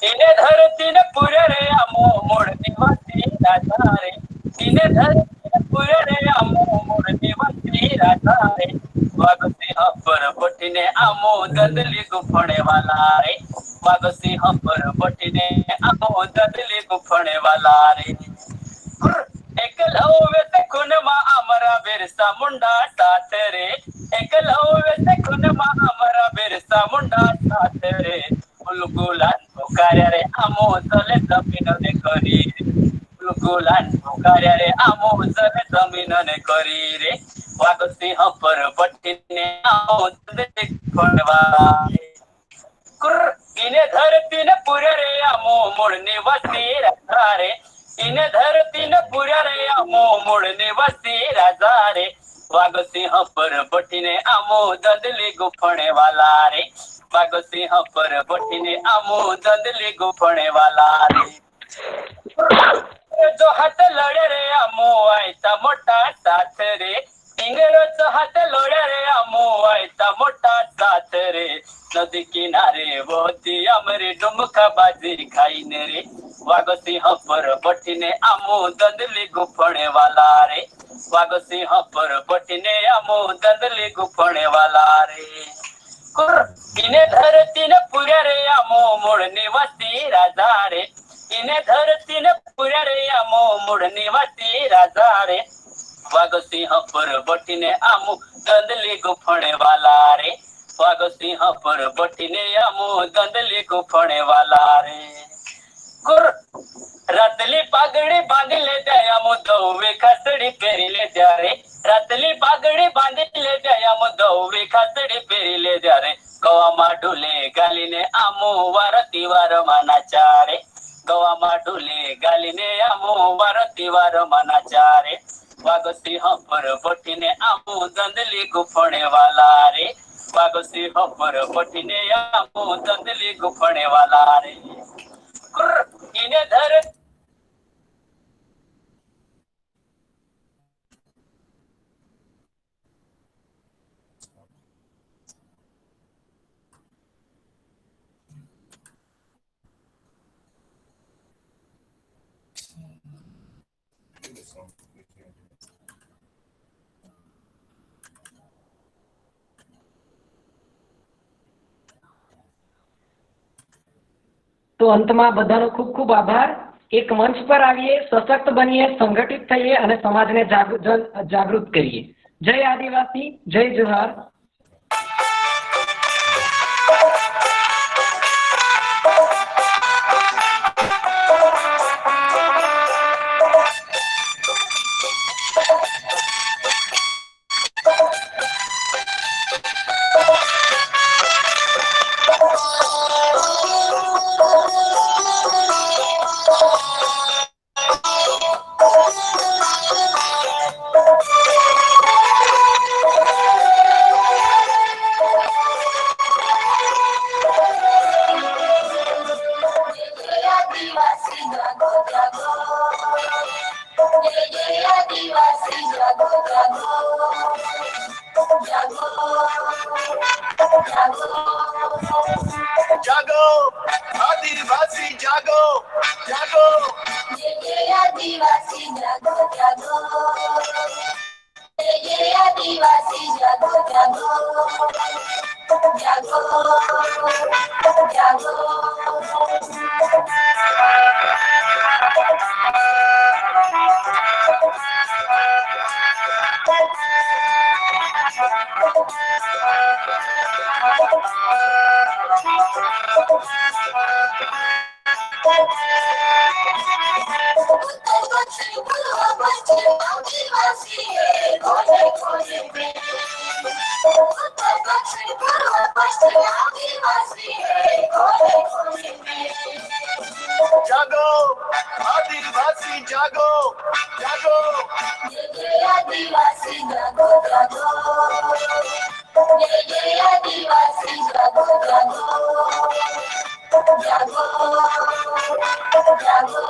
ઇને ધરતી ને પુરે રે અમો મોડ નિવાસી રાજા રે ઇને ધરતી ને પુરે રે અમો મોડ નિવાસી રાજા રે વાગસિંહ પર ભટીને અમો તડલી ગુફણે વાલા રે વાગસિંહ પર ભટીને અમો તડલી ગુફણે વાલા રે કુર એકલવે તે ખૂનમાં અમારા બિરસા મુંડા સાથે રે એકલવે તે ખૂનમાં અમારા બિરસા મુંડા સાથે રે ઉલગુલાન પોકાર્યા રે આમો તલે જમીનને કરી રે ઉલગુલાન પોકાર્યા રે આમો તલે જમીનને કરી રે વાગસિંહ પર ભટીને આમો તલે ફળવા કુર ઇને ધરતી ને પુરે રે આમો મૂળ નિવાસી રાજા રે ઇને ધરતી ને પુર્યા રે આમો મૂળ નિવાસી રાજા રે વાગસિંહ પર ભટીને આમો દદલી ગુફણે વાલા રે વાગસિંહ પર ભટીને આમો દદલી ગુફણે વાલા રે જો હાથ લડે રે આમો આયતા મોટા સાથ રે ઇંગરો હાથ લડે રે આમો આયતા મોટા સાથ રે નદી કિનારે વોતી અમરી ડુમકા બાજી ખાઈને રે વાગસિંહ પર ભટીને આમો દદલી ગુફણે વાલા રે વાગસિંહ પર ભટીને આમો દદલી ગુફણે વાલા રે इने धरती ने पुऱ्या रे आमो मूळ निवासी राजा रे इने धरती ने पुऱ्या रे आमो मूळ निवासी राजा रे वाघ सिंह पर बटीने आमो दंदली गुफणे वाला रे वाघ सिंह पर बटीने आमो दंदली गुफणे वाला रे कुर रातली पागडी बांधिले त्या मुदवे खासडी पेरिले द्या रे रातली पागडी बांधिले त्या मुदवे खासडी पेरिले द्या रे गवा माडुले गालीने आमो वारती वार मानाच्या रे गवा माडुले गालीने आमो वारती वार मानाच्या रे वाघ सिंह पर बटीने आमो दंदली गुफणे वाला रे वाघ सिंह पर बटीने आमो दंदली गुफणे वाला रे इने धर તો અંતમાં બધાનો ખૂબ ખૂબ આભાર. એક મંચ પર આવીએ, સશક્ત બનીએ, સંગઠિત થઈએ અને સમાજને જાગૃત કરીએ. જય આદિવાસી, જય જોહાર. जागो आदिवासी जागो जागो आदिवासी जागो जागो आदिवासी जागो जागो जागो जागो जागो आदिवासी जागो जागो आदिवासी जागो जागो आदिवासी जागो जागो जागो जागो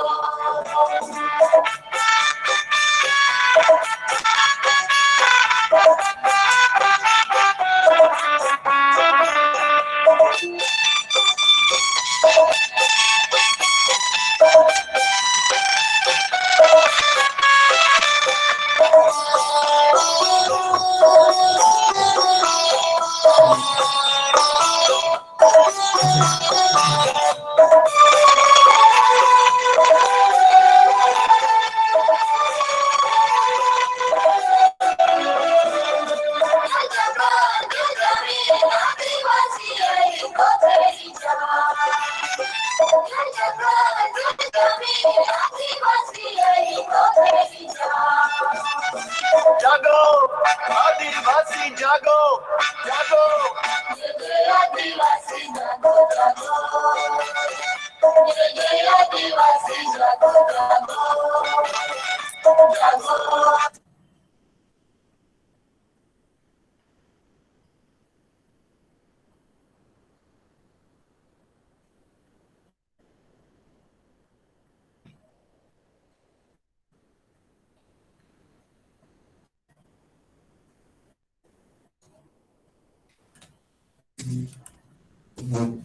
जागो आदिवासी जागो जागो आदिवासी जागो जागो आदिवासी जागो जागो जागो Mm-hmm.